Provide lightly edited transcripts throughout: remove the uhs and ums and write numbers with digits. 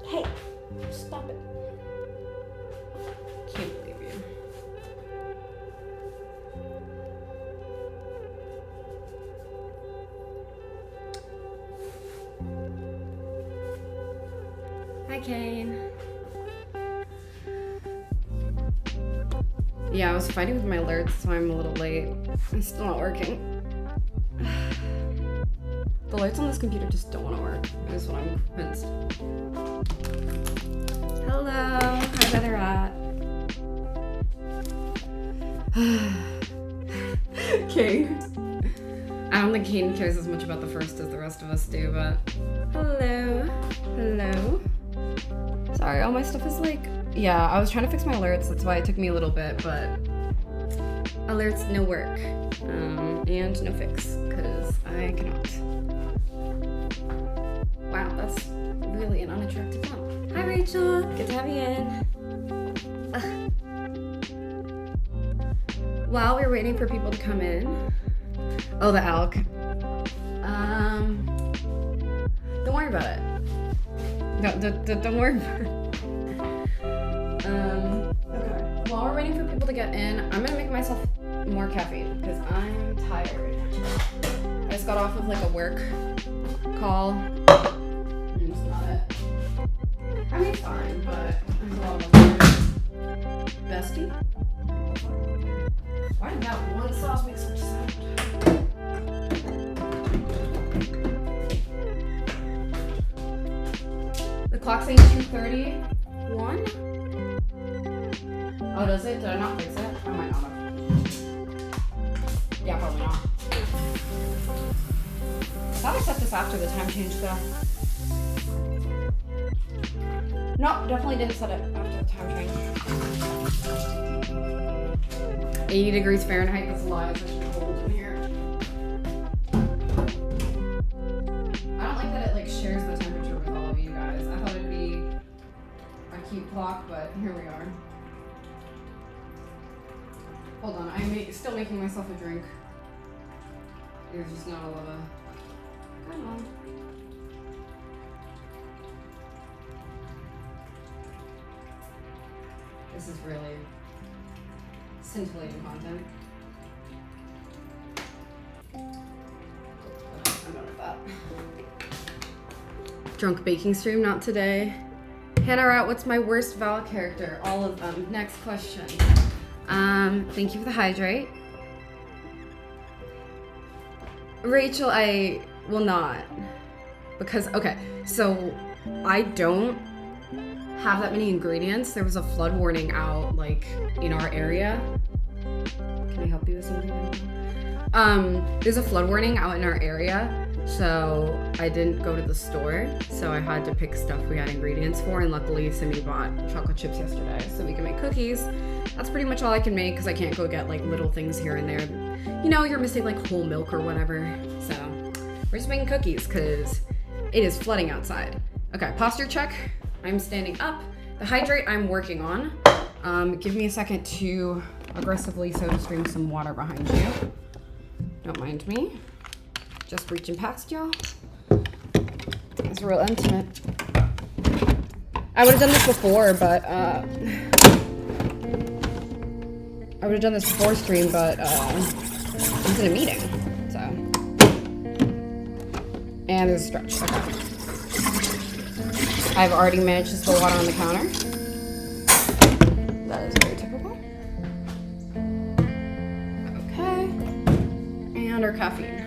Hey, stop it. Can't believe you. Hi, Kane. Yeah, I was fighting with my alerts, so I'm a little late. It's still not working. The lights on this computer just don't want to work, is what I'm convinced. Hello, how's Heather at? Kane. I don't think Kane cares as much about the first as the rest of us do, but... Hello. Hello. Sorry, all my stuff is like... Yeah, I was trying to fix my alerts, that's why it took me a little bit, but... Alerts, no work. And no fix, because I cannot. Wow, that's really an unattractive mom. Hi, Rachel. Good to have you in. While we're waiting for people to come in. Oh, the elk. Don't worry about it. Don't worry about it. Okay. While we're waiting for people to get in, I'm gonna make myself more caffeine because I'm tired. I just got off of like a work call. It's not it. I mean, it's fine, but there's a lot of other bestie. Why did that one sauce make such a sound? The clock's saying 2:31. Oh, does it? Did I not fix it? I might not have. Yeah, probably not. I thought I set this after the time change though. No, definitely didn't set it after the time change. 80 degrees Fahrenheit, that's a lie. It's actually cold in here. I don't like that it like shares the temperature with all of you guys. I thought it'd be a cute clock, but here we are. Hold on, I'm still making myself a drink. There's just not a lot of... Come on. This is really scintillating content. I'm done with that. Drunk baking stream, not today. Hannah Rat, what's my worst Val character? All of them. Next question. Thank you for the hydrate. Rachel, I will not. Because, okay, so I don't have that many ingredients. There was a flood warning out, like, in our area. Can I help you with something? There's a flood warning out in our area, so I didn't go to the store, so I had to pick stuff we had ingredients for, and luckily Simi bought chocolate chips yesterday, so we can make cookies. That's pretty much all I can make, because I can't go get, like, little things here and there. You know, you're missing, like, whole milk or whatever, so we're just making cookies, because it is flooding outside. Okay, posture check. I'm standing up. The hydrate I'm working on. Give me a second to aggressively soda stream some water behind you. Don't mind me. Just reaching past y'all. It's real intimate. I would have done this before, but I would have done this before stream, but I was in a meeting, so. And there's a stretch. Okay. I've already managed to spill water on the counter. That is very typical. Okay. And our caffeine.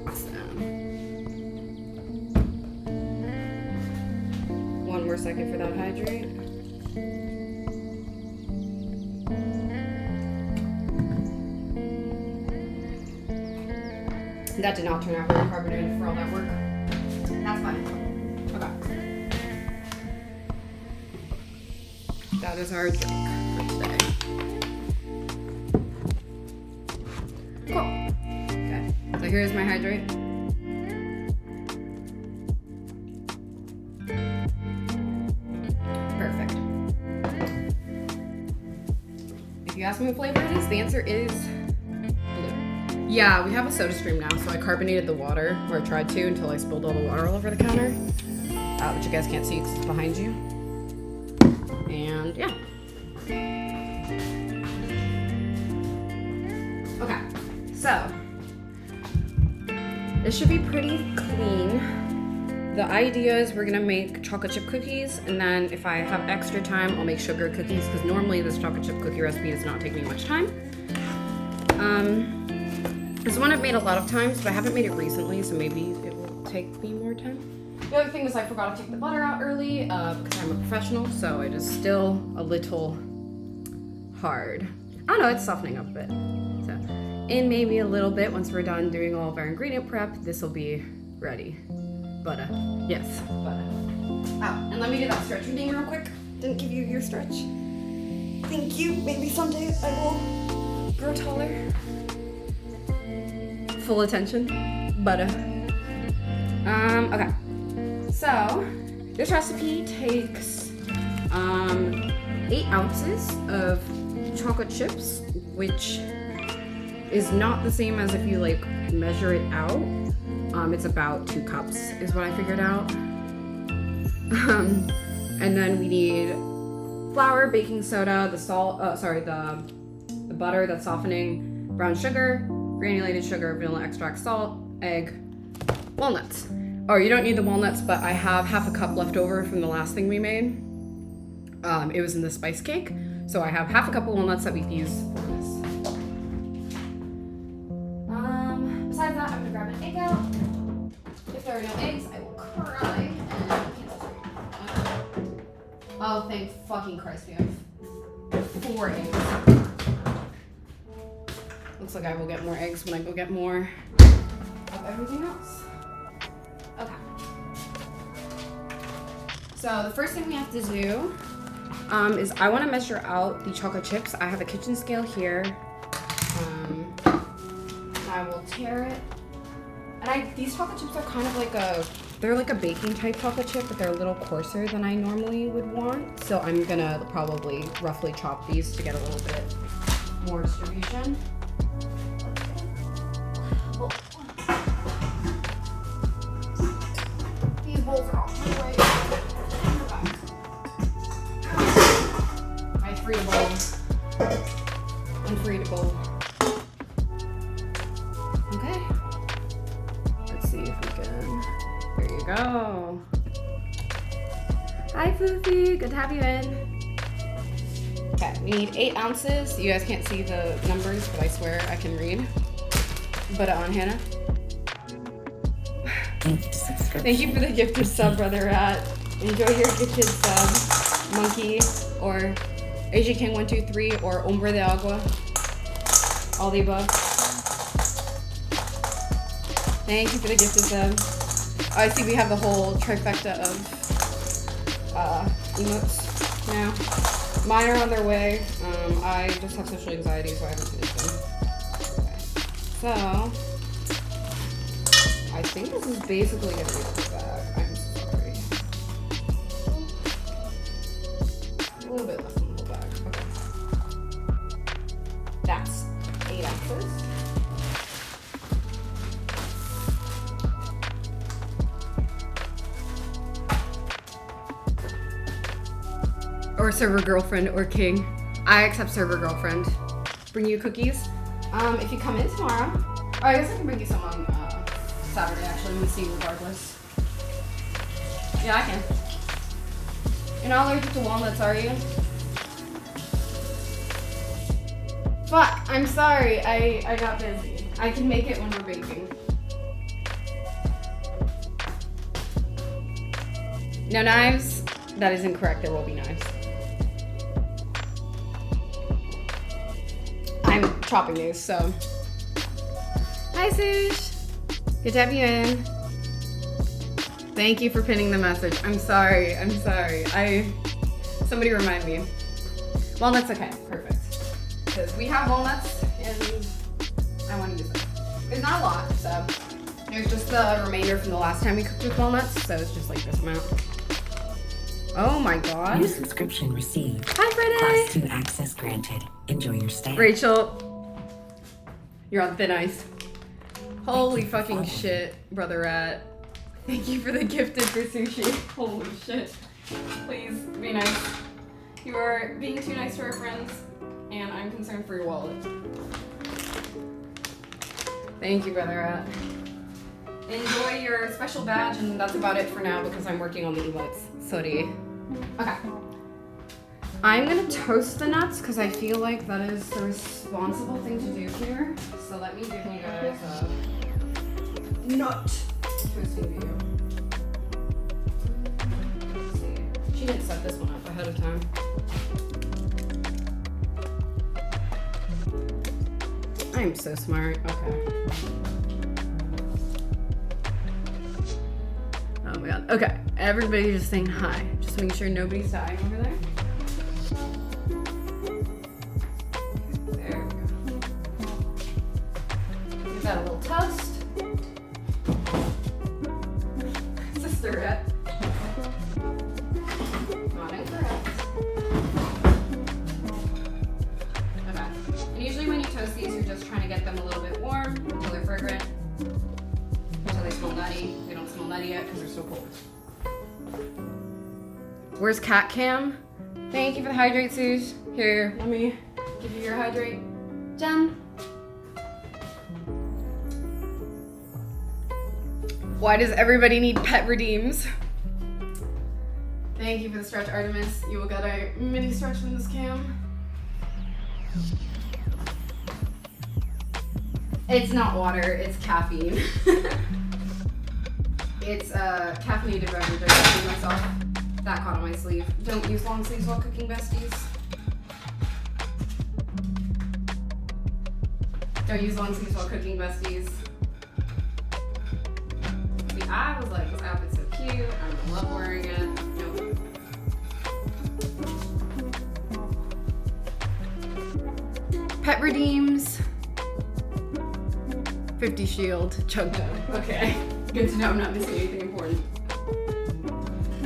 Awesome. One more second for that hydrate. That did not turn out very carbonated for all that work. That's fine. Okay. That is our drink for today. Cool. Okay. So here's my hydrate. Perfect. you ask me what flavor it is, the answer is blue. Yeah, we have a soda stream now, so I carbonated the water, or I tried to until I spilled all the water all over the counter. Which you guys can't see because it's behind you. And yeah. Okay, so this should be pretty clean. The idea is we're gonna make chocolate chip cookies, and then if I have extra time, I'll make sugar cookies, because normally this chocolate chip cookie recipe does not take me much time. This one I've made a lot of times, but I haven't made it recently, so maybe it will take me more time. The other thing is I forgot to take the butter out early, because I'm a professional, so it is still a little hard. I don't know, it's softening up a bit. So, in maybe a little bit, once we're done doing all of our ingredient prep, this will be ready. Butter. Yes, butter. Oh, and let me do that stretch routine real quick. Didn't give you your stretch. Thank you. Maybe someday I will grow taller. Full attention. Butter. Okay. So, this recipe takes 8 ounces of chocolate chips, which is not the same as if you like measure it out. It's about 2 cups is what I figured out. And then we need flour, baking soda, the salt, the butter that's softening, brown sugar, granulated sugar, vanilla extract, salt, egg, walnuts. Oh, you don't need the walnuts, but I have half a cup left over from the last thing we made. It was in the spice cake, so I have half a cup of walnuts that we can use for this. Besides that, I'm gonna grab an egg out. If there are no eggs, I will cry and cancel. Oh, thank fucking Christ, we have 4 eggs. Looks like I will get more eggs when I go get more of everything else. Okay. So the first thing we have to do is I want to measure out the chocolate chips. I have a kitchen scale here. I will tear it. And these chocolate chips are kind of like they're like a baking type chocolate chip, but they're a little coarser than I normally would want. So I'm gonna probably roughly chop these to get a little bit more distribution. These bowls are off my way. My free bowl. Unfreeable. Okay. Let's see if we can. There you go. Hi, Foofy. Good to have you in. Okay, we need 8 ounces. You guys can't see the numbers, but I swear I can read. Butter on Hannah. Thank you for the gifted sub, Brother Rat. Enjoy your gifted sub, Monkey, or AJ King 123, or Hombre de Agua. All the above. Thank you for the gifted sub. Oh, I see we have the whole trifecta of emotes now. Mine are on their way. I just have social anxiety, so I haven't finished them. Okay. So, I think this is basically gonna be the bag. I'm sorry. A little bit less than the whole bag. Okay. That's 8 ounces. Or server girlfriend or king. I accept server girlfriend. Bring you cookies. If you come in tomorrow, or I guess I can bring you some on Saturday actually. Let me see regardless. Yeah, I can. You're not allergic to walnuts, are you? Fuck, I'm sorry. I got busy. I can make it when we're baking. No knives? That is incorrect. There will be knives. I'm chopping these, so. Hi, Sush. Good to have you in. Thank you for pinning the message. I'm sorry. Somebody remind me. Walnuts, okay, perfect. Because we have walnuts and I want to use them. There's not a lot, so. There's just the remainder from the last time we cooked with walnuts, so it's just like this amount. Oh my god. New subscription received. Hi, Friday. Class 2 access granted. Enjoy your stay. Rachel, you're on thin ice. Holy fucking shit, Brother Rat. Thank you for the gifted for sushi. Holy shit. Please be nice. You are being too nice to our friends, and I'm concerned for your wallet. Thank you, Brother Rat. Enjoy your special badge, and that's about it for now because I'm working on the emotes. Sorry. Okay. I'm gonna toast the nuts because I feel like that is the responsible thing to do here. So let me give you guys a nut toasting video. Let's see. She didn't set this one up ahead of time. I am so smart. Okay. Oh my god. Okay. Everybody just saying hi. Just making sure nobody's dying over there. There we go. Give that a little toast. Sister Rat. Not incorrect. Okay. And usually when you toast these, you're just trying to get them a little bit warm until they're fragrant. Until they smell nutty. They don't smell nutty yet because they're so cold. Where's Cat Cam? Thank you for the hydrate, Suze. Here, let me give you your hydrate. Jen. Why does everybody need pet redeems? Thank you for the stretch, Artemis. You will get a mini stretch from this cam. It's not water, it's caffeine. It's a caffeinated beverage I made myself. That caught on my sleeve. Don't use long sleeves while cooking, besties. Don't use long sleeves while cooking, besties. See, I was like, this outfit's so cute. I love wearing it. Nope. Pet redeems. 50 shield. Chug jug. Okay. Good to know I'm not missing anything important.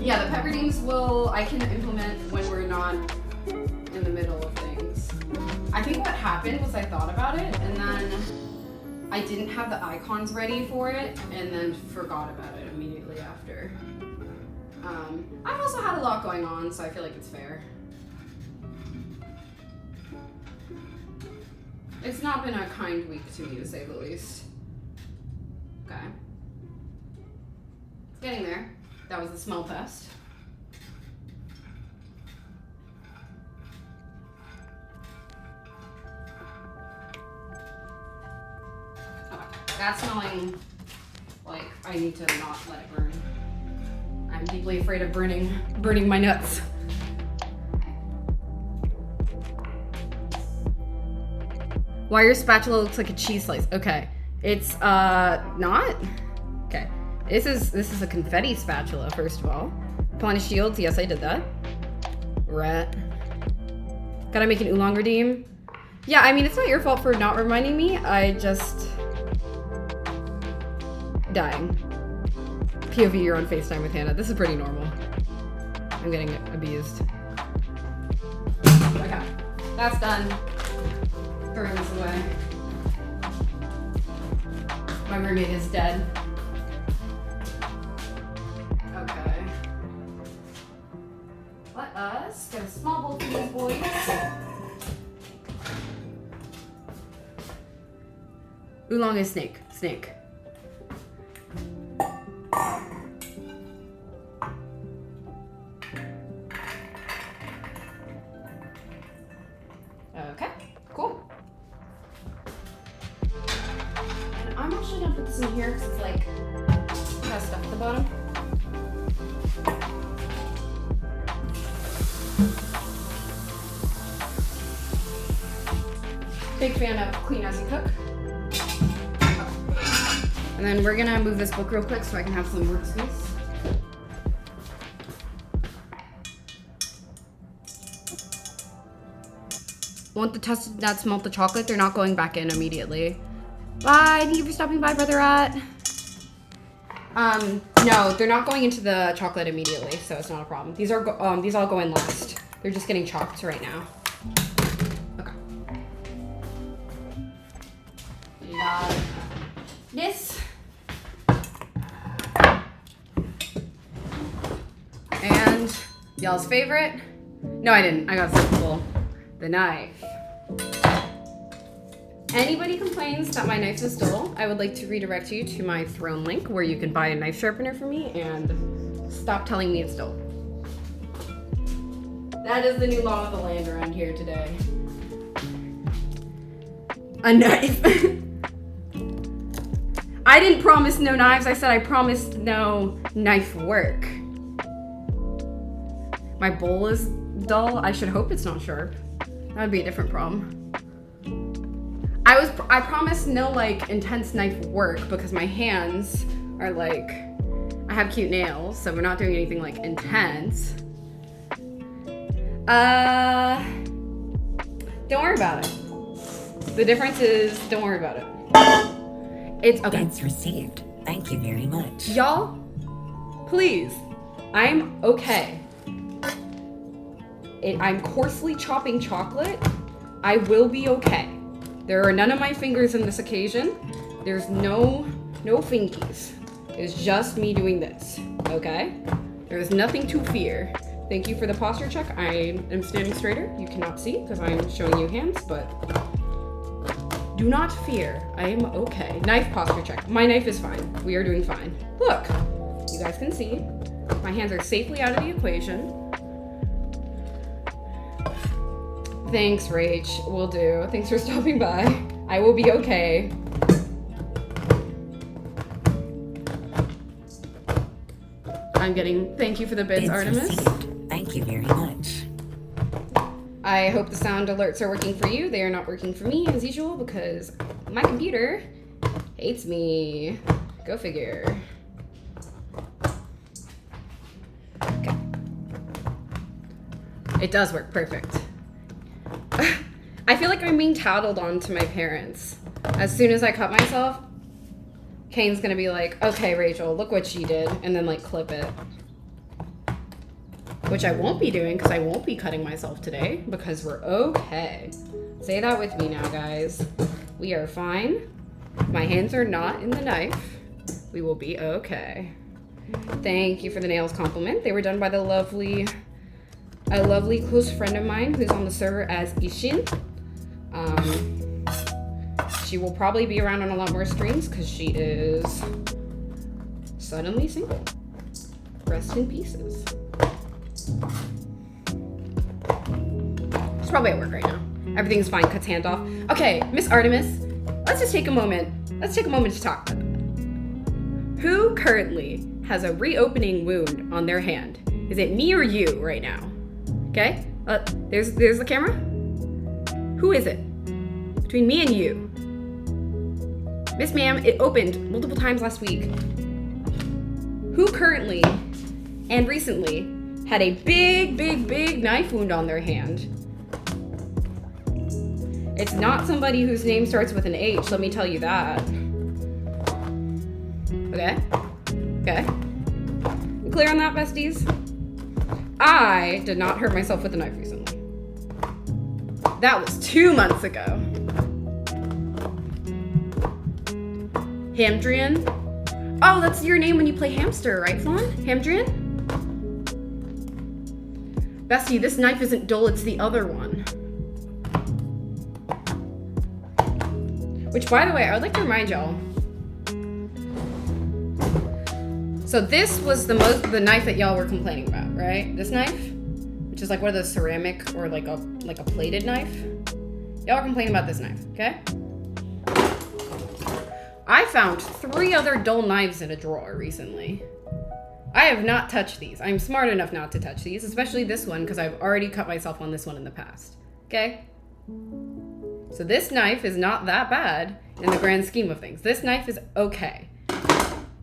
Yeah, the pet redeems I can implement when we're not in the middle of things. I think what happened was I thought about it and then I didn't have the icons ready for it and then forgot about it immediately after. I've also had a lot going on, so I feel like it's fair. It's not been a kind week to me, to say the least. Okay. It's getting there. That was the smell test. Okay, that's smelling like I need to not let it burn. I'm deeply afraid of burning my nuts. Why your spatula looks like a cheese slice? Okay, it's not. Okay. This is a confetti spatula, first of all. Pawn shields, yes, I did that. Rat. Gotta make an oolong redeem. Yeah, I mean, it's not your fault for not reminding me. I just... Dying. POV, you're on FaceTime with Hannah. This is pretty normal. I'm getting abused. Okay, that's done. Throwing this away. My roommate is dead. Okay. Let us get a small bowl for these boys. Oolong is snake. Snake. Okay, cool. And I'm actually gonna put this in here because it's like has stuff at the bottom. Big fan of clean as you cook. And then we're gonna move this book real quick so I can have some workspace. Want the tested nuts melt the chocolate? They're not going back in immediately. Bye, thank you for stopping by, Brother Rat. No, they're not going into the chocolate immediately, so it's not a problem. These all go in last. They're just getting chopped right now. Okay. You got this. And y'all's favorite. No, I didn't. I got simple. The knife. Anybody complains that my knife is dull, I would like to redirect you to my Throne link where you can buy a knife sharpener for me and stop telling me it's dull. That is the new law of the land around here today. A knife. I didn't promise no knives. I said I promised no knife work. My bowl is dull. I should hope it's not sharp. That would be a different problem. I promised no like intense knife work because my hands are like, I have cute nails, so we're not doing anything like intense. Don't worry about it. The difference is, don't worry about it. It's okay. Bids received. Thank you very much. Y'all, please, I'm okay. I'm coarsely chopping chocolate. I will be okay. There are none of my fingers in this occasion. There's no fingies. It's just me doing this, okay? There's nothing to fear. Thank you for the posture check. I am standing straighter. You cannot see because I'm showing you hands, but do not fear. I am okay. Knife posture check. My knife is fine. We are doing fine. Look, you guys can see. My hands are safely out of the equation. Thanks, Rach. Will do. Thanks for stopping by. I will be okay. Thank you for the bids, Artemis. Received. Thank you very much. I hope the sound alerts are working for you. They are not working for me as usual because my computer hates me. Go figure. Okay. It does work perfect. I feel like I'm being tattled on to my parents. As soon as I cut myself, Kane's gonna be like, okay, Rachel, look what she did, and then like clip it. Which I won't be doing because I won't be cutting myself today because we're okay. Say that with me now, guys. We are fine. My hands are not in the knife. We will be okay. Thank you for the nails compliment. They were done by a lovely close friend of mine who's on the server as Ishin. She will probably be around on a lot more streams because she is suddenly single. Rest in pieces. She's probably at work right now. Everything's fine, cuts hand off. Okay, Miss Artemis, let's just take a moment. Let's take a moment to talk. Who currently has a reopening wound on their hand? Is it me or you right now? Okay, there's the camera. Who is it? Between me and you. Miss Ma'am, it opened multiple times last week. Who currently and recently had a big knife wound on their hand? It's not somebody whose name starts with an H, let me tell you that. Okay? Okay. Clear on that, besties? I did not hurt myself with a knife recently. That was 2 months ago. Hamdrian? Oh, that's your name when you play hamster, right, Fawn? Hamdrian? Bestie, this knife isn't dull, it's the other one. Which, by the way, I would like to remind y'all. So this was the knife that y'all were complaining about, right? This knife, which is like one of those ceramic or like a plated knife. Y'all are complaining about this knife, okay? I found 3 other dull knives in a drawer recently. I have not touched these. I'm smart enough not to touch these, especially this one because I've already cut myself on this one in the past, okay? So this knife is not that bad in the grand scheme of things. This knife is okay.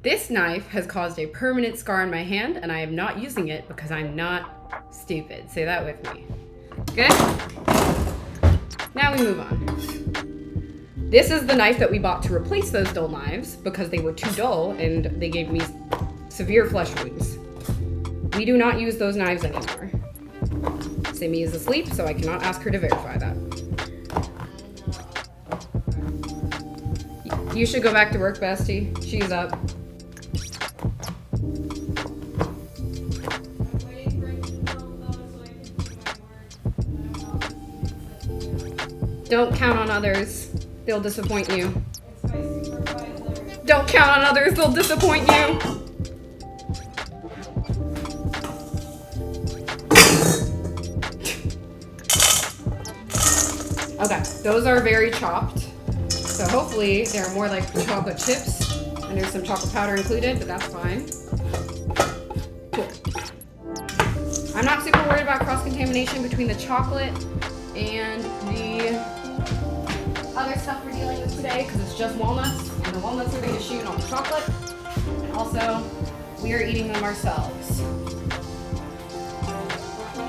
This knife has caused a permanent scar on my hand, and I am not using it because I'm not stupid. Say that with me. Okay? Now we move on. This is the knife that we bought to replace those dull knives because they were too dull and they gave me severe flesh wounds. We do not use those knives anymore. Simi is asleep, so I cannot ask her to verify that. You should go back to work, bestie. She's up. Don't count on others. They'll disappoint you. Don't count on others. They'll disappoint you. Okay, those are very chopped. So hopefully they're more like chocolate chips and there's some chocolate powder included, but that's fine. Cool. I'm not super worried about cross-contamination between the chocolate and the other stuff we're dealing with today because it's just walnuts and the walnuts are the issue, not the chocolate. And also, we are eating them ourselves.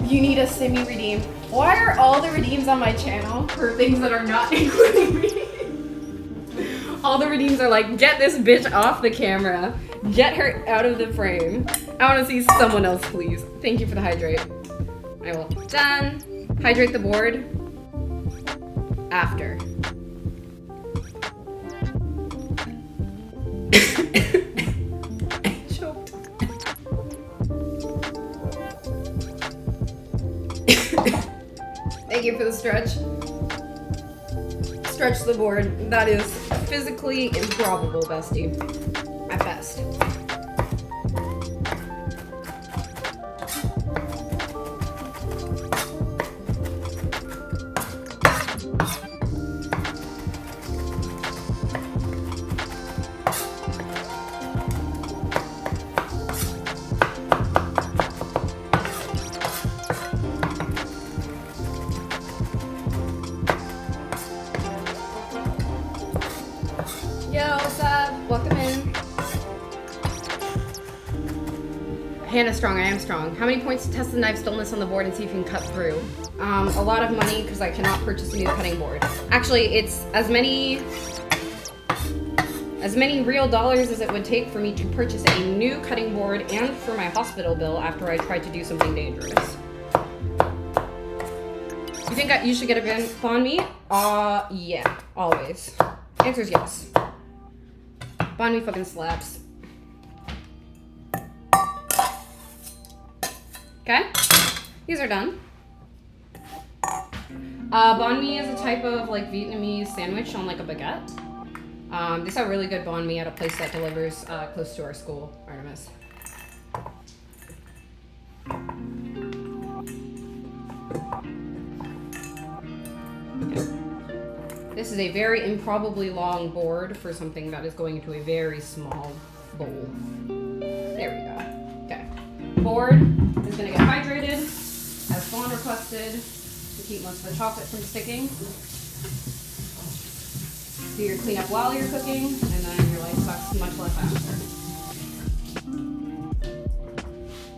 You need a Simi redeem. Why are all the redeems on my channel for things that are not including me? All the redeems are like, get this bitch off the camera. Get her out of the frame. I want to see someone else, please. Thank you for the hydrate. I will. Done. Hydrate the board. After. I choked. Thank you for the stretch. Stretch the board. That is physically improbable, bestie. At best. Hannah Strong, I am strong. How many points to test the knife dullness on the board and see if you can cut through? A lot of money because I cannot purchase a new cutting board. Actually, it's as many real dollars as it would take for me to purchase a new cutting board and for my hospital bill after I tried to do something dangerous. You think you should get a banh mi? Yeah, always. Answer is yes. Banh mi fucking slaps. Okay, these are done. Banh mi is a type of like Vietnamese sandwich on like a baguette. They sell really good banh mi at a place that delivers close to our school, Artemis. Okay. This is a very improbably long board for something that is going into a very small bowl. There we go. Okay, board is going to get hydrated, as Fawn requested, to keep most of the chocolate from sticking. Do your cleanup while you're cooking, and then your life sucks much less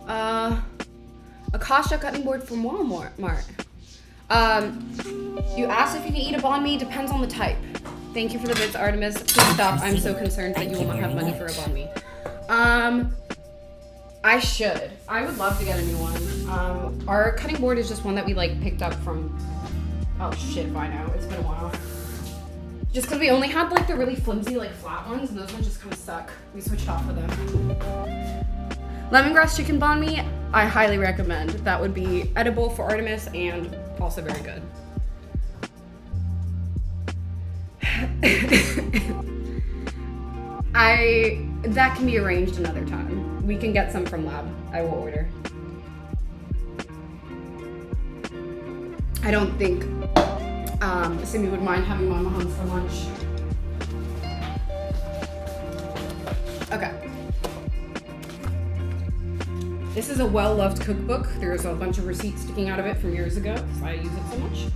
after. Akasha cutting board from Walmart. You asked if you can eat a banh mi, depends on the type. Thank you for the bits, Artemis. Please stop, I'm so concerned that you will not have money for a banh mi. I should. I would love to get a new one. Our cutting board is just one that we like picked up from. Oh shit! By now, it's been a while. Just because we only had like the really flimsy like flat ones, and those ones just kind of suck. We switched off of them. Lemongrass chicken banh mi, I highly recommend. That would be edible for Artemis and also very good. That can be arranged another time. We can get some from Lab. I will order. I don't think Simi would mind having Mama Hans for lunch. Okay. This is a well-loved cookbook. There's a bunch of receipts sticking out of it from years ago because I use it so much.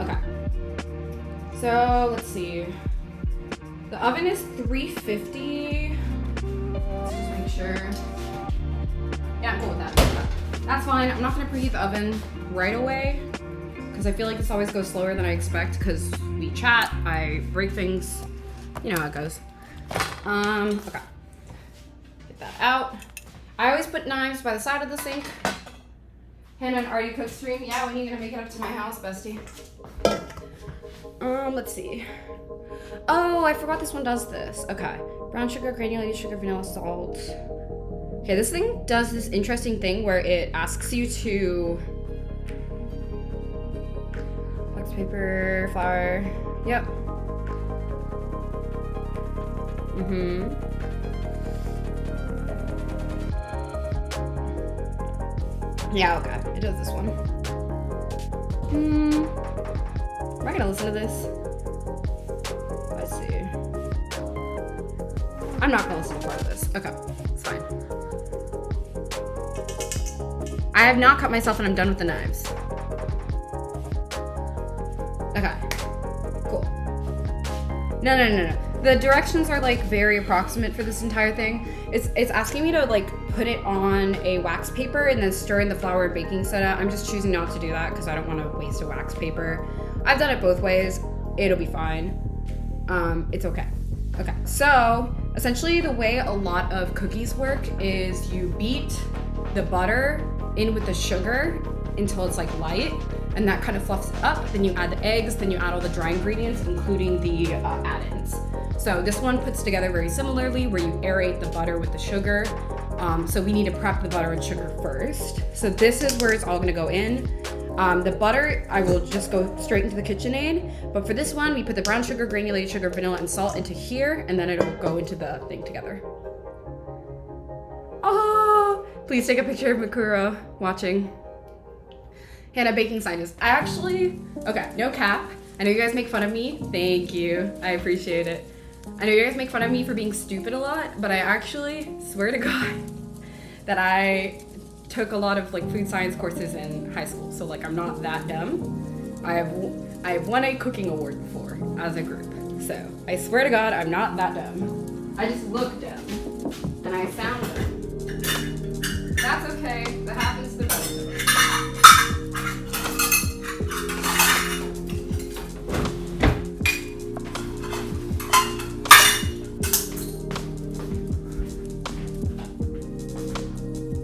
Okay. So let's see. The oven is 350. Let's just make sure. Yeah, I'm cool with that. That's fine. I'm not gonna preheat the oven right away because I feel like this always goes slower than I expect because we chat, I break things. You know how it goes. Okay. get that out. I always put knives by the side of the sink. Hannah, an already cooked stream. Yeah, when are you gonna make it up to my house, bestie? Let's see. Oh, I forgot this one does this. Okay. Brown sugar, granulated sugar, vanilla, salt. Okay, this thing does this interesting thing where it asks you to wax paper, flour. Yep. Yeah, okay. It does this one. Am I gonna listen to this? Let's see. I'm not gonna listen to part of this. Okay, it's fine. I have not cut myself and I'm done with the knives. Okay, cool. No. The directions are like very approximate for this entire thing. It's asking me to like put it on a wax paper and then stir in the flour and baking soda. I'm just choosing not to do that because I don't want to waste a wax paper. I've done it both ways. It'll be fine. It's okay. Okay, so essentially the way a lot of cookies work is you beat the butter in with the sugar until it's like light, and that kind of fluffs it up. Then you add the eggs, then you add all the dry ingredients, including the add-ins. So this one puts together very similarly, where you aerate the butter with the sugar. So we need to prep the butter and sugar first. So this is where it's all gonna go in. The butter, I will just go straight into the KitchenAid. But for this one, we put the brown sugar, granulated sugar, vanilla, and salt into here, and then it'll go into the thing together. Oh, please take a picture of Makuro watching. Hannah, baking scientist. I actually, okay, no cap. I know you guys make fun of me. Thank you. I appreciate it. I know you guys make fun of me for being stupid a lot, but I actually swear to God that I took a lot of like food science courses in high school. So like I'm not that dumb. I have won a cooking award before as a group. So I swear to God, I'm not that dumb. I just look dumb and I sound dumb. That's okay. That happens to both of us.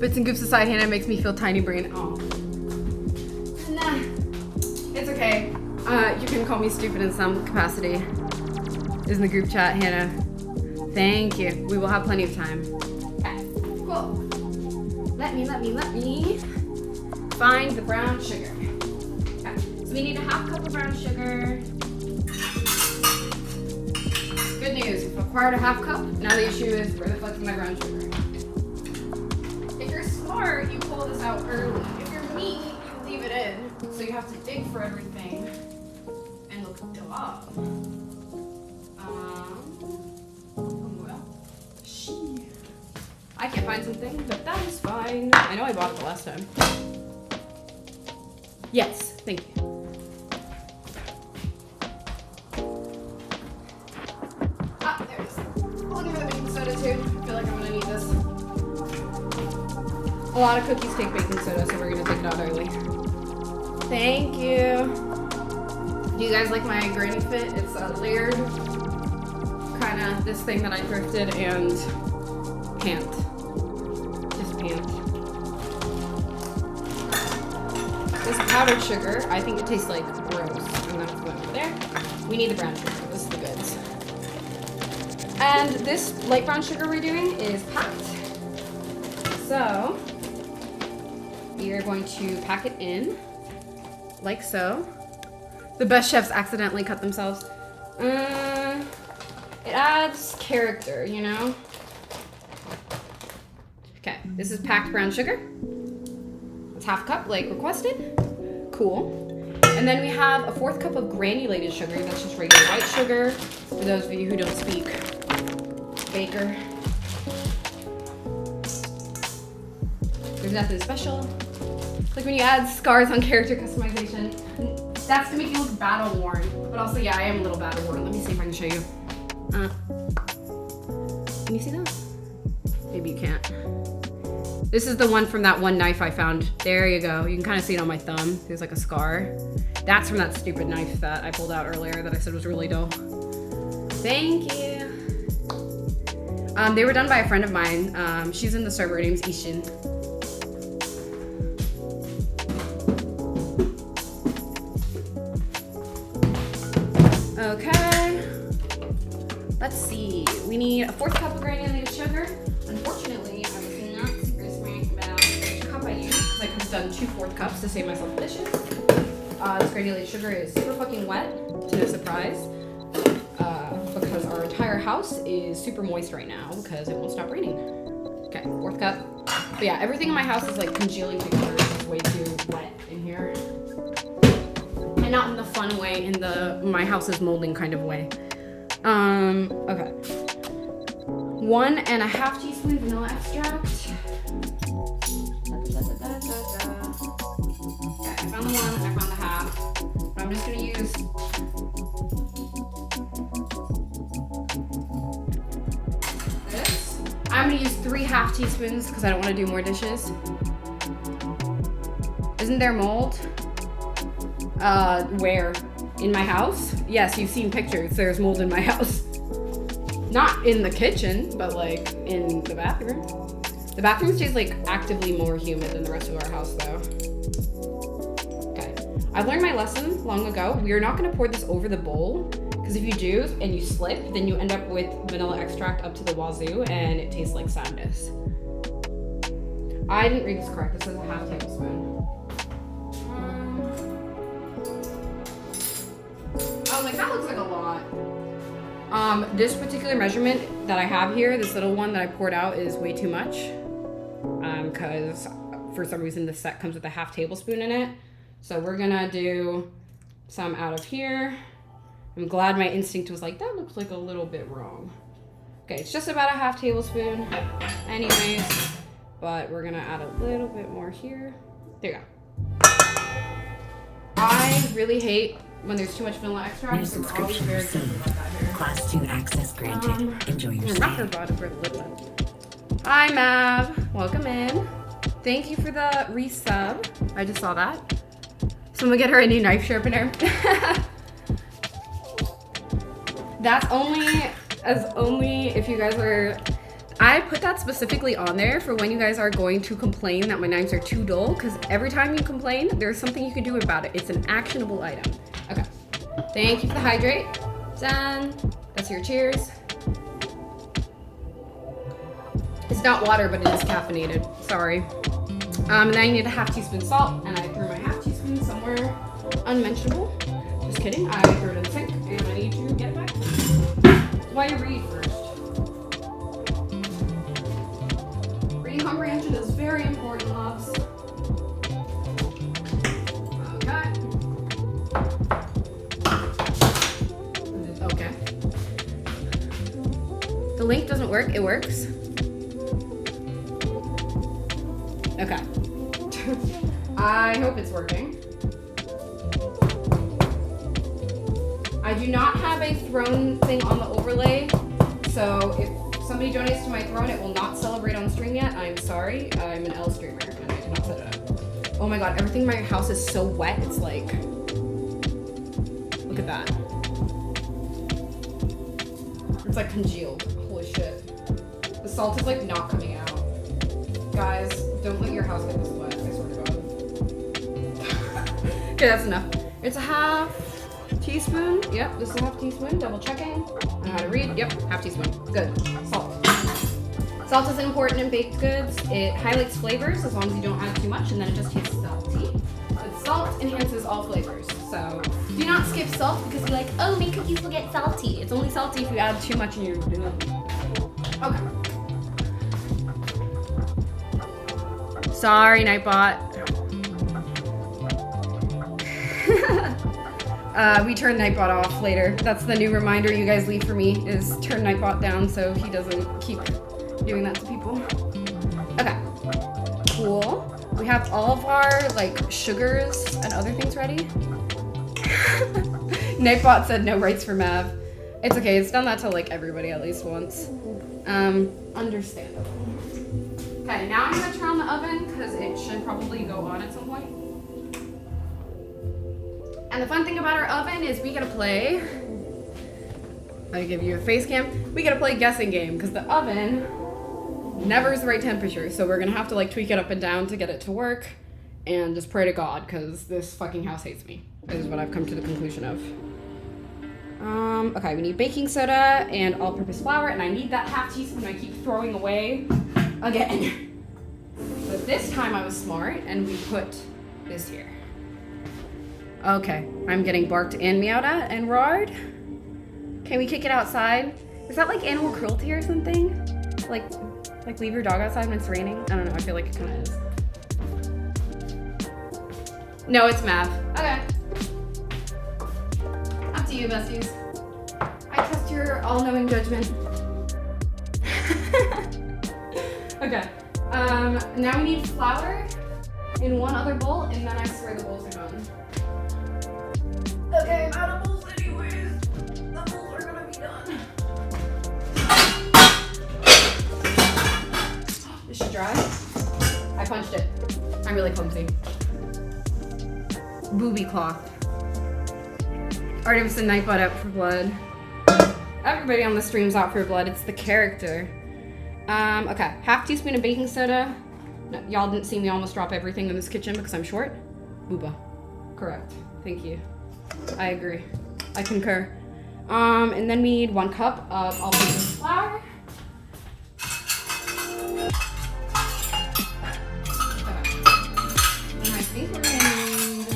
Bits and goofs aside, Hannah makes me feel tiny brain. Oh. Nah. It's okay. You can call me stupid in some capacity. Is in the group chat, Hannah. Thank you. We will have plenty of time. Okay, cool. Let me find the brown sugar. Okay, so we need a half cup of brown sugar. Good news, we've acquired a half cup. Now the issue is where the fuck is my brown sugar? You pull this out early. If you're me, you leave it in. So you have to dig for everything and look dumb. Well, I can't find something, but that is fine. I know I bought it the last time. Yes, thank you. Ah, there it is. Looking for the baking soda too. I feel like I'm gonna need this. A lot of cookies take baking soda, so we're gonna take it out early. Thank you. Do you guys like my granny fit? It's a layered, kind of this thing that I thrifted and pant. Just pant. This powdered sugar, I think it tastes like gross. I'm gonna put it over there. We need the brown sugar. This is the goods. And this light brown sugar we're doing is packed. So we are going to pack it in like so. The best chefs accidentally cut themselves. It adds character, you know? Okay, this is packed brown sugar. It's half a cup like requested. Cool. And then we have a 4th cup of granulated sugar. That's just regular white sugar. For those of you who don't speak baker. There's nothing special. Like when you add scars on character customization, that's to make you look battle worn. But also, yeah, I am a little battle worn. Let me see if I can show you. Can you see that? Maybe you can't. This is the one from that one knife I found. There you go. You can kind of see it on my thumb. There's like a scar. That's from that stupid knife that I pulled out earlier that I said was really dull. Thank you. They were done by a friend of mine. She's in the server. Her name's Ishin. Okay. Let's see. We need a 4th cup of granulated sugar. Unfortunately, I was not super smart about which cup I used because I could have done 2 4th cups to save myself dishes. This granulated sugar is super fucking wet, to no surprise, because our entire house is super moist right now because it won't stop raining. Okay, 4th cup. But yeah, everything in my house is like congealing together. It's way too wet in here. And not in the fun way, in the my house is molding kind of way. Okay. 1.5 teaspoon vanilla extract. Okay, I found the 1 and I found the half. But I'm just gonna use this. I'm gonna use 3 half teaspoons because I don't want to do more dishes. Isn't there mold? Where? In my house? Yes, you've seen pictures. There's mold in my house. Not in the kitchen, but like in the bathroom. The bathroom stays like actively more humid than the rest of our house though. Okay. I've learned my lesson long ago. We are not gonna pour this over the bowl because if you do and you slip, then you end up with vanilla extract up to the wazoo and it tastes like sadness. I didn't read this correct. This is a half tablespoon. Oh, like that looks like a lot. This particular measurement that I have here, this little one that I poured out is way too much. Because for some reason this set comes with a half tablespoon in it. So we're gonna do some out of here. I'm glad my instinct was like, that looks like a little bit wrong. Okay, it's just about a half tablespoon anyways, but we're gonna add a little bit more here. There you go. I really hate when there's too much vanilla extract. New So we're always subscription very careful received. about that here. Class 2 access granted. Enjoy your Rocker stay. bought it for a little bit. Hi, Mav. Welcome in. Thank you for the resub. I just saw that. Someone get her a new knife sharpener. That's only if you guys are. I put that specifically on there for when you guys are going to complain that my knives are too dull, because every time you complain, there's something you can do about it. It's an actionable item. Okay. Thank you for the hydrate. Done. That's your cheers. It's not water, but it is caffeinated. Sorry. And then I need a half teaspoon salt, and I threw my half teaspoon somewhere unmentionable. Just kidding. I threw it in the sink, and I need to get it back. Why you read first? Reading comprehension is very important, loves. Okay. Okay. The link doesn't work. It works. Okay. I hope it's working. I do not have a throne thing on the overlay, so if somebody donates to my throne, it will not celebrate on stream yet. I'm sorry. I'm an L streamer and I did not set it up. Oh my god, everything in my house is so wet. It's like, look at that. It's like congealed. Holy shit. The salt is like not coming out. Guys, don't let your house get this wet, I swear to god. Okay, that's enough. It's a half teaspoon. Yep, this is a half teaspoon. Double checking. I know how to read. Yep, half teaspoon. Good. Salt. Salt is important in baked goods. It highlights flavors as long as you don't add too much, and then it just tastes salty. But salt enhances all flavors. So do not skip salt because you're like, oh, my cookies will get salty. It's only salty if you add too much in your Okay. Sorry, Nightbot. We turn Nightbot off later. That's the new reminder you guys leave for me, is turn Nightbot down so he doesn't keep doing that to people. Okay, cool. We have all of our like sugars and other things ready. Nightbot said no rights for Mav. It's okay, it's done that to like everybody at least once. Understandable. Okay, now I'm gonna turn on the oven because it should probably go on at some point. And the fun thing about our oven is we get to play I give you a face cam. We gotta play guessing game because the oven never is the right temperature. So we're gonna have to like tweak it up and down to get it to work and just pray to God because this fucking house hates me. This is what I've come to the conclusion of. Okay, we need baking soda and all-purpose flour, and I need that half teaspoon I keep throwing away again. But this time I was smart and we put this here. Okay, I'm getting barked and meowed at and roared. Can we kick it outside? Is that like animal cruelty or something? Like leave your dog outside when it's raining? I don't know, I feel like it kind of is. No, it's math. Okay. Up to you, besties. I trust your all-knowing judgment. Okay. Now we need flour in one other bowl, and then I swear the bowls are done. Okay, I'm out of bowls anyways. The bowls are gonna be done. Is she dry? I punched it. I'm really clumsy. Booby cloth. Artemis and Nightbot out for blood. Everybody on the stream's out for blood. It's the character. Okay. Half teaspoon of baking soda. No, y'all didn't see me almost drop everything in this kitchen because I'm short. Booba. Correct. Thank you. I agree. I concur. And then we need 1 cup of all-purpose flour. Okay. And I think we're gonna need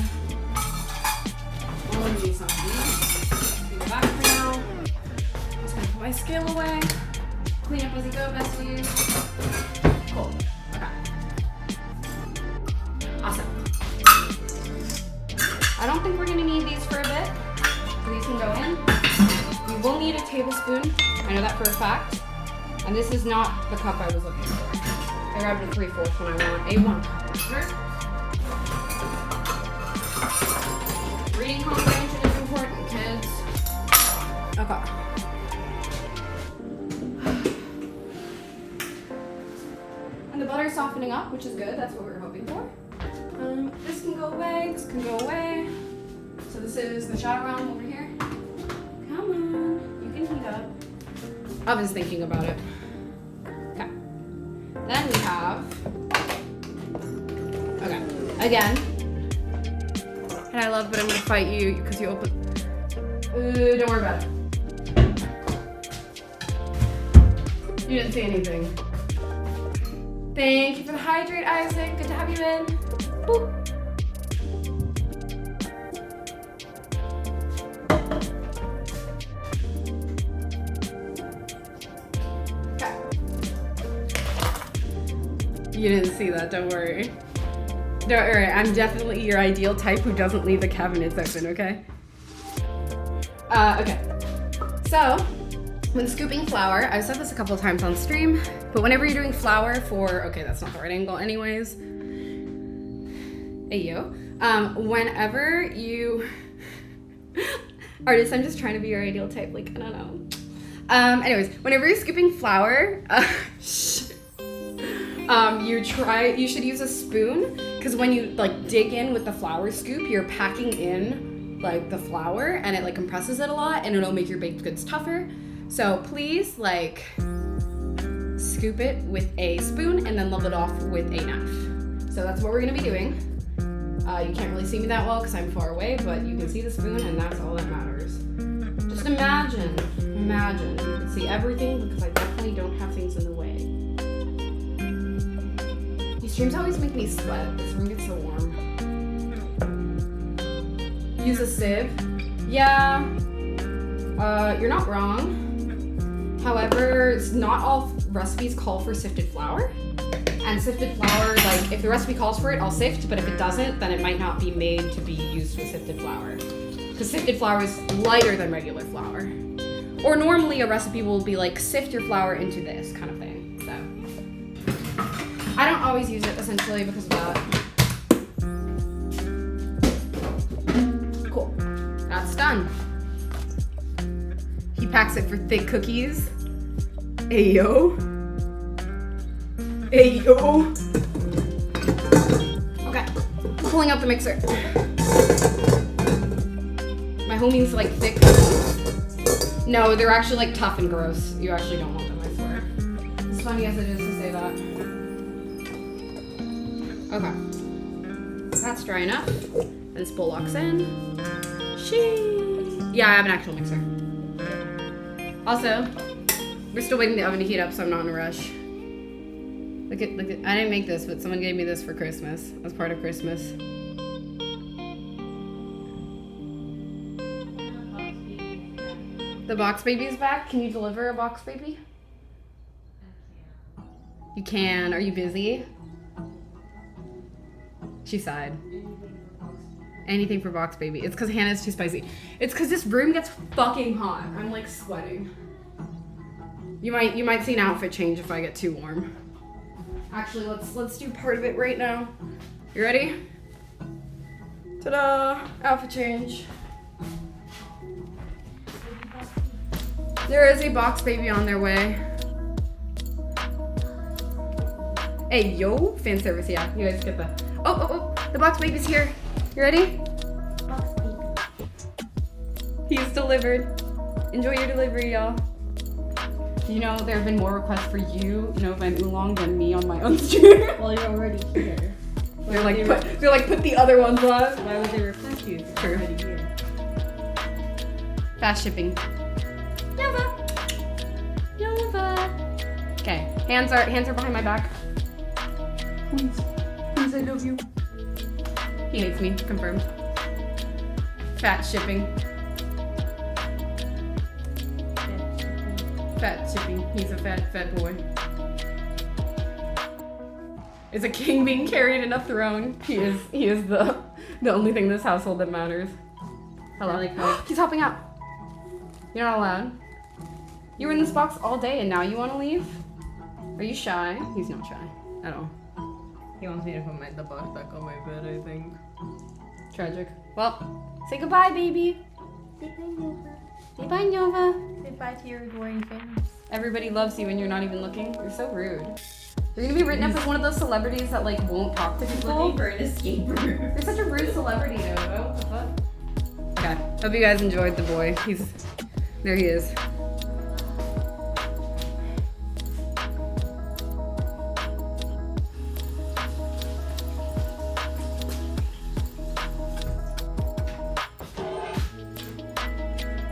all of these on these. Go back for now. I'm just gonna put my scale away. Clean up as you go, besties. Cool. Okay. Awesome. I don't think we're gonna need these for a bit. So these can go in. We will need a tablespoon. I know that for a fact. And this is not the cup I was looking for. I grabbed a 3/4 when I want a 1 cup measure. Reading comprehension is important, kids. Okay. And the butter's softening up, which is good. That's what we were hoping for. This can go away. This can go away. So this is the shadow realm over here. Come on. You can heat up. Oven's thinking about it. Okay. Then we have... Okay. Again. And I love, but I'm going to fight you because you open... don't worry about it. You didn't say anything. Thank you for the hydrate, Isaac. Good to have you in. Boop. Okay. You didn't see that, don't worry. Don't worry, I'm definitely your ideal type who doesn't leave the cabinets open, okay? Okay. So, when scooping flour, I've said this a couple of times on stream, but whenever you're doing flour for, okay, that's not the right angle anyways. Ayo. Whenever you, artist, I'm just trying to be your ideal type, like, I don't know. Anyways, whenever you're scooping flour, you should use a spoon, because when you like dig in with the flour scoop, you're packing in like the flour and it like compresses it a lot and it'll make your baked goods tougher. So please like scoop it with a spoon and then level it off with a knife. So that's what we're gonna be doing. You can't really see me that well because I'm far away, but you can see the spoon and that's all that matters. Just imagine you can see everything because I definitely don't have things in the way. These streams always make me sweat. This room gets so warm. Use a sieve. Yeah, you're not wrong. However, not all recipes call for sifted flour. And sifted flour, like if the recipe calls for it, I'll sift, but if it doesn't, then it might not be made to be used with sifted flour. Because sifted flour is lighter than regular flour. Or normally a recipe will be like sift your flour into this kind of thing. So I don't always use it essentially because of that. Cool. That's done. He packs it for thick cookies. Ayo. Ayo. Okay. Pulling out the mixer. My homie's like thick. No, they're actually like tough and gross. You actually don't want them, I swear. As funny as it is to say that. Okay. That's dry enough. This bowl locks in. Yeah, I have an actual mixer. Also, we're still waiting the oven to heat up, so I'm not in a rush. Look at, I didn't make this, but someone gave me this for Christmas, as part of Christmas. The box baby's back. Can you deliver a box baby? You can. Are you busy? She sighed. Anything for box baby. It's because Hannah's too spicy. It's because this room gets fucking hot. I'm like sweating. You might see an outfit change if I get too warm. Actually, let's do part of it right now. You ready? Ta-da! Outfit change. There is a box baby on their way. Hey, yo, fan service, yeah. You guys get the. Oh, the box baby's here. You ready? Box baby. He's delivered. Enjoy your delivery, y'all. You know, there have been more requests for you, Nova and Oolong, than me on my own stream. Well, you're already here. They're like, put the other ones on. Why would they request you? True. You're already here. Fast shipping. Nova. Okay, hands are behind my back. Please, I love you. He hates me. Confirmed. Fat shipping. Fat shipping. He's a fat boy. Is a king being carried in a throne? He is the only thing in this household that matters. Hello. He's hopping out. You're not allowed. You were in this box all day and now you want to leave? Are you shy? He's not shy at all. He wants me to put the box back on my bed, I think. Tragic. Well, say goodbye, baby. Goodbye, Nova. Say bye, Nova. Goodbye to your adoring fans. Everybody loves you and you're not even looking. You're so rude. You're gonna be written up as one of those celebrities that like won't talk to people. Looking for an escape room. You're such a rude celebrity, Nova. What the fuck? Okay. Hope you guys enjoyed the boy. There he is.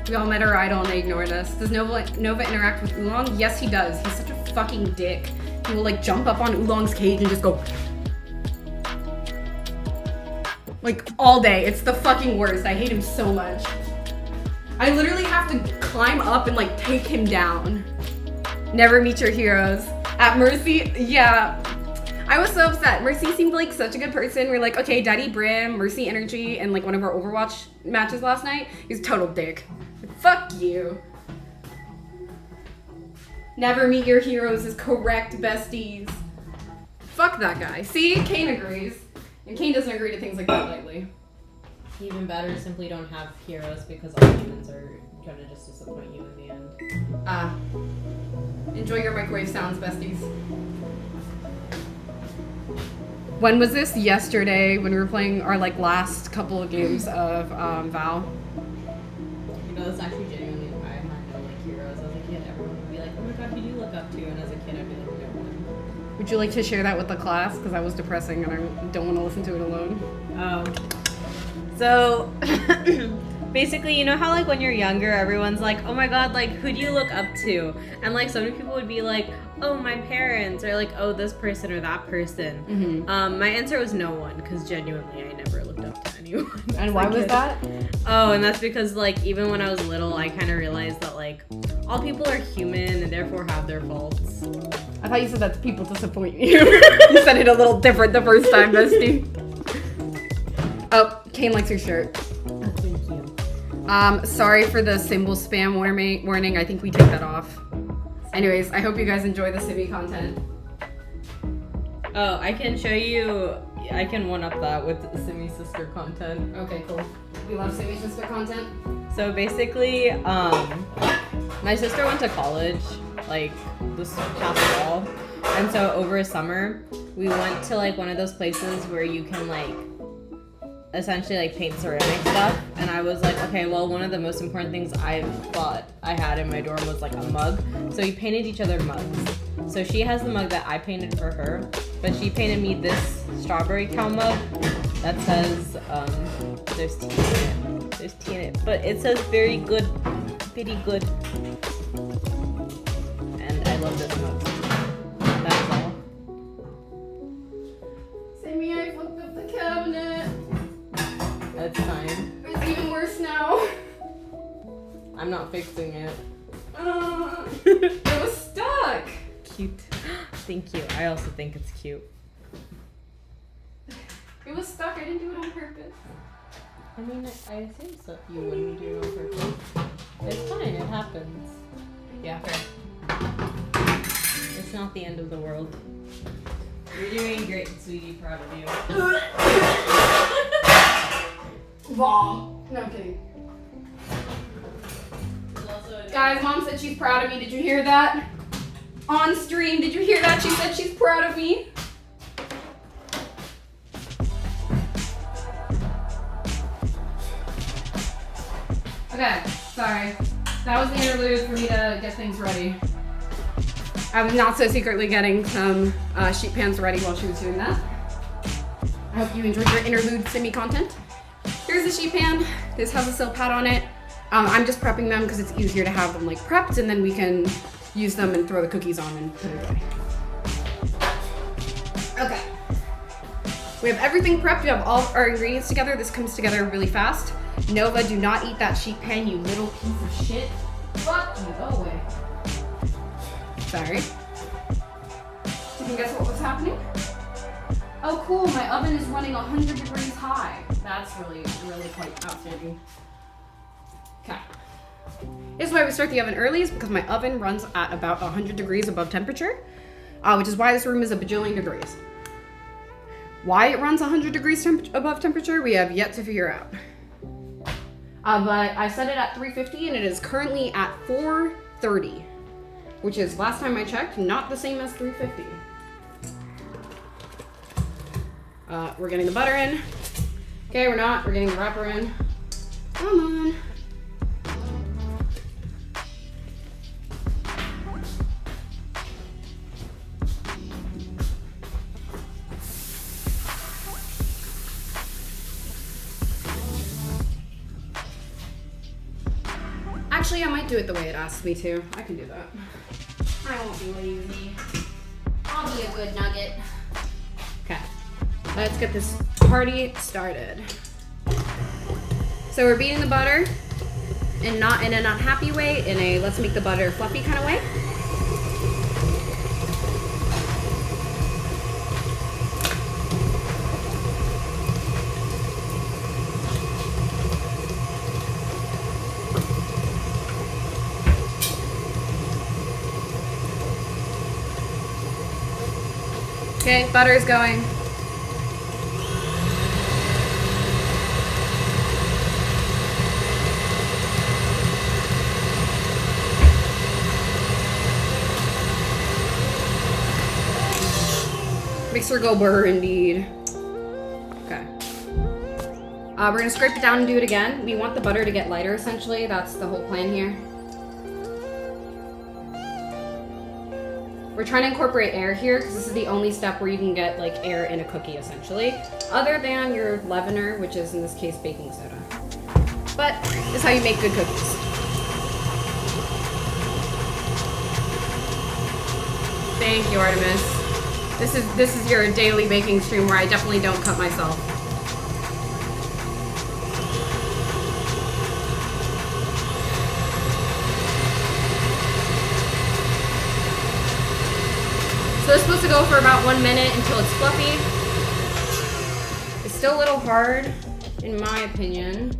We all met our idol and they ignored us. Does Nova interact with Oolong? Yes, he does. He's such a fucking dick. He will like jump up on Oolong's cage and just go like all day. It's the fucking worst. I hate him so much. I literally have to climb up and like take him down. Never meet your heroes. At Mercy, yeah. I was so upset. Mercy seemed like such a good person. We're like, okay, Daddy Brim, Mercy Energy, and like one of our Overwatch matches last night. He's a total dick. Like, fuck you. Never meet your heroes is correct, besties. Fuck that guy. See, Kane agrees. And Kane doesn't agree to things like that lightly. Even better, simply don't have heroes because all humans are going to just disappoint you in the end. Enjoy your microwave sounds, besties. When was this? Yesterday, when we were playing our like last couple of games of Val. You know, that's actually genuinely why I had no like heroes. As a kid, everyone would be like, oh my god, who do you look up to? And as a kid, I'd be like, no one. Would you like to share that with the class? Because that was depressing and I don't want to listen to it alone. So basically, you know how like when you're younger, everyone's like, oh my god, like who do you look up to? And like so many people would be like, oh, my parents, or like, oh, this person or that person. Mm-hmm. My answer was no one, because genuinely I never looked up to anyone. And why was that? Oh, and that's because like even when I was little, I kind of realized that like all people are human and therefore have their faults. I thought you said that to people disappoint you. You said it a little different the first time, bestie. Oh, Kane likes your shirt. Oh, thank you. Sorry for the symbol spam warning. I think we take that off. Anyways, I hope you guys enjoy the Simi content. Oh, I can show you, I can one-up that with Simi sister content. Okay, cool. We love Simi sister content. So basically, my sister went to college, like, this past fall. And so over summer, we went to, like, one of those places where you can, like, essentially like paint ceramic stuff, and I was like, okay, well, one of the most important things I thought I had in my dorm was like a mug. So we painted each other mugs. So she has the mug that I painted for her, but she painted me this strawberry cow mug that says there's tea in it. There's tea in it, but it says very good, very good. And I love this mug. That's all. Sammy, I fucked up the cabinet. That's fine. It's even worse now. I'm not fixing it. It was stuck. Cute. Thank you. I also think it's cute. It was stuck. I didn't do it on purpose. I mean, I assume so. You wouldn't do it on purpose. It's fine. It happens. Yeah, fair. It's not the end of the world. You're doing great, sweetie. Proud of you. Bomb. No, I'm kidding. There's also a Guys, Mom said she's proud of me. Did you hear that? On stream, did you hear that? She said she's proud of me. Okay, sorry. That was the interlude for me to get things ready. I was not so secretly getting some sheet pans ready while she was doing that. I hope you enjoyed your interlude Simi content. Here's the sheet pan. This has a silk pad on it. I'm just prepping them because it's easier to have them like prepped, and then we can use them and throw the cookies on and put it away. Okay. We have everything prepped. We have all our ingredients together. This comes together really fast. Nova, do not eat that sheet pan, you little piece of shit. Fuck you, go away. Sorry. You can guess what was happening? Oh cool, my oven is running 100 degrees high. That's really quite outstanding. Okay. This is why we start the oven early, is because my oven runs at about 100 degrees above temperature, which is why this room is a bajillion degrees. Why it runs 100 degrees above temperature, we have yet to figure out. But I set it at 350 and it is currently at 430, which is, last time I checked, not the same as 350. We're getting the butter in. Okay, we're not. We're getting the wrapper in. Come on. Actually, I might do it the way it asks me to. I can do that. I won't be lazy. I'll be a good nugget. Okay, let's get this party started. So we're beating the butter, and not in an unhappy way, in a let's make the butter fluffy kind of way. Okay, butter's going. Mixer go burr indeed. Okay. We're gonna scrape it down and do it again. We want the butter to get lighter essentially. That's the whole plan here. We're trying to incorporate air here because this is the only step where you can get like air in a cookie essentially, other than your leavener, which is in this case baking soda. But this is how you make good cookies. Thank you, Artemis. This is your daily baking stream where I definitely don't cut myself. So it's supposed to go for about 1 minute until it's fluffy. It's still a little hard, in my opinion.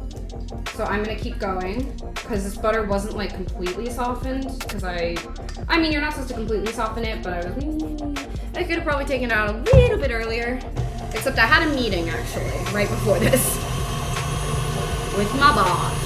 So I'm gonna keep going, because this butter wasn't like completely softened, because I mean, you're not supposed to completely soften it, but I could have probably taken it out a little bit earlier. Except I had a meeting, actually, right before this. With my boss.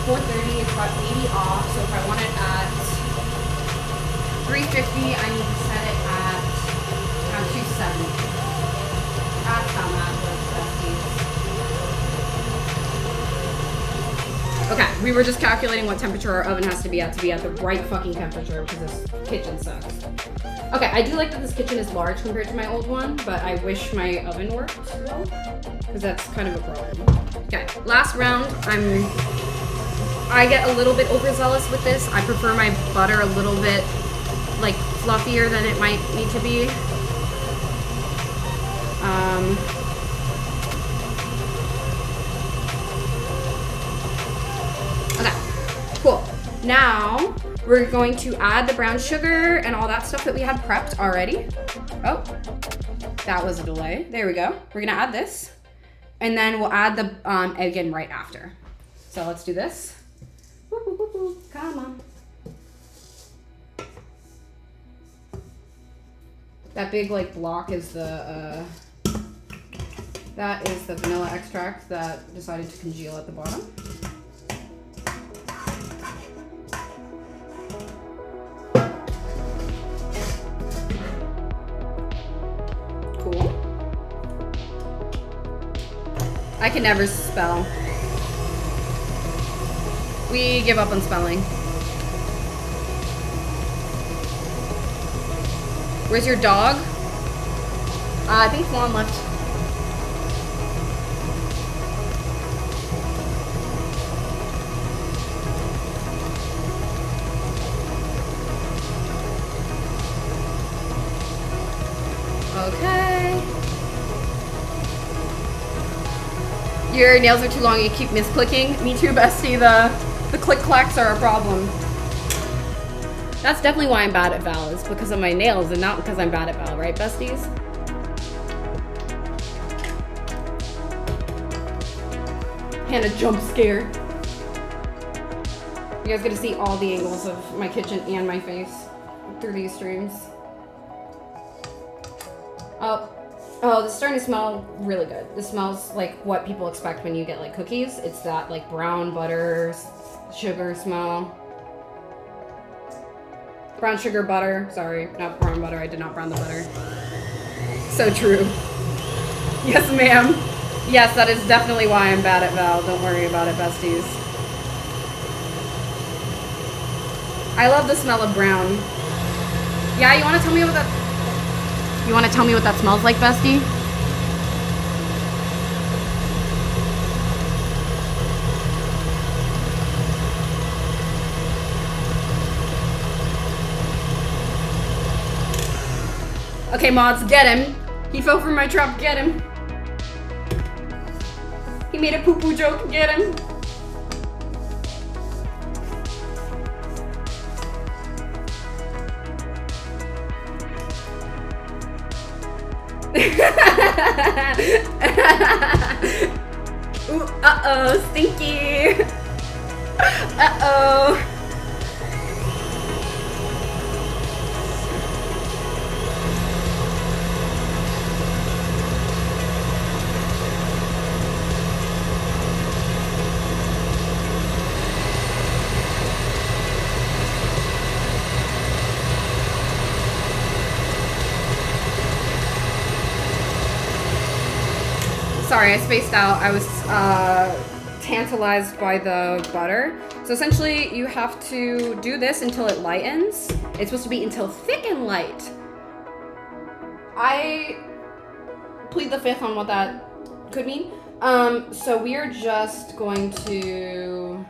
430, it's about 80 off. So if I want it at 350, I need to set it at around 270. That's how that works, besties. Okay, we were just calculating what temperature our oven has to be at the right fucking temperature because this kitchen sucks. Okay, I do like that this kitchen is large compared to my old one, but I wish my oven worked well because that's kind of a problem. Okay, last round. I get a little bit overzealous with this. I prefer my butter a little bit like fluffier than it might need to be. Okay, cool. Now we're going to add the brown sugar and all that stuff that we had prepped already. Oh, that was a delay. There we go. We're gonna add this. And then we'll add the egg in right after. So let's do this. Woo, woo, woo, woo. Come on. That big like block is the that is the vanilla extract that decided to congeal at the bottom. Cool. I can never spell. We give up on spelling. Where's your dog? I think Fawn left. Okay. Your nails are too long, you keep misclicking. Me too, bestie. The click-clacks are a problem. That's definitely why I'm bad at Val, is because of my nails and not because I'm bad at Val, right, besties? Hannah jump scare. You guys get to see all the angles of my kitchen and my face through these streams. Oh, this is starting to smell really good. This smells like what people expect when you get like cookies. It's that like brown butter, sugar smell. Brown sugar butter. Sorry, not brown butter. I did not brown the butter. So true. Yes, ma'am. Yes, that is definitely why I'm bad at Val. Don't worry about it, besties. I love the smell of brown. Yeah, you want to tell me what that... You want to tell me what that smells like, bestie? Okay, mods, get him. He fell for my trap, get him. He made a poo-poo joke, get him. Ooh, uh-oh, stinky. Uh-oh. Sorry, I spaced out. I was tantalized by the butter. So essentially, you have to do this until it lightens. It's supposed to be until thick and light. I plead the fifth on what that could mean. So we are just going to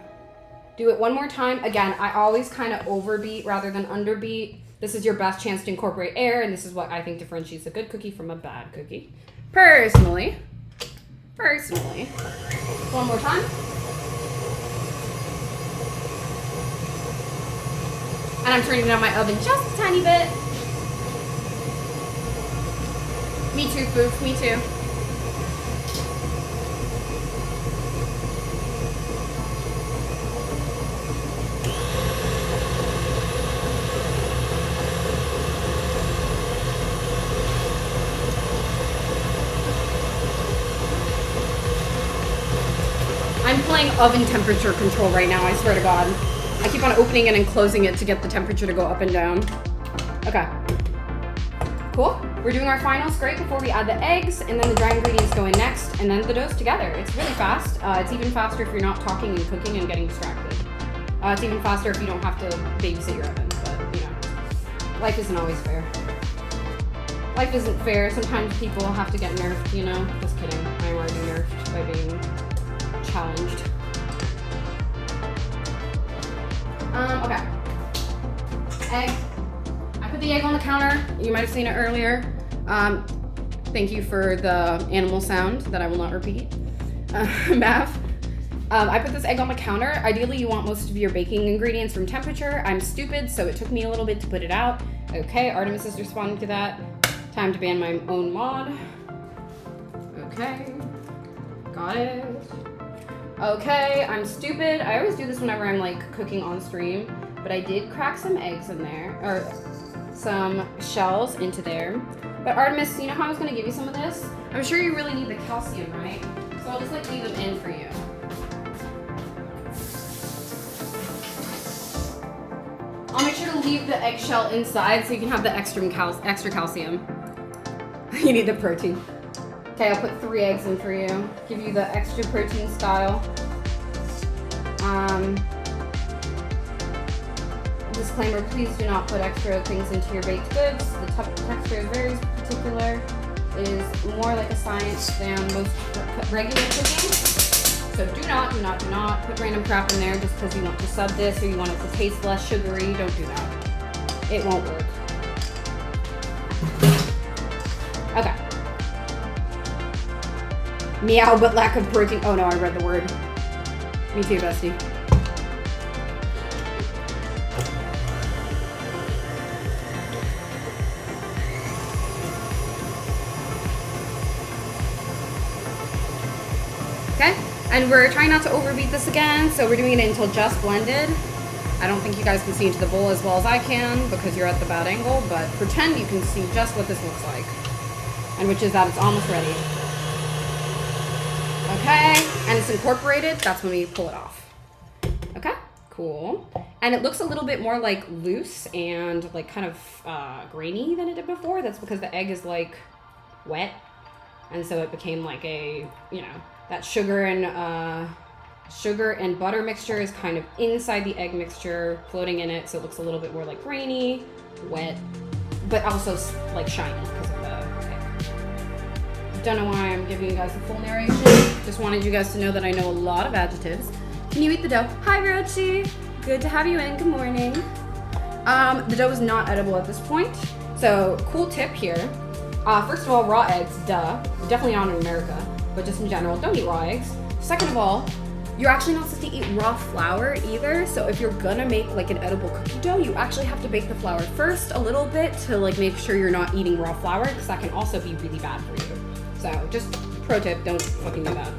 do it one more time. Again, I always kind of overbeat rather than underbeat. This is your best chance to incorporate air, and this is what I think differentiates a good cookie from a bad cookie. Personally. One more time. And I'm turning down my oven just a tiny bit. Me too, Foof, me too. I'm playing oven temperature control right now, I swear to God. I keep on opening it and closing it to get the temperature to go up and down. Okay. Cool. We're doing our final scrape before we add the eggs, and then the dry ingredients go in next, and then the dough's together. It's really fast. It's even faster if you're not talking and cooking and getting distracted. It's even faster if you don't have to babysit your oven, but you know, life isn't always fair. Life isn't fair. Sometimes people have to get nerfed, you know? Just kidding. I'm already nerfed by being challenged. Okay. Egg. I put the egg on the counter. You might have seen it earlier. Thank you for the animal sound that I will not repeat. Mav. I put this egg on the counter. Ideally, you want most of your baking ingredients room temperature. I'm stupid, so it took me a little bit to put it out. Okay, Artemis is responding to that. Time to ban my own mod. Okay. Got it. Okay, I'm stupid. I always do this whenever I'm like cooking on stream, but I did crack some eggs in there, or some shells into there. But Artemis, you know how I was gonna give you some of this? I'm sure you really need the calcium, right? So I'll just like leave them in for you. I'll make sure to leave the eggshell inside so you can have the extra calcium. You need the protein. Okay, I'll put 3 eggs in for you. Give you the extra protein style. Disclaimer, please do not put extra things into your baked goods. The texture is very particular. It is more like a science than most regular cooking. So do not put random crap in there just because you want to sub this or you want it to taste less sugary. Don't do that. It won't work. Okay. Meow, but lack of protein. Oh no, I read the word. Me too, bestie. Okay, and we're trying not to overbeat this again, so we're doing it until just blended. I don't think you guys can see into the bowl as well as I can because you're at the bad angle, but pretend you can see just what this looks like. And which is that it's almost ready. Okay, and it's incorporated, that's when we pull it off. Okay, cool. And it looks a little bit more like loose and like kind of grainy than it did before. That's because the egg is like wet. And so it became like a, you know, that sugar and butter mixture is kind of inside the egg mixture, floating in it. So it looks a little bit more like grainy, wet, but also like shiny because of the egg. Don't know why I'm giving you guys the full narration. Just wanted you guys to know that I know a lot of adjectives. Can you eat the dough? Hi, Rochi. Good to have you in. Good morning. The dough is not edible at this point. So cool tip here. First of all, raw eggs, duh. Definitely not in America, but just in general, don't eat raw eggs. Second of all, you're actually not supposed to eat raw flour either. So if you're gonna make like an edible cookie dough, you actually have to bake the flour first a little bit to like make sure you're not eating raw flour because that can also be really bad for you. So just pro tip, don't fucking do that.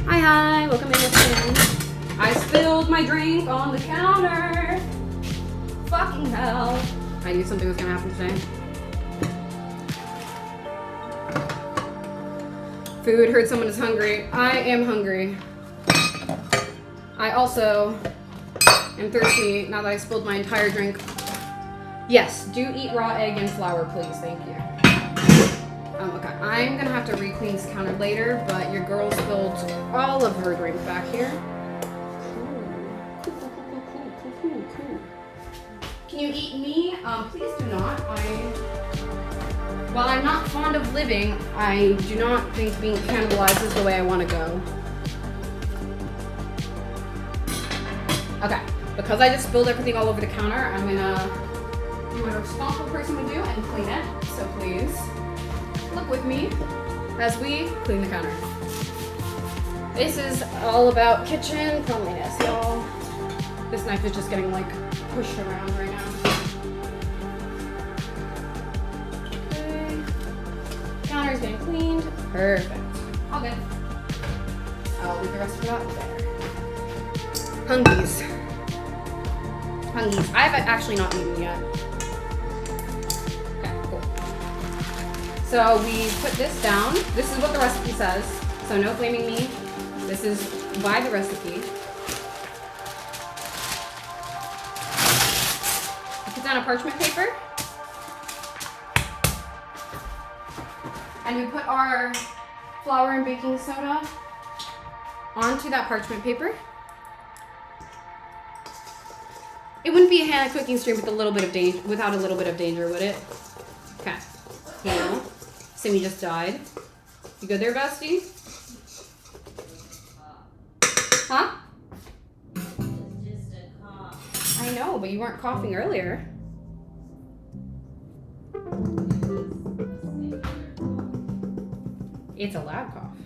Hi, welcome in again. I spilled my drink on the counter. Fucking hell. I knew something was gonna happen today. Food, heard someone is hungry. I am hungry. I also am thirsty now that I spilled my entire drink. Yes, do eat raw egg and flour, please, thank you. Okay, I'm gonna have to re-clean this counter later, but your girl spilled all of her drink back here. Cool. Can you eat me? Please do not. While I'm not fond of living, I do not think being cannibalized is the way I want to go. Okay, because I just spilled everything all over the counter, I'm gonna do what a responsible person would do and clean it. So please, look with me as we clean the counter. This is all about kitchen cleanliness, y'all. This knife is just getting like pushed around right now. Okay. Counter is getting cleaned. Perfect. All good. I'll leave the rest of that there. Hungies. I've actually not eaten yet. Okay, cool. So we put this down. This is what the recipe says. So no flaming me. This is by the recipe. You put down a parchment paper. And we put our flour and baking soda onto that parchment paper. It wouldn't be a Hannah cooking stream with a little bit of danger, without a little bit of danger, would it? Okay. Hannah, Simi just died. You good there, bestie? Huh? Just a cough. I know, but you weren't coughing earlier. It's a loud cough.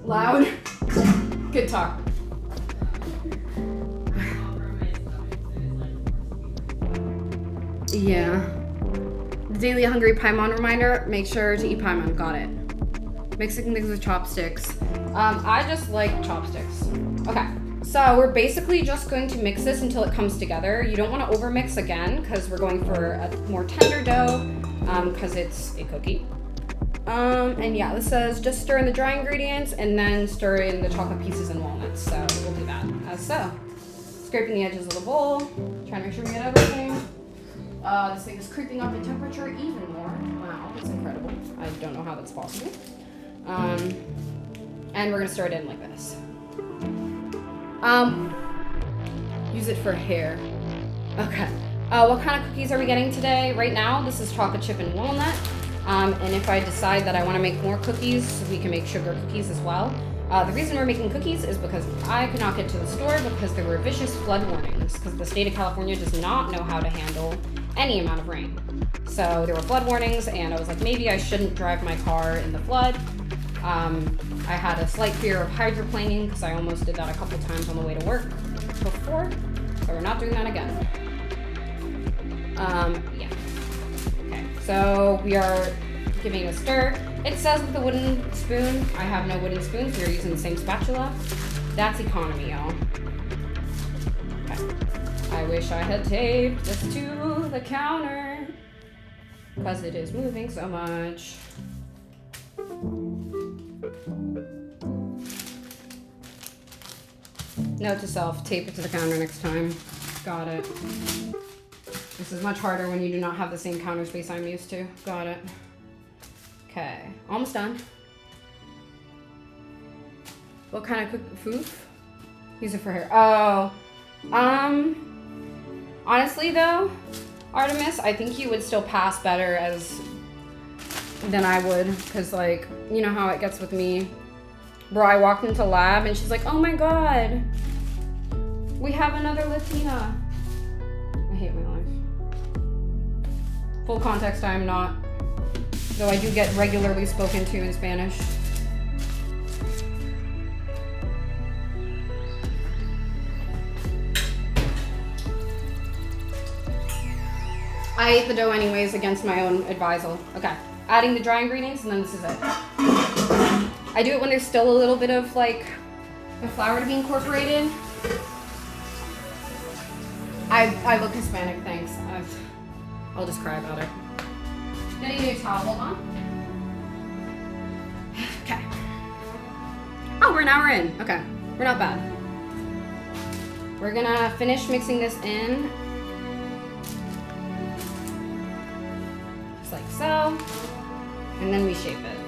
Loud? Good talk. Yeah. The daily hungry Paimon reminder, make sure to eat Paimon. Got it. Mixing things with chopsticks. I just like chopsticks. Okay, so we're basically just going to mix this until it comes together. You don't want to overmix again because we're going for a more tender dough because it's a cookie. And yeah, this says just stir in the dry ingredients and then stir in the chocolate pieces and walnuts. So we'll do that as so. Scraping the edges of the bowl, trying to make sure we get everything. This thing is creeping up in temperature even more. Wow, that's incredible. I don't know how that's possible. And we're gonna stir it in like this. Use it for hair. Okay. What kind of cookies are we getting today? Right now, this is chocolate chip and walnut. And if I decide that I want to make more cookies, we can make sugar cookies as well. The reason we're making cookies is because I could not get to the store because there were vicious flood warnings because the state of California does not know how to handle any amount of rain. So there were flood warnings and I was like, maybe I shouldn't drive my car in the flood. I had a slight fear of hydroplaning because I almost did that a couple times on the way to work before, but we're not doing that again. Yeah. Okay, so we are giving it a stir. It says with a wooden spoon. I have no wooden spoons. We're using the same spatula. That's economy, y'all. Okay. I wish I had taped this to the counter because it is moving so much. Note to self, tape it to the counter next time. Got it. This is much harder when you do not have the same counter space I'm used to. Got it. Okay, almost done. What kind of foof? Use it for hair. Oh, honestly though, Artemis, I think you would still pass better than I would, cause like, you know how it gets with me. Bro, I walked into lab and she's like, oh my god, we have another Latina. I hate my life. Full context, I am not. Though I do get regularly spoken to in Spanish. I ate the dough anyways against my own advisal. Okay, adding the dry ingredients and then this is it. I do it when there's still a little bit of like the flour to be incorporated. I look Hispanic, thanks. I'll just cry about it. Getting a new towel, hold on. Okay. Oh, we're an hour in. Okay, we're not bad. We're gonna finish mixing this in. Just like so. And then we shape it.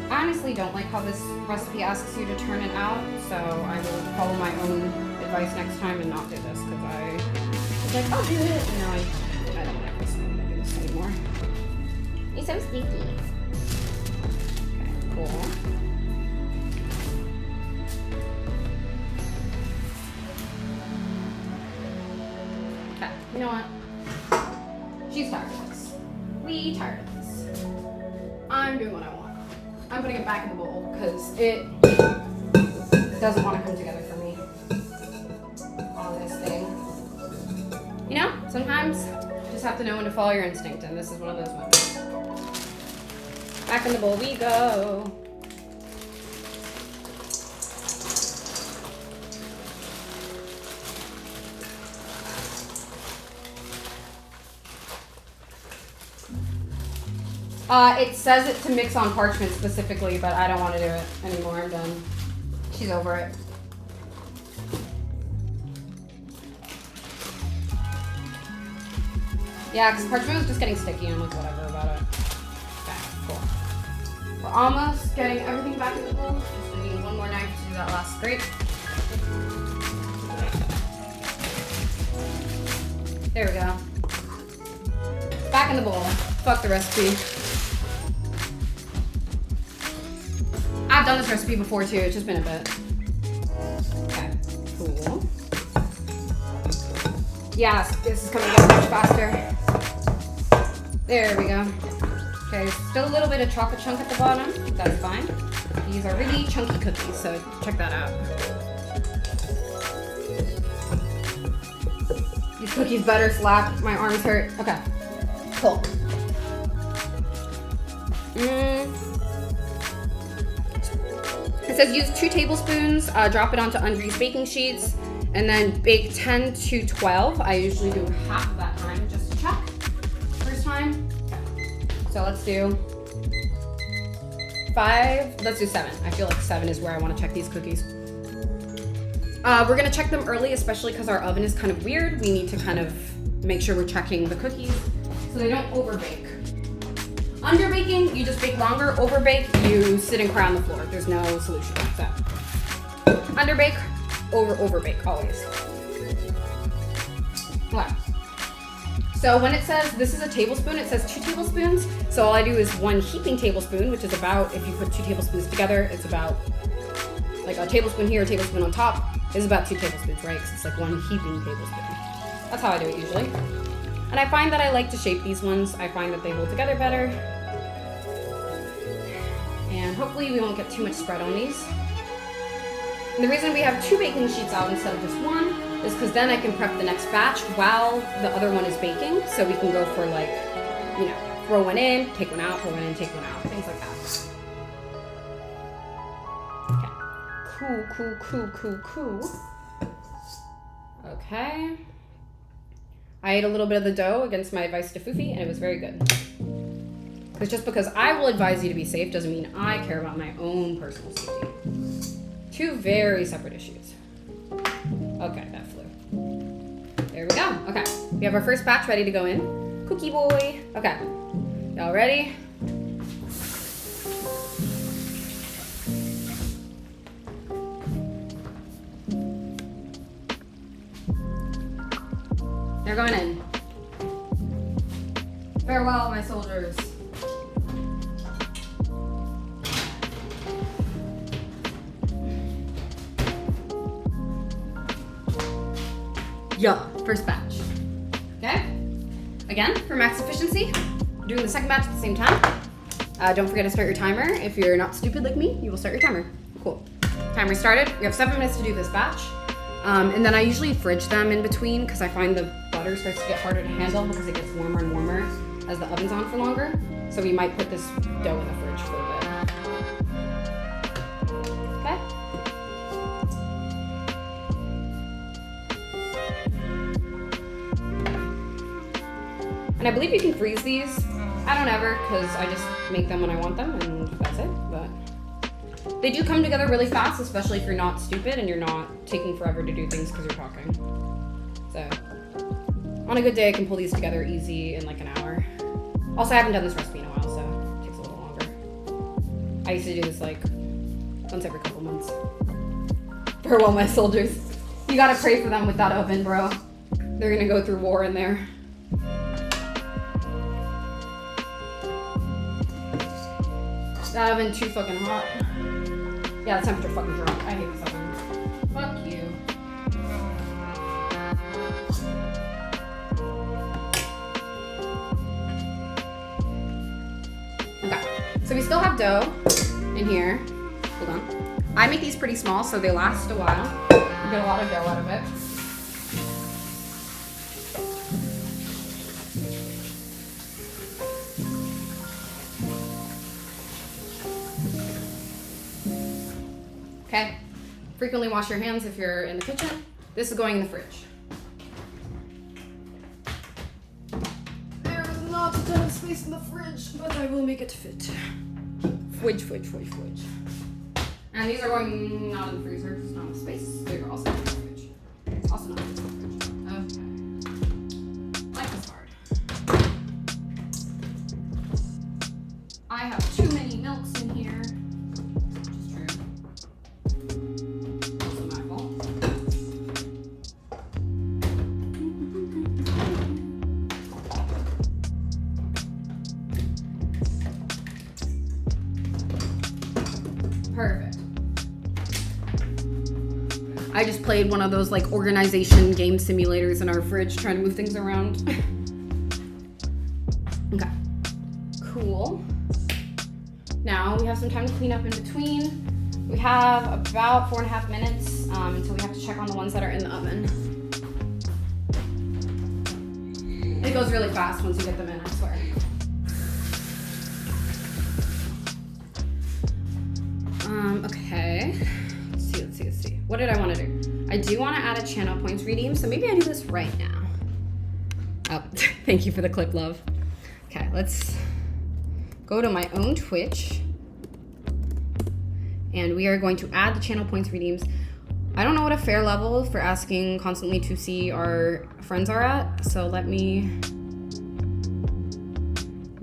I honestly don't like how this recipe asks you to turn it out, so I will follow my own advice next time and not do this, because I was like, I'll do it, and now I don't like this. I don't want to do this anymore. It's so stinky. Okay, cool. Okay, you know what? She's tired of this. We tired of this. I'm doing what I want. I'm putting it back in the bowl because it doesn't want to come together for me on this thing. You know, sometimes you just have to know when to follow your instinct, and this is one of those moments. Back in the bowl we go. It says it to mix on parchment specifically, but I don't want to do it anymore. I'm done. She's over it. Yeah, because parchment was just getting sticky and I'm like, whatever about it. Okay, cool. We're almost getting everything back in the bowl. Just need one more knife to do that last scrape. There we go. Back in the bowl. Fuck the recipe. I've done this recipe before too, it's just been a bit. Okay, cool. Yes, this is coming out much faster. There we go. Okay, still a little bit of chocolate chunk at the bottom. That's fine. These are really chunky cookies, so check that out. These cookies better slap. My arms hurt. Okay, cool. It says use 2 tablespoons, drop it onto ungreased baking sheets, and then bake 10 to 12. I usually do half of that time just to check. First time. Okay. So let's do 5, let's do 7. I feel like 7 is where I want to check these cookies. We're gonna check them early, especially because our oven is kind of weird. We need to kind of make sure we're checking the cookies so they don't overbake. Under baking, you just bake longer. Over bake, you sit and cry on the floor. There's no solution. So under bake, over bake always. Okay. So when it says this is a tablespoon, it says 2 tablespoons. So all I do is 1 heaping tablespoon, which is about, if you put 2 tablespoons together, it's about like a tablespoon here, a tablespoon on top is about 2 tablespoons, right? Because it's like 1 heaping tablespoon. That's how I do it usually. And I find that I like to shape these ones. I find that they hold together better. And hopefully we won't get too much spread on these. And the reason we have 2 baking sheets out instead of just 1 is because then I can prep the next batch while the other one is baking. So we can go for like, you know, throw one in, take one out, throw one in, take one out, things like that. Okay. Cool. Okay. I ate a little bit of the dough against my advice to Fufi, and it was very good. Because just because I will advise you to be safe doesn't mean I care about my own personal safety. 2 very separate issues. Okay, that flew. There we go. Okay, we have our first batch ready to go in. Cookie boy. Okay, y'all ready? They're going in. Farewell, my soldiers. Yeah, first batch. Okay? Again, for max efficiency, we're doing the second batch at the same time. Don't forget to start your timer. If you're not stupid like me, you will start your timer. Cool. Timer started. We have 7 minutes to do this batch. And then I usually fridge them in between because I find the butter starts to get harder to handle because it gets warmer and warmer as the oven's on for longer. So we might put this dough in the fridge for a bit. Okay. And I believe you can freeze these. I don't ever because I just make them when I want them and that's it. But they do come together really fast, especially if you're not stupid and you're not taking forever to do things because you're talking. So, on a good day, I can pull these together easy in like an hour. Also, I haven't done this recipe in a while, so it takes a little longer. I used to do this like once every couple months. Farewell, my soldiers. You gotta pray for them with that oven, bro. They're gonna go through war in there. That oven too fucking hot. Yeah, the temperature fucking dropped. I hate this oven. Fuck you. Okay, so we still have dough in here. Hold on. I make these pretty small so they last a while. You get a lot of dough out of it. Okay, frequently wash your hands if you're in the kitchen. This is going in the fridge. There's lots of space in the fridge, but I will make it fit. Fridge. And these are going not in the freezer, because not enough space. They're also not in the fridge. Also not in the fridge. Okay. Life is hard. I have too many milks in here. Which is true. Also my fault. Perfect. I just played one of those like organization game simulators in our fridge trying to move things around. Okay. Cool. Now we have some time to clean up in between. We have about 4.5 minutes until we have to check on the ones that are in the oven. It goes really fast once you get them in, I swear. Okay. Let's see. What did I want to do? I do want to add a channel points redeem, so maybe I do this right now. Oh, thank you for the clip, love. Okay, let's go to my own Twitch. And we are going to add the channel points redeems. I don't know what a fair level for asking constantly to see our friends are at, so let me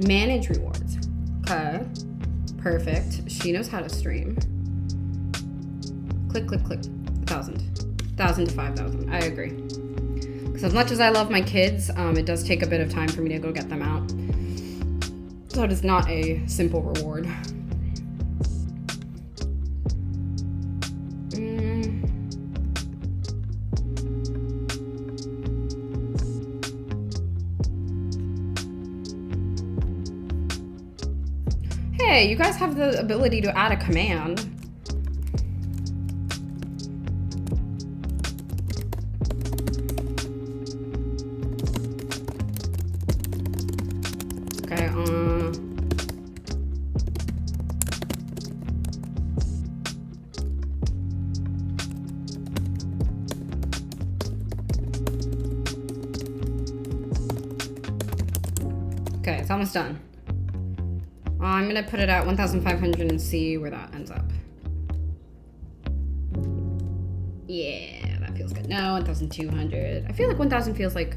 manage rewards. Okay, perfect. She knows how to stream. Click. 1,000 to 5,000. I agree. Because as much as I love my kids, it does take a bit of time for me to go get them out. So it is not a simple reward. Hey, you guys have the ability to add a command. Okay, okay, it's almost done. I'm gonna put it at 1,500 and see where that ends up. Yeah, that feels good. No, 1,200. I feel like 1,000 feels like...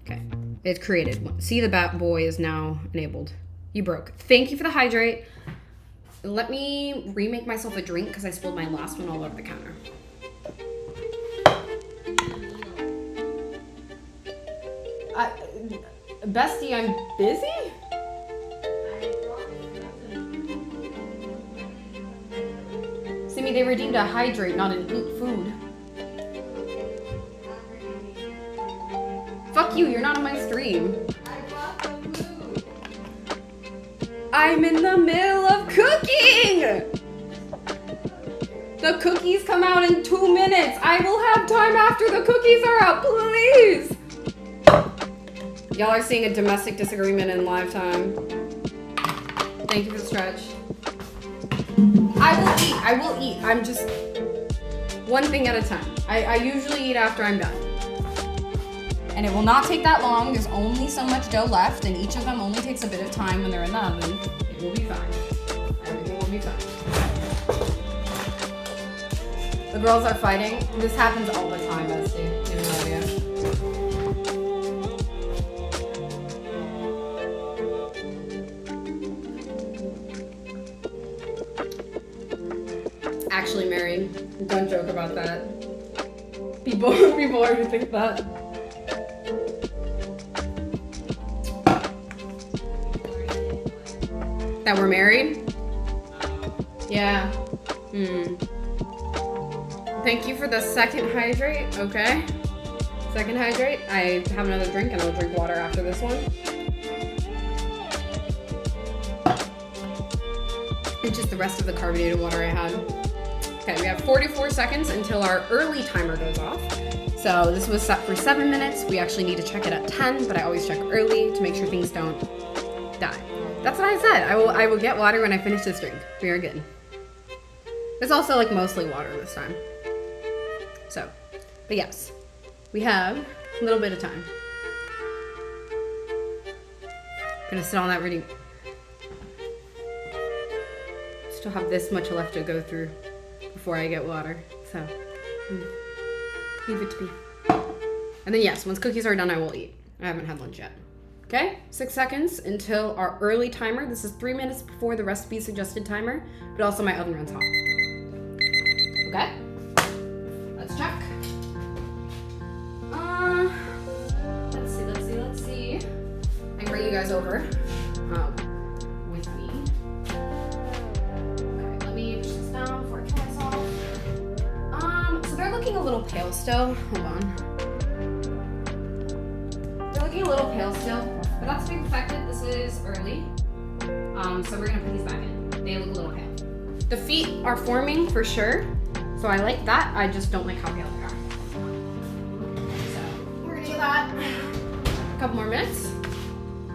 Okay, it's created. See, the bat boy is now enabled. You broke. Thank you for the hydrate. Let me remake myself a drink because I spilled my last one all over the counter. Bestie, I'm busy? Simi, they redeemed a hydrate, not an eat food. Fuck you, you're not on my stream. I'm in the middle of cooking! The cookies come out in 2 minutes. I will have time after the cookies are out, please! Y'all are seeing a domestic disagreement in live time. Thank you for the stretch. I will eat. I'm just one thing at a time. I usually eat after I'm done. And it will not take that long. There's only so much dough left, and each of them only takes a bit of time when they're in the oven. It will be fine. Everything will be fine. The girls are fighting. This happens all the time, Bestie. You have no idea. Actually married. Don't joke about that. People already think that. That we're married? Yeah. Thank you for the second hydrate. Okay. Second hydrate. I have another drink and I'll drink water after this one. It's just the rest of the carbonated water I had. Okay, we have 44 seconds until our early timer goes off. So this was set for 7 minutes. We actually need to check it at 10, but I always check early to make sure things don't die. That's what I said. I will get water when I finish this drink. We are good. It's also like mostly water this time. So, but yes, we have a little bit of time. Gonna sit on that reading. Still have this much left to go through before I get water. So leave it to me. And then yes, once cookies are done, I will eat. I haven't had lunch yet. Okay, 6 seconds until our early timer. This is 3 minutes before the recipe suggested timer, but also my oven runs hot. Okay, let's check. Let's see. I can bring you guys over with me. Okay, let me push this down before I try this off. So they're looking a little pale still. Hold on. They're looking a little pale still, but that's to be expected. This is early. So we're gonna put these back in. They look a little pale. The feet are forming for sure. So I like that. I just don't like how pale they are. So we're gonna do that. A couple more minutes,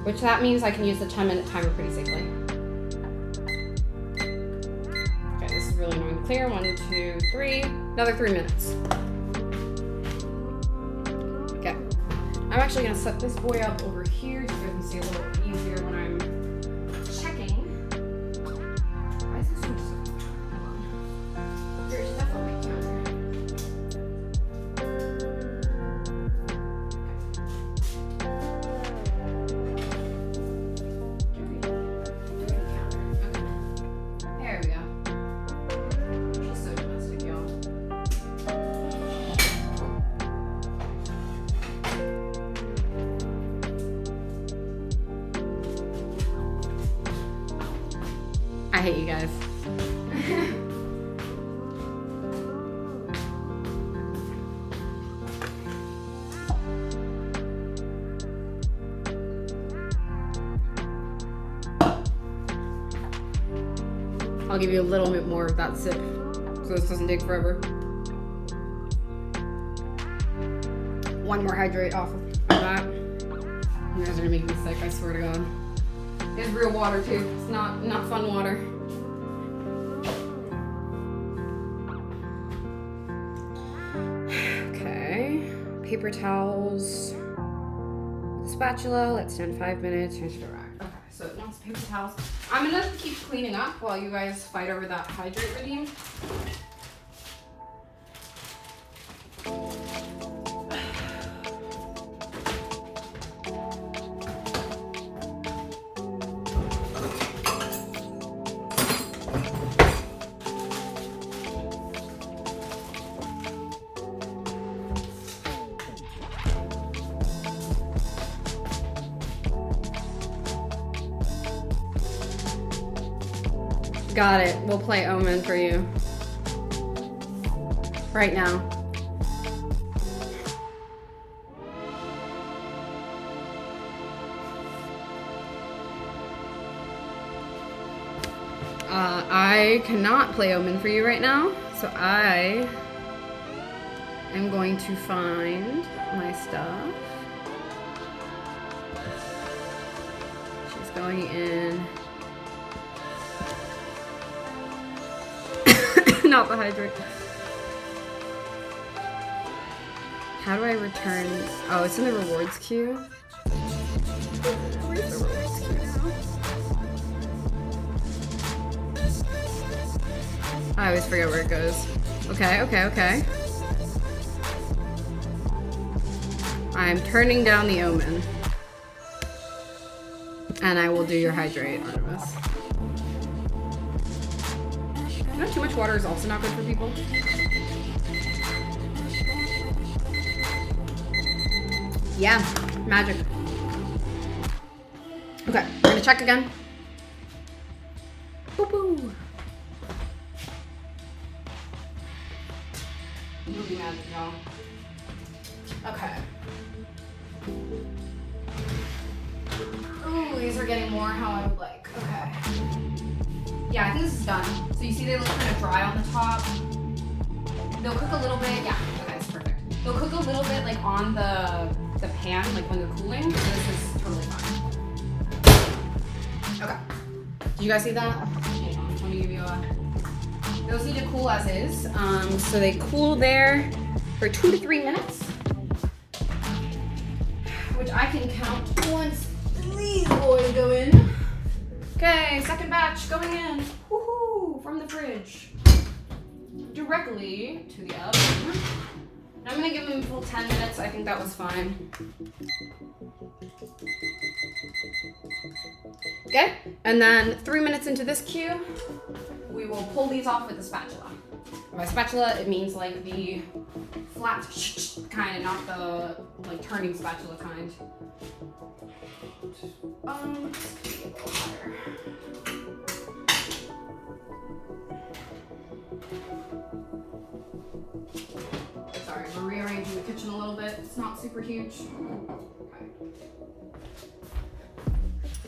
which that means I can use the 10-minute timer pretty safely. Okay, this is really going clear. 1, 2, 3. Another 3 minutes. Okay. I'm actually gonna set this boy up over here so you can see a little easier when I'm checking. Why is this so much? Hold on. There's stuff on my counter. There we go. She's so domestic, y'all. I hate you guys. I'll give you a little bit more of that sip so this doesn't take forever. One more hydrate off of that. You guys are gonna make me sick, I swear to God. It's real water too. It's not fun water. Okay. Paper towels. Spatula. Let's stand 5 minutes. Transfer rack. Okay. So it wants paper towels. I'm gonna keep cleaning up while you guys fight over that hydrate redeem. Got it. We'll play Omen for you. Right now. I cannot play Omen for you right now, so I am going to find my stuff. She's going in. Not the hydrate. How do I return? Oh, it's in the rewards queue. Where's the rewards queue now? I always forget where it goes. Okay. I'm turning down the Omen. And I will do your hydrate, Artemis. You know, too much water is also not good for people. Yeah, magic. Okay, we're gonna check again. Boop boo. Movie magic, y'all. Okay. Ooh, these are getting more how I would like. Okay. Yeah, I think this is done. So you see they look kind of dry on the top. They'll cook a little bit. Yeah, okay, that's perfect. They'll cook a little bit like on the pan, like when they're cooling. So this is totally fine. Okay. Did you guys see that? Hang on, let me give you a... Those need to cool as is. So they cool there for 2 to 3 minutes. Which I can count 1, These boys go in. Okay, second batch going in. Woohoo! From the fridge. Directly to the oven. I'm gonna give them a full 10 minutes. I think that was fine. Okay, and then 3 minutes into this queue, we will pull these off with the spatula. By spatula, it means like the flat kind and not the like turning spatula kind. Sorry, we're rearranging the kitchen a little bit. It's not super huge. Okay.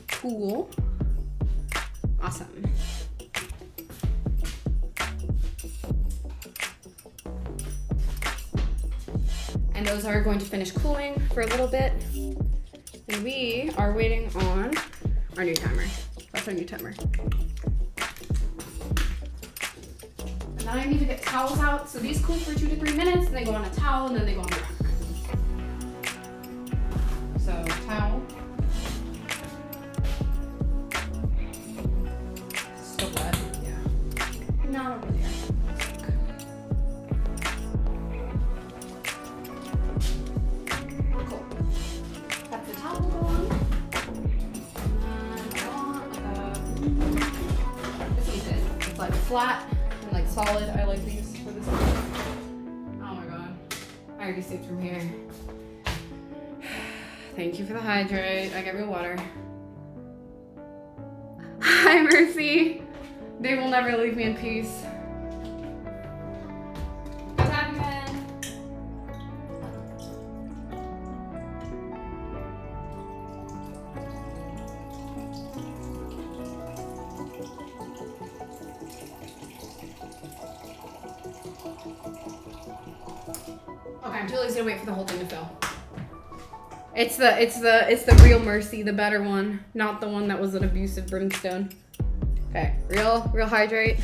Cool. Awesome. And those are going to finish cooling for a little bit. And we are waiting on our new timer. That's our new timer. And then I need to get towels out. So these cool for 2 to 3 minutes, and they go on a towel, and then they go on the rack. So towel. Still wet. Yeah. Not over there. Cool. That's the towel go on. And I want this one's it. It's like flat and like solid. I like these for this one. Oh my god. I already see it from here. Thank you for the hydrate. I got real water. Hi, Mercy. They will never leave me in peace. What's happening? Okay, I'm too lazy to wait for the whole thing to fill. It's the real Mercy, the better one, not the one that was an abusive brimstone. Okay, real hydrate.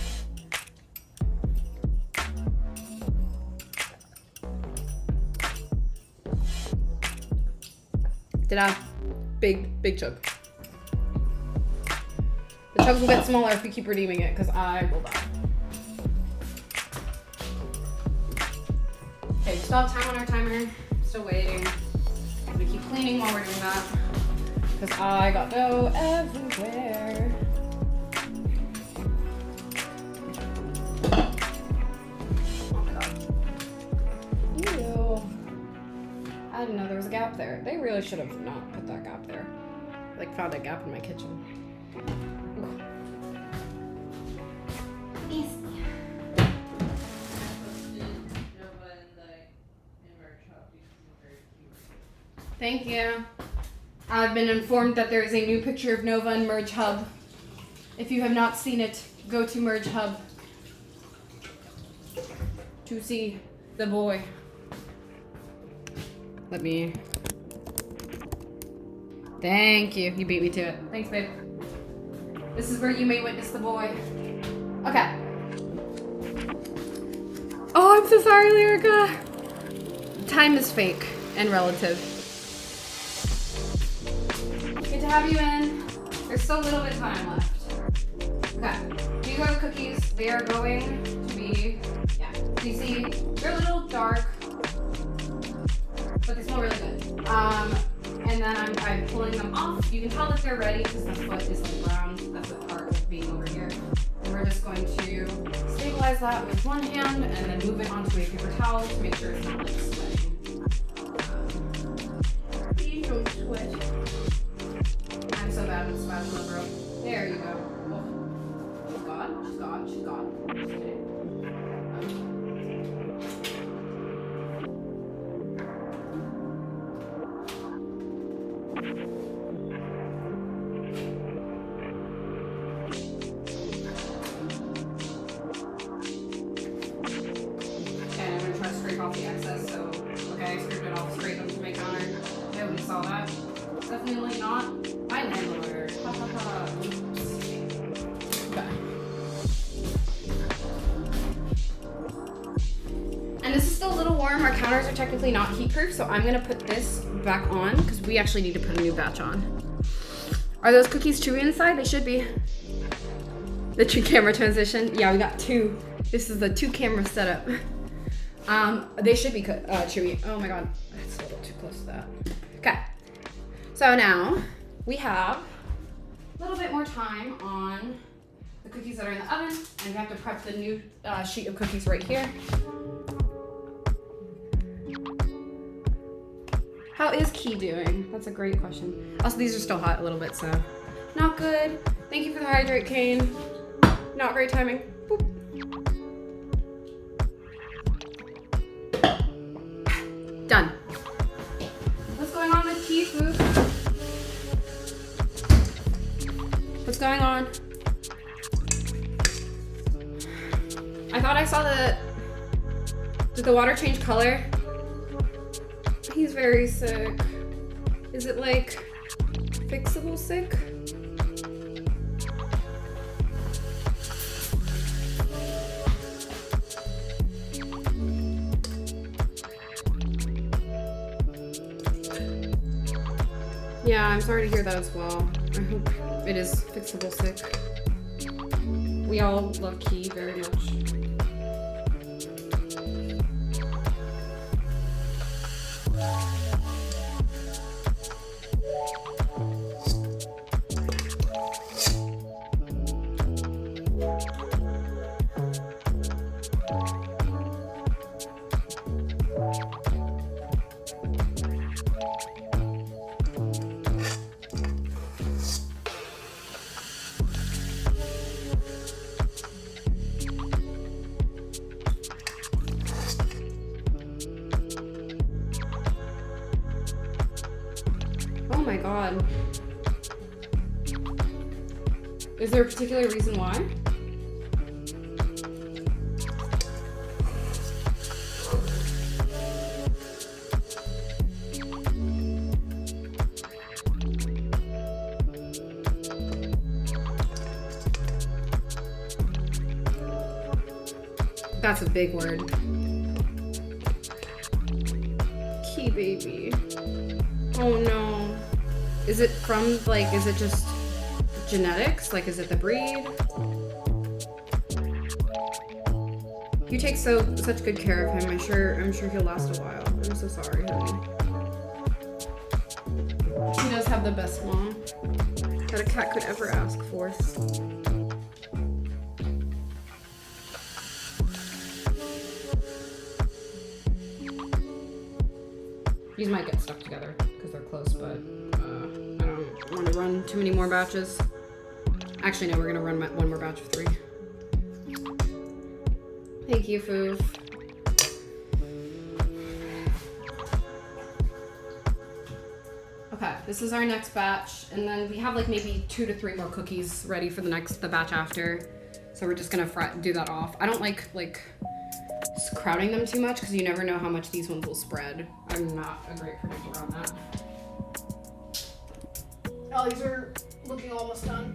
Big chug. The chugs will get smaller if you keep redeeming it, because I will die. Okay, stop time on our timer. Still waiting. I'm gonna keep cleaning while we're doing that, because I got dough everywhere. Oh my god. Ew. I didn't know there was a gap there. They really should have not put that gap there. Like, found a gap in my kitchen. Ooh. Easy. Thank you. I've been informed that there is a new picture of Nova in Merge Hub. If you have not seen it, go to Merge Hub to see the boy. Let me... Thank you. You beat me to it. Thanks, babe. This is where you may witness the boy. Okay. Oh, I'm so sorry, Lyrica. Time is fake and relative. Good to have you in. There's still a little bit of time left. Okay, these are the cookies. They are going to be, yeah, you see, they're a little dark, but they smell really good. And then I'm pulling them off. You can tell that they're ready because the foot is like brown. That's the part of being over here. And we're just going to stabilize that with one hand and then move it onto a paper towel to make sure it's not like sweating. Please don't sweat. I'm so bad with spatula, bro. There you go. Oh. She's gone. She's gone. She's gone. Just kidding. Okay, I'm gonna try to scrape off the excess. So, okay, I scraped it off, straight onto my counter. Nobody saw that. Definitely not my landlord. Ha ha ha. Oops. Okay. And this is still a little warm. Our counters are technically not heat proof, so I'm gonna put this back on because we actually need to put a new batch on. Are those cookies chewy inside? They should be. The two camera transition. Yeah, we got two. This is the 2 camera setup. They should be chewy. Oh my god, that's a little too close to that. Okay, so now we have a little bit more time on the cookies that are in the oven, and we have to prep the new sheet of cookies right here. How is Key doing? That's a great question. Also, these are still hot a little bit, so not good. Thank you for the hydrate, Kane. Not great timing. Boop. Done. What's going on with Key food? What's going on? I thought I saw did the water change color? He's very sick. Is it like fixable sick? Yeah, I'm sorry to hear that as well. I hope it is fixable sick. We all love Key very much. Oh my god. Is there a particular reason why? That's a big word. Key baby. Oh no. Is it from, like, is it just genetics? Like, is it the breed? You take such good care of him. I'm sure he'll last a while. I'm so sorry, honey. He does have the best mom that a cat could ever ask for. These might get stuck together because they're close, but I don't want to run too many more batches. Actually, no, we're gonna run one more batch of 3. Thank you, Foof. Okay, this is our next batch, and then we have like maybe 2 to 3 more cookies ready for the batch after. So we're just gonna do that off. I don't like crowding them too much because you never know how much these ones will spread. I'm not a great predictor on that. Oh, these are looking almost done.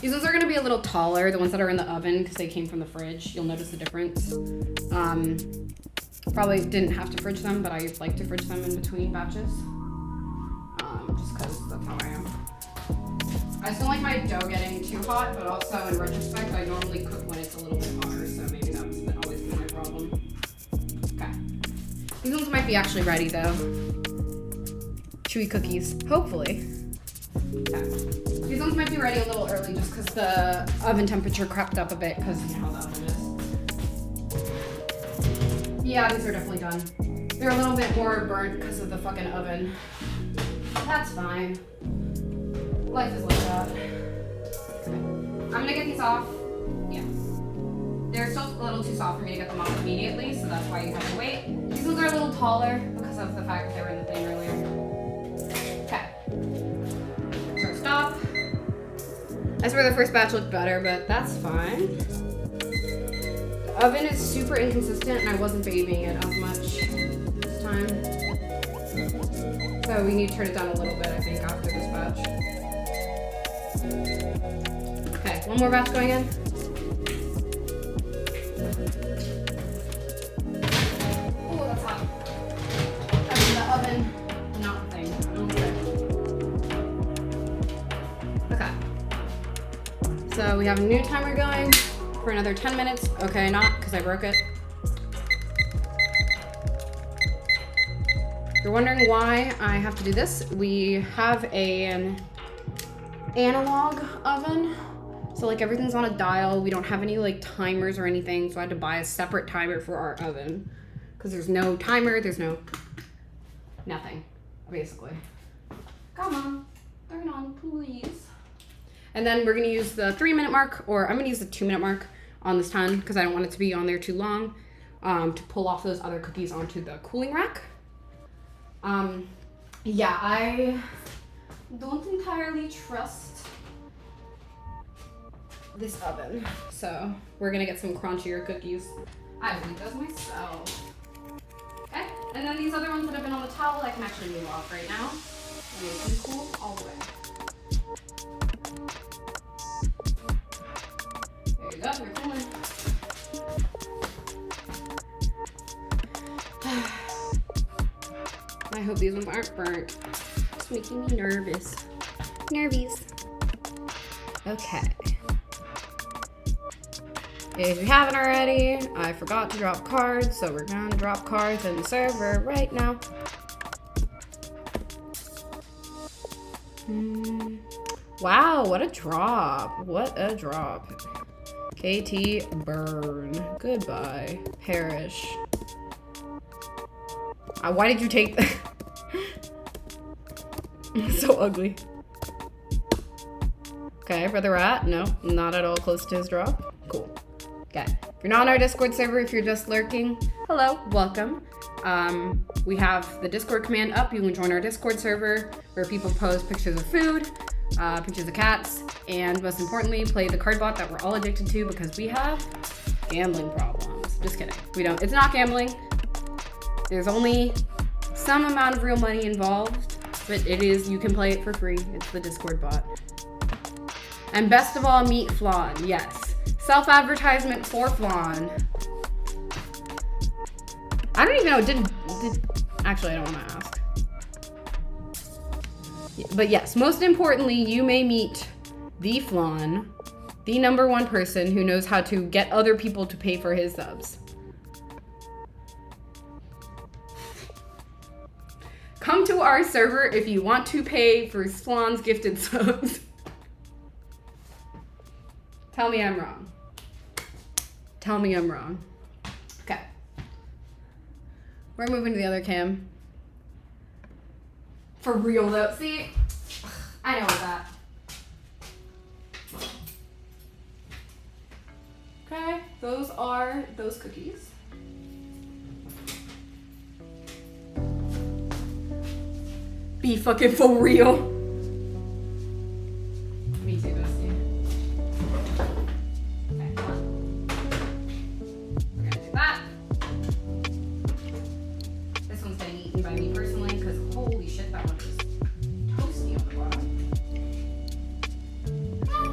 These ones are gonna be a little taller, the ones that are in the oven, because they came from the fridge. You'll notice the difference. Probably didn't have to fridge them, but I like to fridge them in between batches. Just because that's how I am. I just don't like my dough getting too hot, but also in retrospect, I normally cook when it's a little bit hotter, so maybe that's always been my problem. Okay. These ones might be actually ready though. Chewy cookies, hopefully. Okay. These ones might be ready a little early just because the oven temperature crept up a bit because you know how the oven is. Yeah, these are definitely done. They're a little bit more burnt because of the fucking oven. That's fine. Life is like that. Okay. I'm gonna get these off. Yeah. They're still a little too soft for me to get them off immediately, so that's why you have to wait. These ones are a little taller because of the fact that they were in the thing earlier. Okay. So stop. I swear the first batch looked better, but that's fine. The oven is super inconsistent and I wasn't babying it as much this time. So we need to turn it down a little bit, I think, after this batch. Okay, one more batch going in. Oh, that's hot. That's in the oven. Not the thing. Okay. So we have a new timer going for another 10 minutes. Okay, not because I broke it. If you're wondering why I have to do this, we have an analog oven. So like everything's on a dial. We don't have any like timers or anything. So I had to buy a separate timer for our oven. Because there's no timer, there's no nothing, basically. Come on, turn on, please. And then we're gonna use the 3-minute mark, or I'm gonna use the 2-minute mark on this ton because I don't want it to be on there too long, to pull off those other cookies onto the cooling rack. Yeah, I don't entirely trust this oven. So we're gonna get some crunchier cookies. I will eat those myself. Okay, and then these other ones that have been on the towel, I can actually move off right now. And they can cool all the way. There you go, you're cooling. I hope these ones aren't burnt. It's making me nervous. Nervies. Okay. If you haven't already, I forgot to drop cards, so we're gonna drop cards in the server right now. Wow, what a drop. What a drop. KT burn. Goodbye. Perish. Why did you take that? So ugly. Okay, Brother Rat. No, not at all close to his drop. Cool. Okay. If you're not on our Discord server, if you're just lurking, hello, welcome. We have the Discord command up. You can join our Discord server where people post pictures of food, pictures of cats, and most importantly, play the card bot that we're all addicted to because we have gambling problems. Just kidding. We don't. It's not gambling. There's only some amount of real money involved, but it is, you can play it for free. It's the Discord bot. And best of all, meet Flan. Yes. Self-advertisement for Flan. I don't even know, actually, I don't want to ask. But yes, most importantly, you may meet the Flan, the #1 person who knows how to get other people to pay for his subs. Come to our server if you want to pay for Flan's gifted subs. Tell me I'm wrong. Tell me I'm wrong. Okay. We're moving to the other cam. For real though. See, I know that. Okay, those are those cookies. Be fucking for real. Me too, bestie. Okay, come on. We're gonna do that. This one's getting eaten by me personally because holy shit, that one is toasty on the bottom.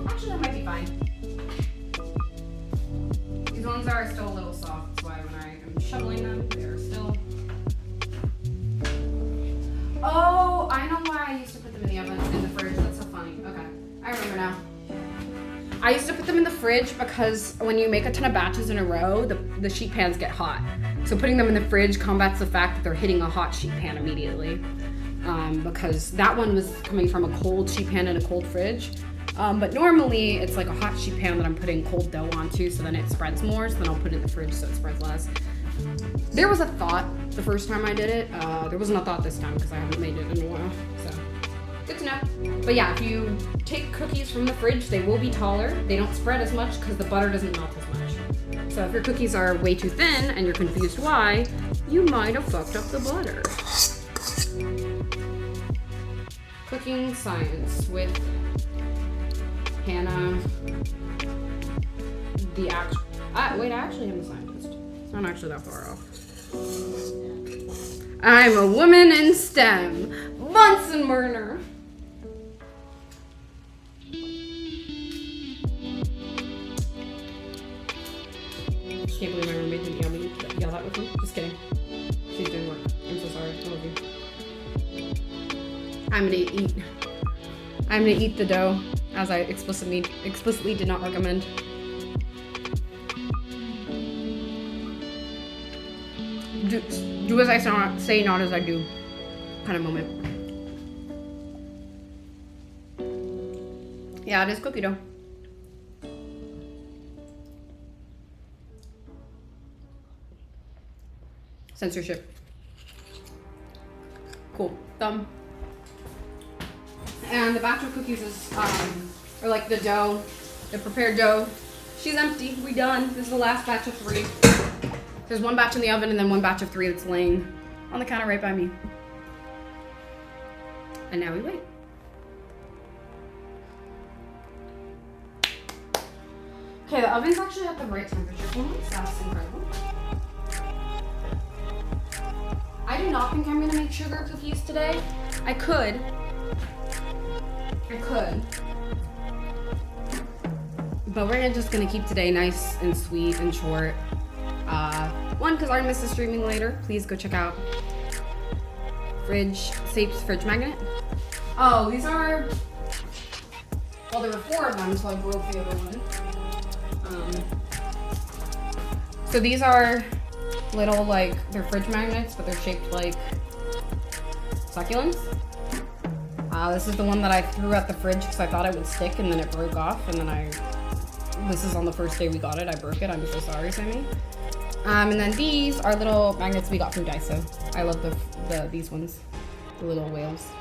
Actually, that might be fine. These ones are still a little soft, that's why when I am shoveling them, they're still. Oh, I know why I used to put them in the oven, in the fridge. That's so funny. Okay, I remember now. I used to put them in the fridge because when you make a ton of batches in a row, the sheet pans get hot. So putting them in the fridge combats the fact that they're hitting a hot sheet pan immediately. Because that one was coming from a cold sheet pan in a cold fridge. But normally it's like a hot sheet pan that I'm putting cold dough onto, so then it spreads more, so then I'll put it in the fridge so it spreads less. There was a thought the first time I did it. There wasn't a thought this time because I haven't made it in a while, so good to know. But yeah, if you take cookies from the fridge, they will be taller. They don't spread as much because the butter doesn't melt as much. So if your cookies are way too thin and you're confused why, you might have fucked up the butter. Cooking science with Hannah, the actual. Wait, I actually am a scientist. It's not actually that far off. I'm a woman in STEM. Bunsen burner. Can't believe my roommate didn't yell that with me. Just kidding. She's doing work. I'm so sorry. I love you. I'm gonna eat the dough. as I explicitly did not recommend. Do as I say, not as I do, kind of moment. Yeah, it is cookie dough. Censorship. Cool. And the batch of cookies is, or like the dough, the prepared dough. She's empty. We done. This is the last batch of 3. There's 1 batch in the oven and then 1 batch of 3 that's laying on the counter right by me. And now we wait. Okay, the oven's actually at the right temperature. That's incredible. I do not think I'm gonna make sugar cookies today. I could. But we're just gonna keep today nice and sweet and short. 1, because Artemis is streaming later. Please go check out Sape's fridge magnet. Oh, these are, well, there were 4 of them, so I broke the other one. So these are little, like, they're fridge magnets, but they're shaped like succulents. This is the one that I threw at the fridge because I thought it would stick, and then it broke off, and then this is on the first day we got it. I broke it. I'm so sorry, Sammy. And then these are little magnets we got from Daiso. I love these ones, the little whales.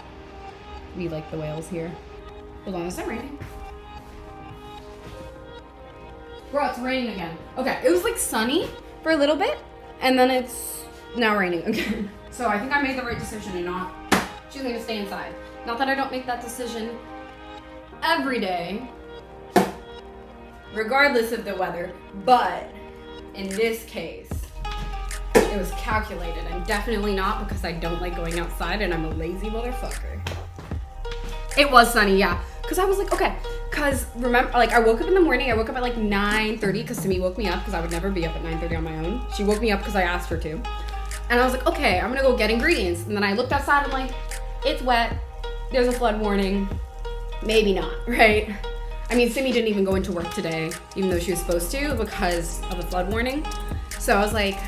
We like the whales here. Hold on, is it raining? Bro, it's raining again. Okay, it was like sunny for a little bit, and then it's now raining again. So I think I made the right decision in not choosing to stay inside. Not that I don't make that decision every day, regardless of the weather, but in this case, it was calculated, and definitely not because I don't like going outside and I'm a lazy motherfucker. It was sunny, yeah. Because I was like, okay. Because remember, like, I woke up in the morning. I woke up at like 9:30 because Simi woke me up because I would never be up at 9:30 on my own. She woke me up because I asked her to. And I was like, okay, I'm going to go get ingredients. And then I looked outside and I'm like, it's wet. There's a flood warning. Maybe not, right? I mean, Simi didn't even go into work today, even though she was supposed to because of the flood warning. So I was like,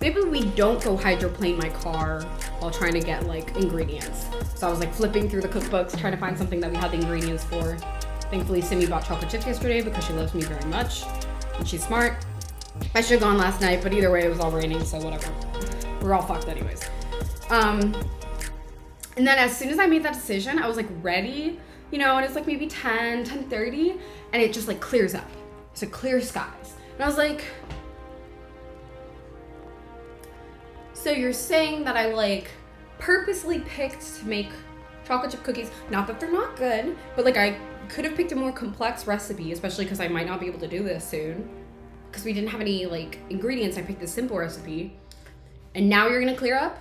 maybe we don't go hydroplane my car while trying to get like ingredients. So I was like flipping through the cookbooks, trying to find something that we had the ingredients for. Thankfully, Simi bought chocolate chips yesterday because she loves me very much and she's smart. I should have gone last night, but either way, it was all raining, so whatever. We're all fucked anyways. And then as soon as I made that decision, I was like ready, you know, and it's like maybe 10:30, and it just like clears up. So clear skies. And I was like, so you're saying that I like purposely picked to make chocolate chip cookies, not that they're not good, but like I could have picked a more complex recipe, especially because I might not be able to do this soon because we didn't have any like ingredients. I picked a simple recipe, and now you're gonna clear up,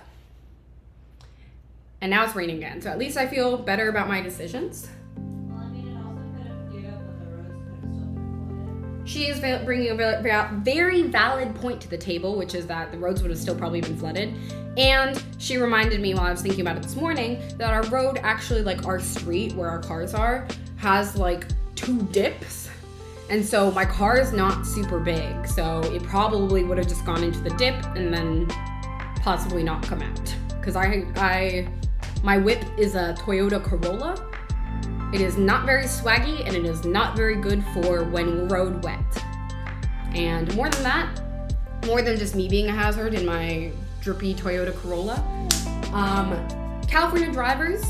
and now it's raining again. So at least I feel better about my decisions. Well, I mean, it also could have cleared up, but the roads could have still been flooded. She is bringing a very valid point to the table, which is that the roads would have still probably been flooded. And she reminded me while I was thinking about it this morning that our road actually, like our street where our cars are, has like 2 dips. And so my car is not super big. So it probably would have just gone into the dip and then possibly not come out. Because my whip is a Toyota Corolla. It is not very swaggy and it is not very good for when road wet. And more than that, more than just me being a hazard in my drippy Toyota Corolla, California drivers,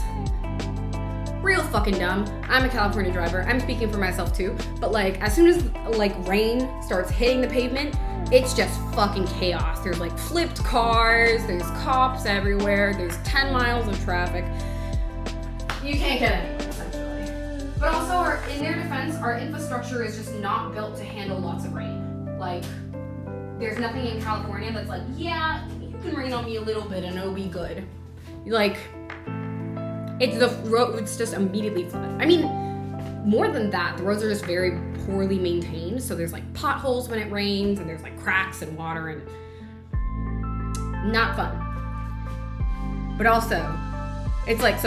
real fucking dumb. I'm a California driver. I'm speaking for myself too. But like, as soon as like rain starts hitting the pavement, it's just fucking chaos. There's like flipped cars, there's cops everywhere, there's 10 miles of traffic. You can't get anywhere, essentially. But also, in their defense, our infrastructure is just not built to handle lots of rain. Like, there's nothing in California that's like, yeah, you can rain on me a little bit and it'll be good. Like, it's the roads just immediately flood. I mean, more than that, the roads are just very poorly maintained. So there's like potholes when it rains and there's like cracks and water and not fun. But also, it's like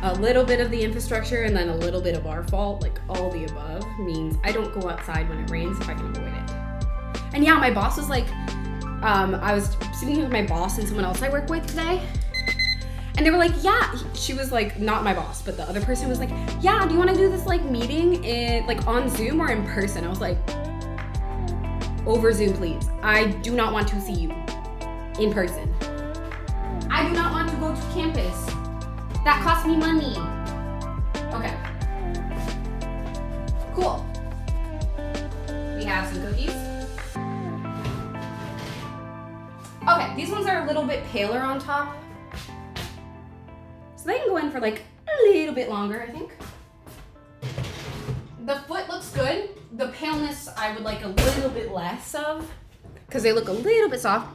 a little bit of the infrastructure and then a little bit of our fault, like all the above, means I don't go outside when it rains if I can avoid it. And yeah, my boss was like, I was speaking with my boss and someone else I work with today, and they were like, yeah, she was like, not my boss, but the other person was like, yeah, do you want to do this like meeting in like on Zoom or in person? I was like, over Zoom, please. I do not want to see you in person. I do not want to go to campus. That costs me money. Okay. Cool. We have some cookies. Okay, these ones are a little bit paler on top. So they can go in for like a little bit longer, I think. The foot looks good. The paleness I would like a little bit less of because they look a little bit soft.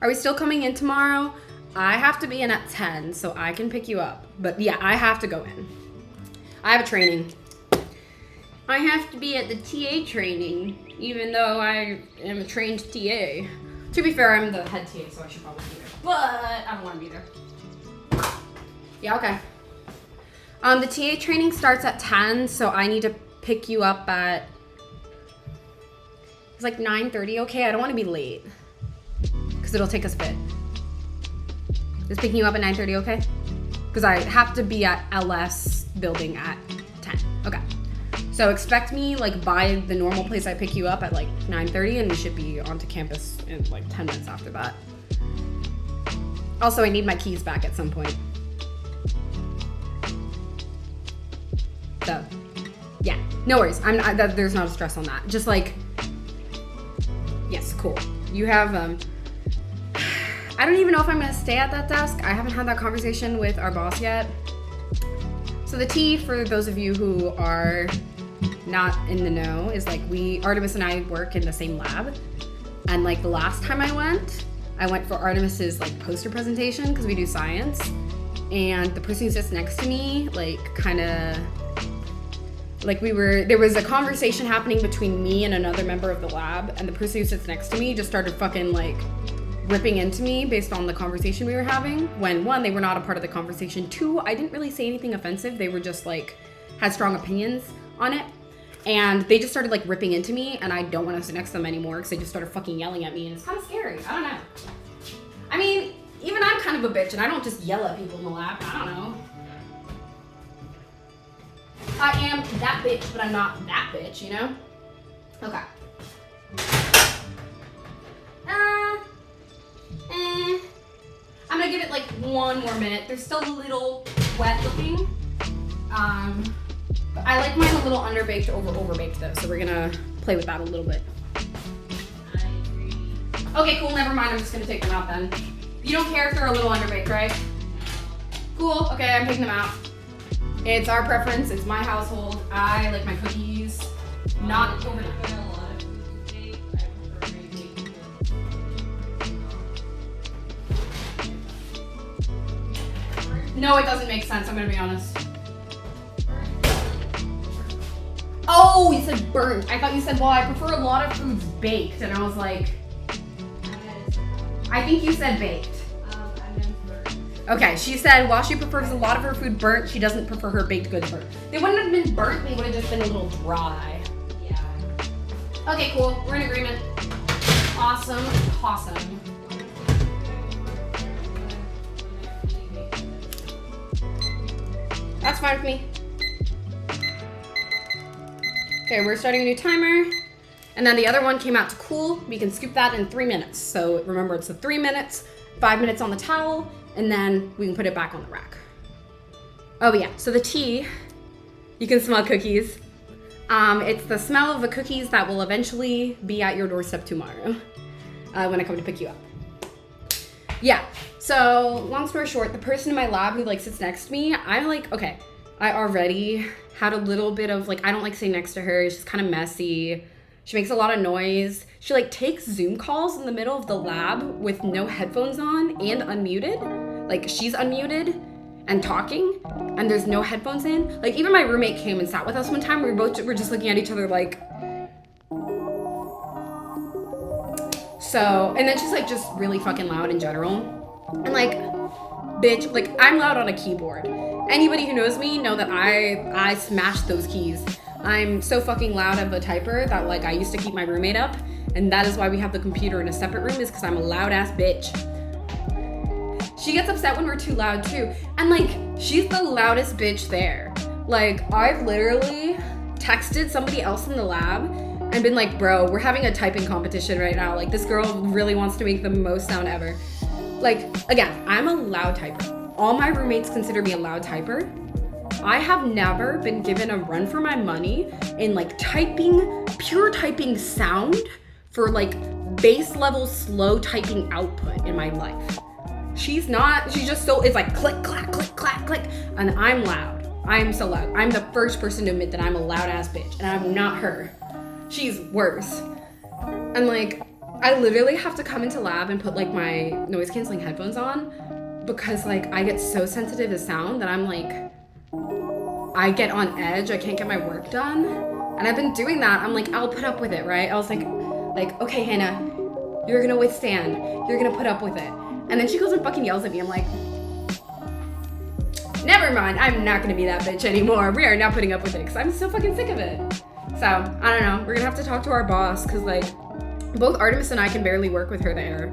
Are we still coming in tomorrow? I have to be in at 10, so I can pick you up. But yeah, I have to go in. I have a training. I have to be at the TA training, even though I am a trained TA. To be fair, I'm the head TA, so I should probably be there. But I don't want to be there. Yeah, okay. The TA training starts at 10, so I need to pick you up at, it's like 9:30, okay? I don't want to be late, because it'll take us a bit. Is picking you up at 9:30, okay? Because I have to be at LS building at 10, okay. So expect me like by the normal place I pick you up at like 9:30, and we should be onto campus in like 10 minutes after that. Also, I need my keys back at some point. So, yeah, no worries. There's not a stress on that. Just like, yes, cool. You have, I don't even know if I'm gonna stay at that desk. I haven't had that conversation with our boss yet. So the T, for those of you who are not in the know, is like Artemis and I work in the same lab. And like the last time I went for Artemis's like poster presentation because we do science. And the person who sits next to me, like kinda, like there was a conversation happening between me and another member of the lab, and the person who sits next to me just started fucking like ripping into me based on the conversation we were having, when one, they were not a part of the conversation, two, I didn't really say anything offensive, they were just like, had strong opinions on it, and they just started like ripping into me, and I don't want to sit next to them anymore because they just started fucking yelling at me, and it's kind of scary. I don't know. I mean, even I'm kind of a bitch, and I don't just yell at people in the lab. I don't know. I am that bitch, but I'm not that bitch, you know? Okay. I'm gonna give it like one more minute. They're still a little wet looking. But I like mine a little underbaked over overbaked though, so we're gonna play with that a little bit. Okay, cool, never mind. I'm just gonna take them out then. You don't care if they're a little underbaked, right? Cool, okay, I'm taking them out. It's our preference, it's my household. I like my cookies not overnight. No, it doesn't make sense, I'm gonna be honest. Oh, you said burnt. I thought you said, well, I prefer a lot of foods baked, and I was like, I think you said baked. Okay, she said while she prefers a lot of her food burnt, she doesn't prefer her baked goods burnt. They wouldn't have been burnt, they would have just been a little dry. Yeah. Okay, cool, we're in agreement. Awesome, awesome. That's fine with me. Okay, we're starting a new timer. And then the other one came out to cool. We can scoop that in 3 minutes. So remember, it's the 3 minutes, 5 minutes on the towel, and then we can put it back on the rack. Oh yeah, so the tea, you can smell cookies. It's the smell of the cookies that will eventually be at your doorstep tomorrow when I come to pick you up. Yeah, so long story short, the person in my lab who like sits next to me, I'm like, okay, I already had a little bit of like, I don't like sitting next to her. She's kind of messy. She makes a lot of noise. She like takes Zoom calls in the middle of the lab with no headphones on and unmuted. Like she's unmuted and talking and there's no headphones in. Like even my roommate came and sat with us one time. We were just looking at each other like, so, and then she's like just really fucking loud in general. And like, bitch, like I'm loud on a keyboard. Anybody who knows me know that I smash those keys. I'm so fucking loud of a typer that like I used to keep my roommate up, and that is why we have the computer in a separate room, is because I'm a loud ass bitch. She gets upset when we're too loud too, and like she's the loudest bitch there. Like I've literally texted somebody else in the lab and been like, bro, we're having a typing competition right now. Like this girl really wants to make the most sound ever. Like again, I'm a loud typer. All my roommates consider me a loud typer. I have never been given a run for my money in like typing, pure typing sound for like base level slow typing output in my life. She's just so, it's like click, clack, click, clack, click, and I'm loud. I'm so loud. I'm the first person to admit that I'm a loud ass bitch, and I'm not her. She's worse. And like, I literally have to come into lab and put like my noise canceling headphones on because like I get so sensitive to sound that I'm like, I get on edge. I can't get my work done. And I've been doing that. I'm like, I'll put up with it, right? I was like, okay, Hannah, you're gonna withstand. You're gonna put up with it. And then she goes and fucking yells at me. I'm like, never mind. I'm not gonna be that bitch anymore. We are not putting up with it because I'm so fucking sick of it. So, I don't know. We're gonna have to talk to our boss because like, both Artemis and I can barely work with her there.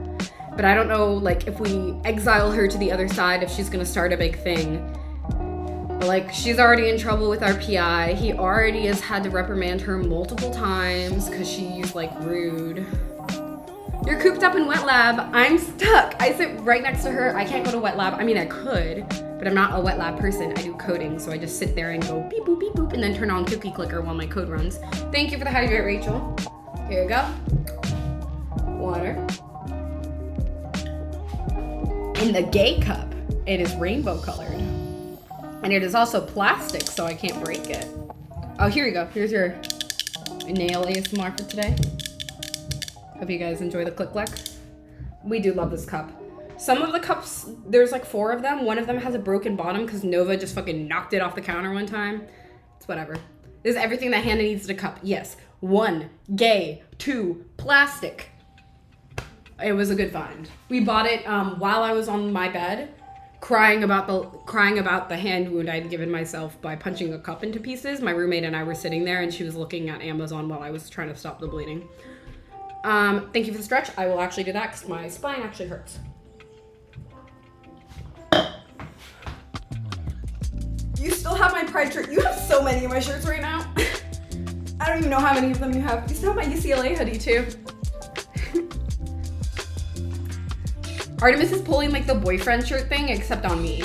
But I don't know like if we exile her to the other side, if she's gonna start a big thing. But like, she's already in trouble with our PI. He already has had to reprimand her multiple times because she's like rude. You're cooped up in wet lab. I'm stuck. I sit right next to her. I can't go to wet lab. I mean, I could, but I'm not a wet lab person. I do coding, so I just sit there and go beep, boop, beep, boop, and then turn on cookie clicker while my code runs. Thank you for the hydrate, Rachel. Here we go. Water. In the gay cup, it is rainbow colored. And it is also plastic, so I can't break it. Oh, here you go. Here's your nail ASMR for today. Hope you guys enjoy the click clack. We do love this cup. Some of the cups, there's like 4 of them. One of them has a broken bottom because Nova just fucking knocked it off the counter one time. It's whatever. This is everything that Hannah needs in a cup. Yes. 1, gay. 2, plastic. It was a good find. We bought it while I was on my bed, crying about the hand wound I'd given myself by punching a cup into pieces. My roommate and I were sitting there and she was looking at Amazon while I was trying to stop the bleeding. Thank you for the stretch. I will actually do that because my spine actually hurts. You still have my Pride shirt. You have so many of my shirts right now. I don't even know how many of them you have. You still have my UCLA hoodie too. Artemis is pulling like the boyfriend shirt thing, except on me.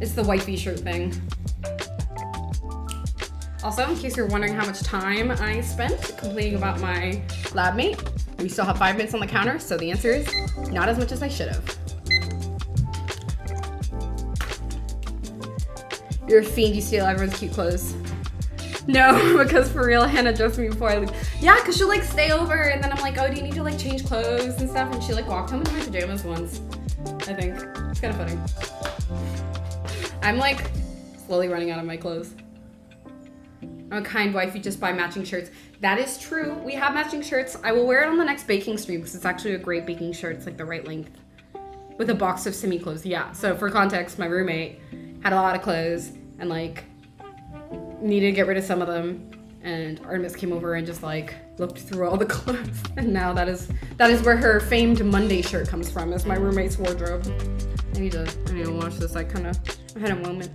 It's the wifey shirt thing. Also, in case you're wondering how much time I spent complaining about my lab mate, we still have 5 minutes on the counter, so the answer is not as much as I should have. You're a fiend, you steal everyone's cute clothes. No, because for real, Hannah dressed me before I leave. Yeah, because she'll like stay over and then I'm like, oh, do you need to like change clothes and stuff? And she like walked home in my pajamas once, I think. It's kind of funny. I'm like slowly running out of my clothes. I'm a kind wife, you just buy matching shirts. That is true. We have matching shirts. I will wear it on the next baking stream because it's actually a great baking shirt. It's like the right length. With a box of simi clothes. Yeah, so for context, my roommate had a lot of clothes and like needed to get rid of some of them, and Artemis came over and just like looked through all the clothes, and now that is where her famed Monday shirt comes from, is my roommate's wardrobe. I need to watch this. I had a moment.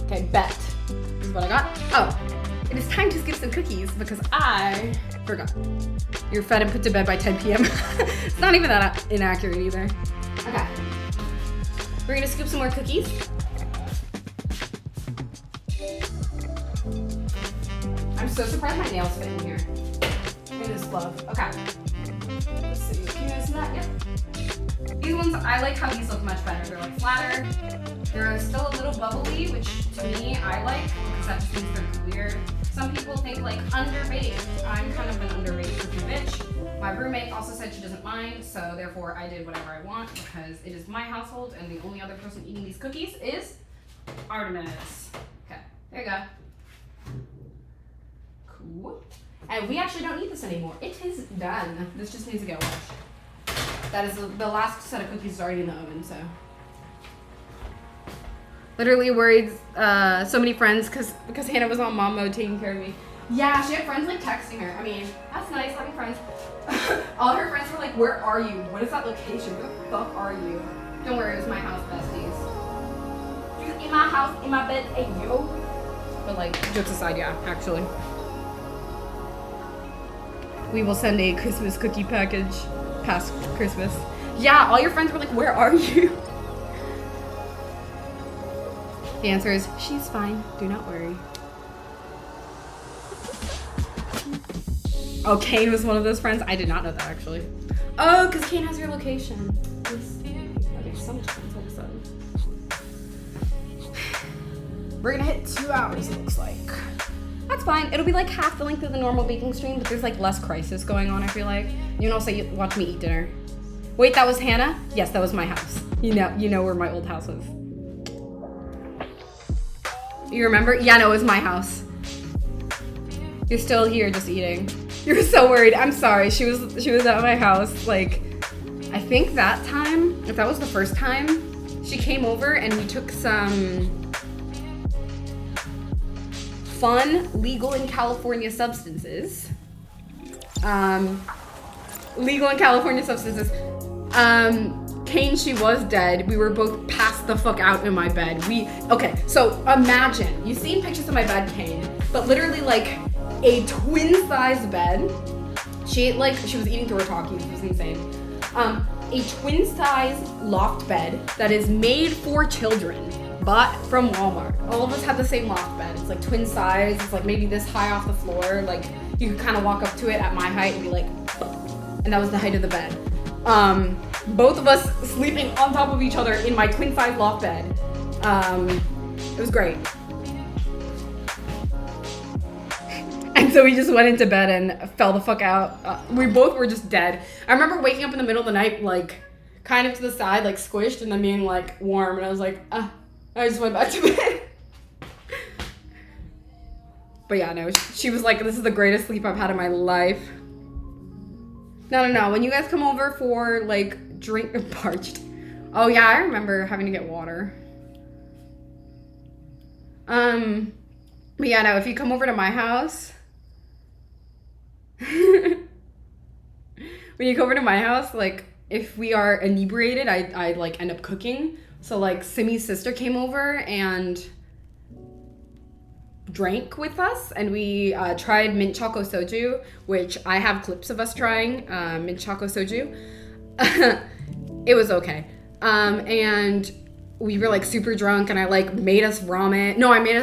Okay, bet. This is what I got. Oh, it is time to skip some cookies because I forgot. You're fed and put to bed by 10 p.m. It's not even that inaccurate either. Okay. We're gonna scoop some more cookies. I'm so surprised my nails fit in here. In this glove. Okay. Let's see. Can you guys see that? Yep. These ones, I like how these look much better. They're like flatter. They're still a little bubbly, which to me I like because that just means they're clear. Some people think like underbaked. I'm kind of an underbaked cookie bitch. My roommate also said she doesn't mind, so therefore I did whatever I want because it is my household and the only other person eating these cookies is Artemis. Okay, there you go. Cool. And we actually don't need this anymore. It is done. This just needs to get washed. That is the last set of cookies is already in the oven, so. Literally worried so many friends because Hannah was on mom mode taking care of me. Yeah, she had friends like texting her. I mean, that's nice having friends. All her friends were like, where are you? What is that location? Where the fuck are you? Don't worry, it was my house, besties. She was in my house, in my bed, hey yo. But like, jokes aside, yeah, actually. We will send a Christmas cookie package past Christmas. Yeah, all your friends were like, where are you? The answer is, she's fine, do not worry. Oh, Kane was one of those friends? I did not know that, actually. Oh, because Kane has your location. That makes so much sense all of a sudden. We're gonna hit 2 hours, it looks like. That's fine. It'll be like half the length of the normal baking stream, but there's like less crisis going on, I feel like. You can also watch me eat dinner. Wait, that was Hannah? Yes, that was my house. You know where my old house was. You remember? Yeah, no, it was my house. You're still here just eating. You're so worried. I'm sorry. She was at my house. Like, I think that time, if that was the first time, she came over and we took some fun, legal in California substances. Legal in California substances. Kane, she was dead. We were both passed the fuck out in my bed. Okay, so imagine, you've seen pictures of my bed, Kane, but literally like a twin-sized bed. She was eating through her talkies, it was insane. A twin-sized loft bed that is made for children, bought from Walmart. All of us had the same loft bed. It's like twin size, it's like maybe this high off the floor. Like you could kind of walk up to it at my height and be like, and that was the height of the bed. Both of us sleeping on top of each other in my twin size loft bed. It was great. And so we just went into bed and fell the fuck out. We both were just dead. I remember waking up in the middle of the night, like kind of to the side, like squished, and then being like warm. And I was like, I just went back to bed. But yeah, no, she was like, this is the greatest sleep I've had in my life. No. When you guys come over for like parched. Oh yeah, I remember having to get water. But yeah, no, if you come over to my house, when you come over to my house, like if we are inebriated, I like end up cooking. So like Simi's sister came over and drank with us, and we tried mint choco soju, which I have clips of us trying mint choco soju. It was okay. And we were like super drunk, and I like made us ramen. No, I made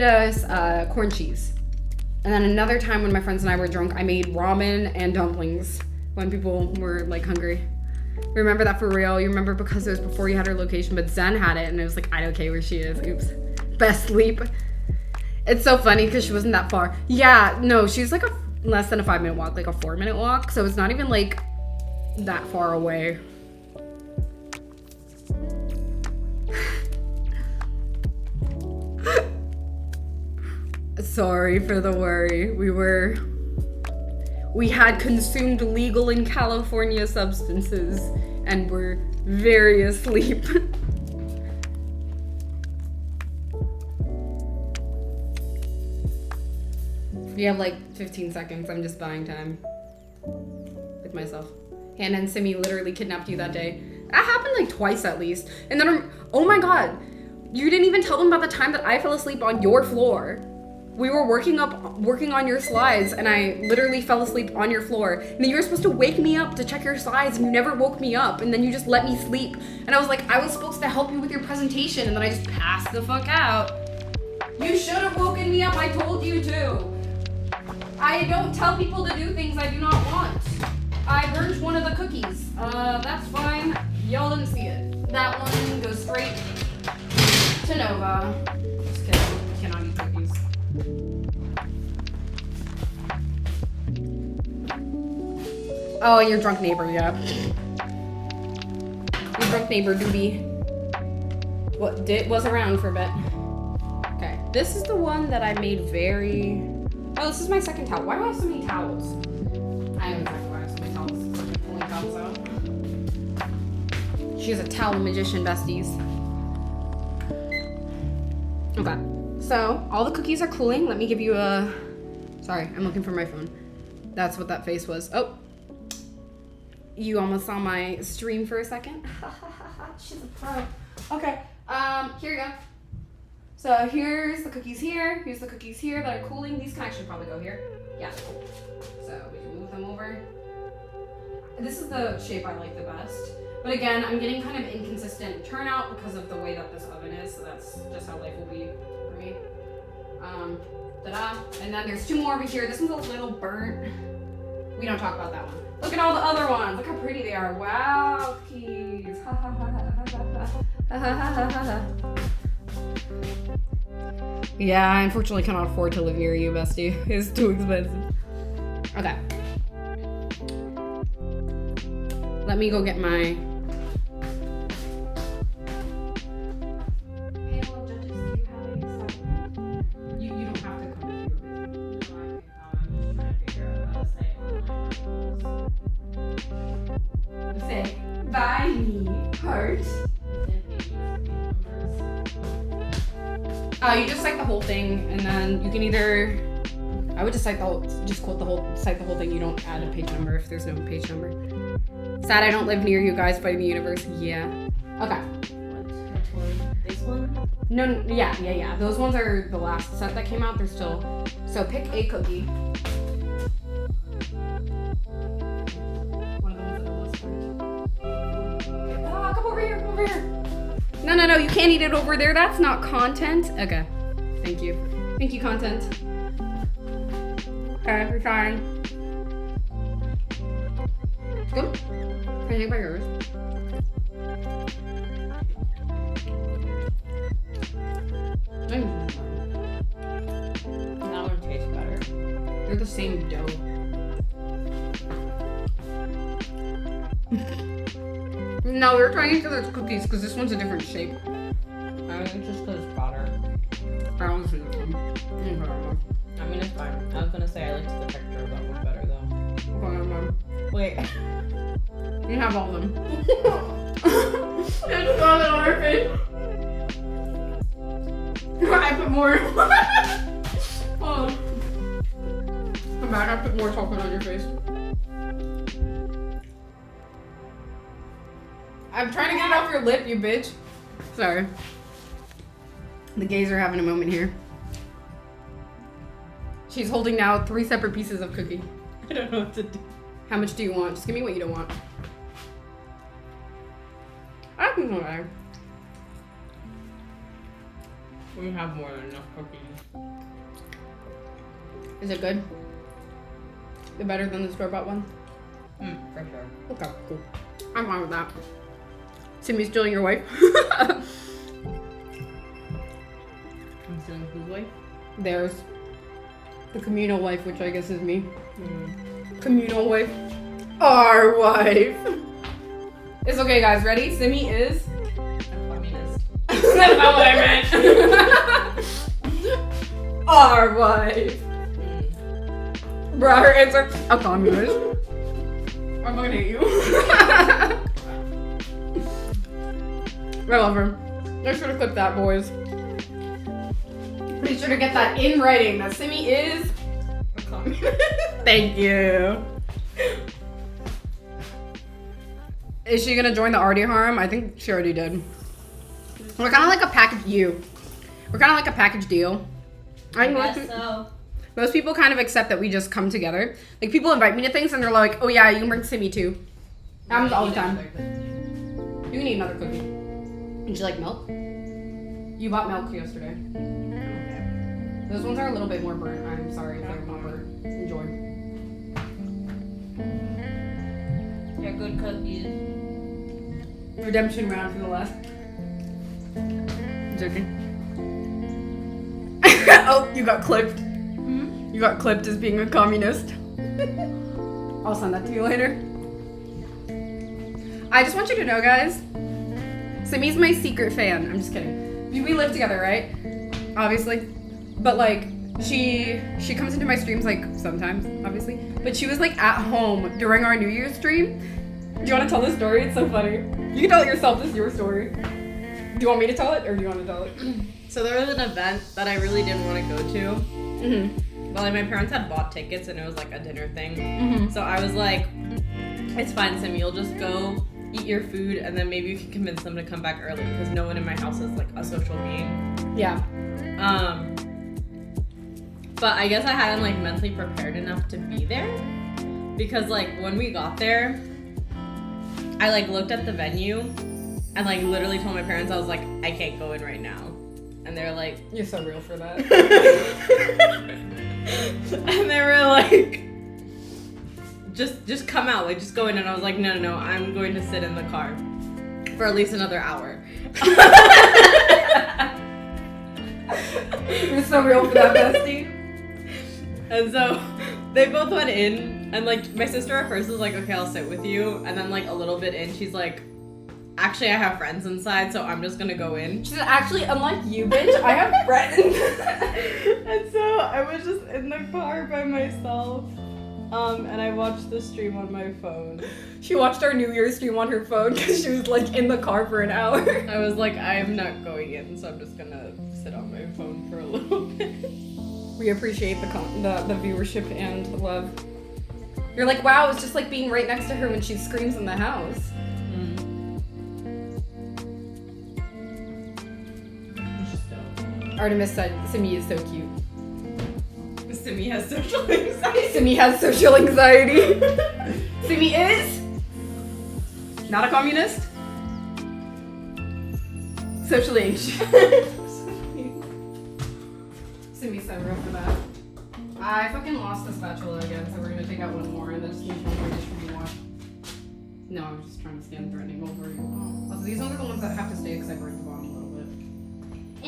us corn cheese. And then another time when my friends and I were drunk, I made ramen and dumplings when people were like hungry. Remember that for real? You remember because it was before you had her location, but Zen had it, and it was like, I don't care where she is. Oops. Best sleep. It's so funny because she wasn't that far. Yeah, no, she's like less than a 5-minute walk, like a 4-minute walk. So it's not even like that far away. Sorry for the worry. We had consumed legal in California substances and were very asleep. We have like 15 seconds. I'm just buying time with myself. Hannah and Simi literally kidnapped you that day. That happened like twice at least. And then, oh my God, you didn't even tell them about the time that I fell asleep on your floor. We were working on your slides, and I literally fell asleep on your floor. And then you were supposed to wake me up to check your slides, and you never woke me up, and then you just let me sleep. And I was like, I was supposed to help you with your presentation, and then I just passed the fuck out. You should have woken me up, I told you to. I don't tell people to do things I do not want. I burnt one of the cookies. That's fine. Y'all didn't see it. That one goes straight to Nova. Just kidding. I cannot eat cookies. Oh, and your drunk neighbor, yeah. Your drunk neighbor, Doobie. Was around for a bit. Okay, this is the one that I made very... Oh, this is my second towel. Why do I have so many towels? I don't know exactly why I have so many towels. I'm pulling towels out. She's a towel magician, besties. Okay. So, all the cookies are cooling. Let me give you a... Sorry, I'm looking for my phone. That's what that face was. Oh. You almost saw my stream for a second. She's a pro. Okay. Here you go. So here's the cookies here. Here's the cookies here that are cooling. These can actually probably go here. Yeah. So we can move them over. This is the shape I like the best. But again, I'm getting kind of inconsistent turnout because of the way that this oven is. So that's just how life will be for me. Ta-da. And then there's two more over here. This one's a little burnt. We don't talk about that one. Look at all the other ones. Look how pretty they are. Wow, cookies. Ha ha ha ha ha ha ha ha ha ha. Yeah, I unfortunately cannot afford to live near you, bestie. It's too expensive. Okay. Let me go get my panel of judges. Do you have any stuff? You don't have to come if you're busy. Say, buy me heart. You just cite the whole thing, and then you can either. I would just cite the whole thing. You don't add a page number if there's no page number. Sad I don't live near you guys fighting the universe. Yeah. Okay. This one? No, yeah. Those ones are the last set that came out. They're still. So pick a cookie. One of the ones that are listed. Ah, come over here. No, you can't eat it over there. That's not content. Okay. Thank you, content. Okay, we're trying. Good. Can I take my yours? That one tastes better. They're the same dough. No, we're trying each other's cookies because this one's a different shape. I think it's just because it's broader. I don't see this one. I mean, it's fine. I was gonna say I liked the texture of that one better though. Wait. You have all of them. There's chocolate on her face. I put more. Hold on. Come back, I put more chocolate on your face. I'm trying to get it off your lip, you bitch. Sorry. The gays are having a moment here. She's holding now 3 separate pieces of cookie. I don't know what to do. How much do you want? Just give me what you don't want. I can go there. We have more than enough cookies. Is it good? Is it better than the store-bought one? For sure. Okay, cool. I'm fine with that. Simi's stealing your wife? I'm stealing whose wife? There's the communal wife, which I guess is me. Communal wife. Our wife. It's okay, guys. Ready? Simi is A communist. That's not what I meant. Our wife. Bruh, her answer. A communist. I'm gonna hate you. I love her. Make sure to clip that, boys. Be sure to get that in writing. That Simi is a communist. Thank you. Is she gonna join the Artie harem? I think she already did. We're kind of like a package. We're kind of like a package deal. I guess so. Most people kind of accept that we just come together. Like, people invite me to things and they're like, oh yeah, you can bring Simi too. Happens all the time. You can eat another cookie. Would you like milk? You bought milk yesterday. Those ones are a little bit more burnt. I'm sorry if they're not burnt. Enjoy. They're good cookies. Redemption round for the last. Joking. Oh, you got clipped. You got clipped as being a communist. I'll send that to you later. I just want you to know, guys. Simi's my secret fan. I'm just kidding. We live together, right? Obviously. But like, she comes into my streams like sometimes, obviously. But she was like at home during our New Year's stream. Do you want to tell the story? It's so funny. You can tell it yourself. This is your story. Do you want me to tell it, or do you want to tell it? So there was an event that I really didn't want to go to. Mm-hmm. Well, like my parents had bought tickets and it was like a dinner thing. Mm-hmm. So I was like, it's fine, Sim, you'll just go eat your food and then maybe you can convince them to come back early because no one in my house is like a social being. Yeah. But I guess I hadn't like mentally prepared enough to be there because like when we got there, I like looked at the venue and like literally told my parents, I was like, I can't go in right now. And they're like, You're so real for that. and they were like, just come out, like just go in. And I was like, no, I'm going to sit in the car for at least another hour. You're so real for that, bestie. And so they both went in, and like my sister at first was like, okay, I'll sit with you. And then like a little bit in, she's like, actually I have friends inside, so I'm just gonna go in. She's actually, unlike you, bitch, I have friends. And so I was just in the car by myself. And I watched the stream on my phone. She watched our New Year's stream on her phone because she was like in the car for an hour. I was like, I'm not going in, so I'm just gonna sit on my phone for a little bit. We appreciate the viewership and the love. You're like, wow, it's just like being right next to her when she screams in the house. Artemis said, Simi is so cute. Simi has social anxiety. Simi has social anxiety. Simi is not a communist. Socially anxious. Simi's so real for that. I fucking lost the spatula again, so we're gonna take out one more and then just use one more dish for me wash. No, I'm just trying to stand threatening over you. Also, these ones are the ones that have to stay because I burned the bottom a little bit.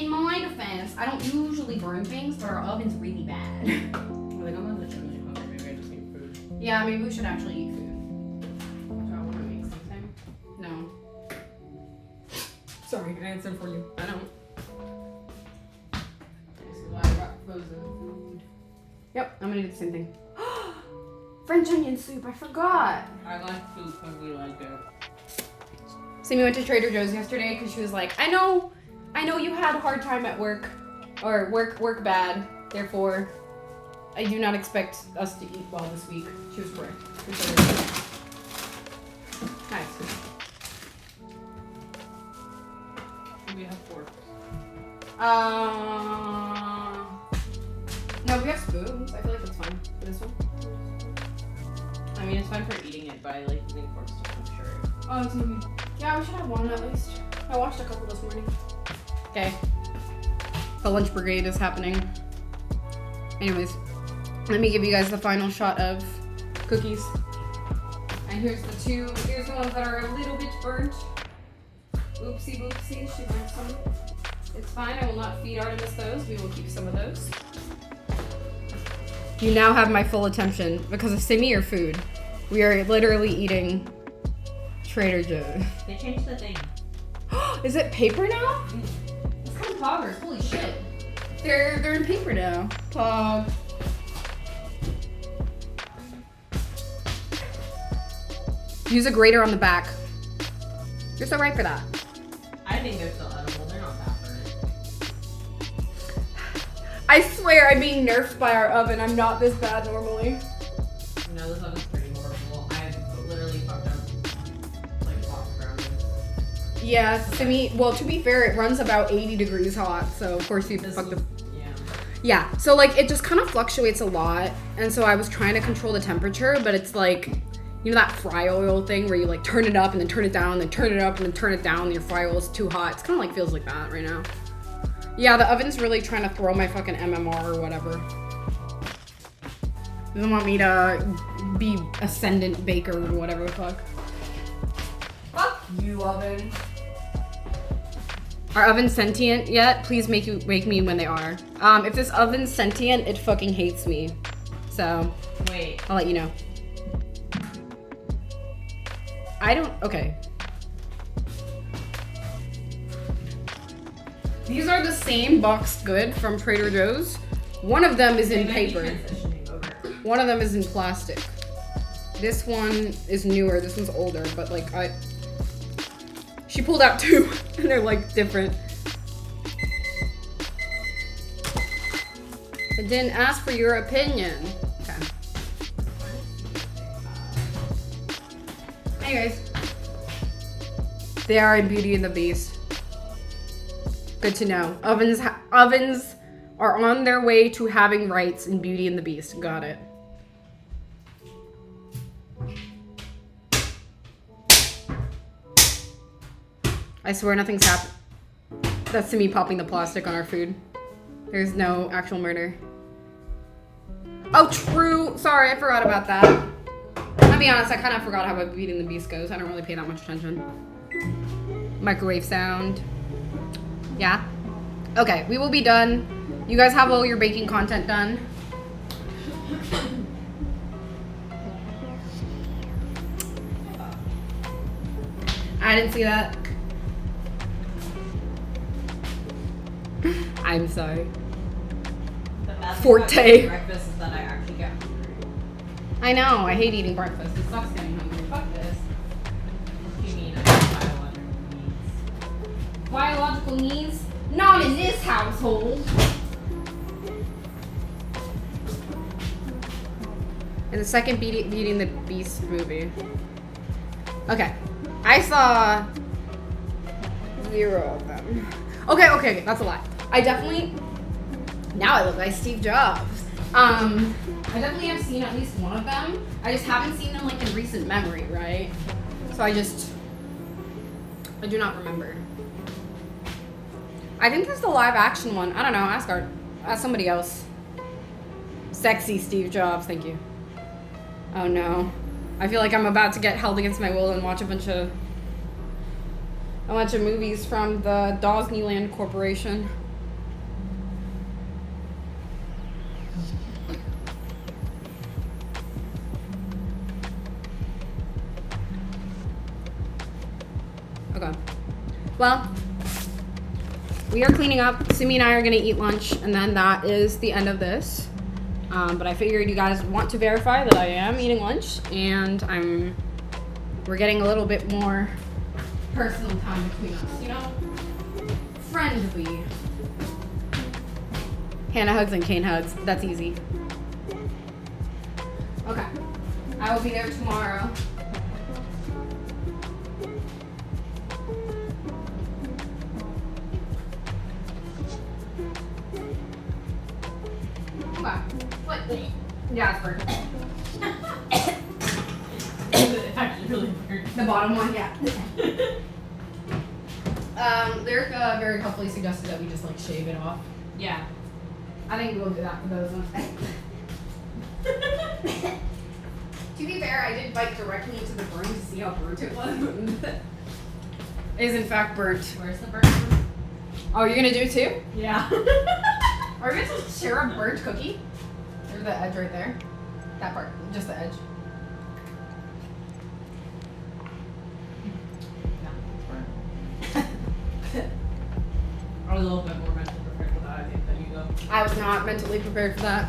In my defense, I don't usually burn things, but our oven's really bad. I think I'm legitimately hungry. Maybe I just need food. Yeah, maybe we should actually eat food. Do I want to make something? No. Sorry, I answered for you. I don't. This is why I got frozen food. Yep, I'm gonna do the same thing. French onion soup, I forgot. I like food because we like it. Simi went to Trader Joe's yesterday because she was like, I know you had a hard time at work, or work bad, therefore I do not expect us to eat well this week. She was correct. Nice. We have forks. No, we have spoons. I feel like that's fine for this one. I mean, it's fine for eating it, but I like using forks to make sure. Oh, it's gonna be. Yeah, we should have one at least. I watched a couple this morning. Okay. The lunch brigade is happening. Anyways, let me give you guys the final shot of cookies. And here's the ones that are a little bit burnt. Oopsie boopsie, she burnt some. It's fine, I will not feed Artemis those. We will keep some of those. You now have my full attention because of Simi or food. We are literally eating Trader Joe's. They changed the thing. Is it paper now? It's kind of poggers. Holy shit. They're in paper now. Pog. Use a grater on the back. You're so right for that. I think they're still edible. They're not that burnt. I swear I'm being nerfed by our oven. I'm not this bad normally. No, this oven's pretty horrible. I've literally fucked up like box grounding. Yeah, Simi, well, to be fair, it runs about 80 degrees hot, so of course you This fucked up. was- Yeah, so like it just kind of fluctuates a lot, and so I was trying to control the temperature, but it's like, you know that fry oil thing where you like turn it up and then turn it down, and then turn it up and then turn it down, and your fry oil is too hot. It's kind of like feels like that right now. Yeah, the oven's really trying to throw my fucking MMR or whatever. Doesn't want me to be ascendant baker or whatever the fuck. Fuck you, oven. Are ovens sentient yet? Please wake me when they are. If this oven's sentient, it fucking hates me. So, Wait. I'll let you know. Okay. These are the same boxed good from Trader Joe's. One of them is in paper. One of them is in plastic. this one is newer. This one's older, but like she pulled out 2 and they're like different. I didn't ask for your opinion. Okay. Anyways, they are in Beauty and the Beast. Good to know. Ovens are on their way to having rights in Beauty and the Beast. Got it. I swear nothing's happened. That's to me popping the plastic on our food. There's no actual murder. Oh, true. Sorry, I forgot about that. I'll be honest, I kind of forgot how Beauty and the Beast goes. I don't really pay that much attention. Microwave sound. Yeah. Okay, we will be done. You guys have all your baking content done. I didn't see that. I'm sorry. The best Forte. thing about eating breakfast is that I actually get hungry. I know, I hate eating breakfast. It sucks getting hungry. Fuck this. What do you mean? I have biological needs. Biological needs? Not in this household. In the second Beauty and the Beast movie. Okay. I saw 0 of them. Okay, that's a lie. I definitely, now I look like Steve Jobs. I definitely have seen at least one of them. I just haven't seen them like in recent memory, right? So I do not remember. I think there's the live action one. I don't know, ask somebody else. Sexy Steve Jobs, thank you. Oh no. I feel like I'm about to get held against my will and watch a bunch of movies from the Disneyland Corporation. Okay. Well, we are cleaning up. Simi and I are gonna eat lunch, and then that is the end of this. But I figured you guys want to verify that I am eating lunch, and we're getting a little bit more personal time between us, you know? Friendly. Hannah hugs and Kane hugs. That's easy. Okay. I will be there tomorrow. Okay. What? Yeah, it's burnt. It's actually really weird. The bottom one, yeah. Lyrica very helpfully suggested that we just like shave it off. Yeah. I think we'll do that for those ones. To be fair, I did bite directly into the burn to see how burnt it was. It is in fact burnt. Where's the burnt one? Oh, you're gonna do it too? Yeah. Are we gonna just share a burnt cookie? There's the edge right there. That part, just the edge. I was a little bit more mentally prepared for that, I think, than you go. I was not mentally prepared for that.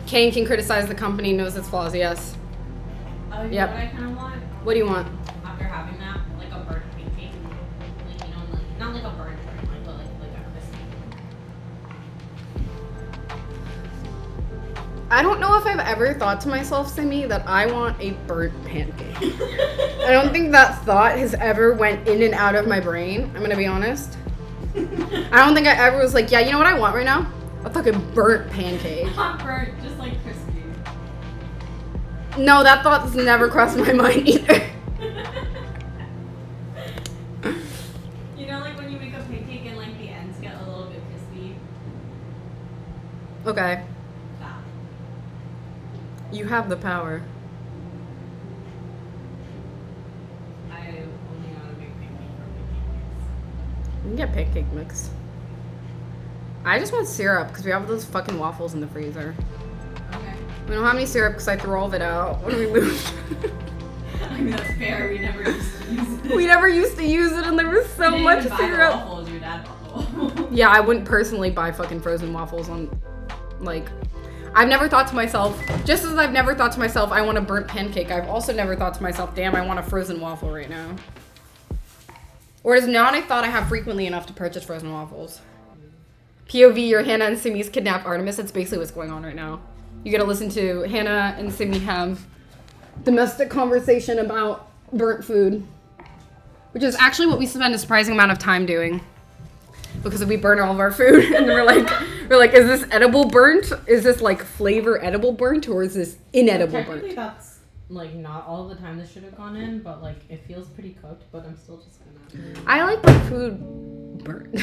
Kane can criticize the company, knows its flaws, yes. Oh, you Yep. know what I kind of want? What do you want? After having that, like a burnt pancake. Like, you know, like, not like a burnt one, but like a crispy. I don't know if I've ever thought to myself, Simi, that I want a burnt pancake. I don't think that thought has ever went in and out of my brain. I'm gonna be honest. I don't think I ever was like, yeah, you know what I want right now? A fucking burnt pancake. Not burnt, just like crispy. No, that thought has never crossed my mind either. You know, like when you make a pancake and like the ends get a little bit crispy? Okay, That. you have the power. I only know how to make pancake from pancake You can get pancake mix. I just want syrup because we have those fucking waffles in the freezer. mix. Okay. We don't have any syrup because I threw all of it out when we moved. I mean, that's fair. We never used to use it. We never used to use it and there was so You didn't much even buy the syrup. waffles, your dad bought the waffles. Yeah, I wouldn't personally buy fucking frozen waffles on, like, I've never thought to myself, just as I've never thought to myself, I want a burnt pancake, I've also never thought to myself, damn, I want a frozen waffle right now. Or is not a thought I have frequently enough to purchase frozen waffles. POV, you're Hannah and Simi's kidnapped Artemis. That's basically what's going on right now. You gotta listen to Hannah and Simi have domestic conversation about burnt food. Which is actually what we spend a surprising amount of time doing. Because we burn all of our food and we're like, is this edible burnt? Is this like flavor edible burnt or is this inedible Technically, burnt? that's like not all the time this should have gone in, but like it feels pretty cooked. But I'm still just gonna. I like my food burnt.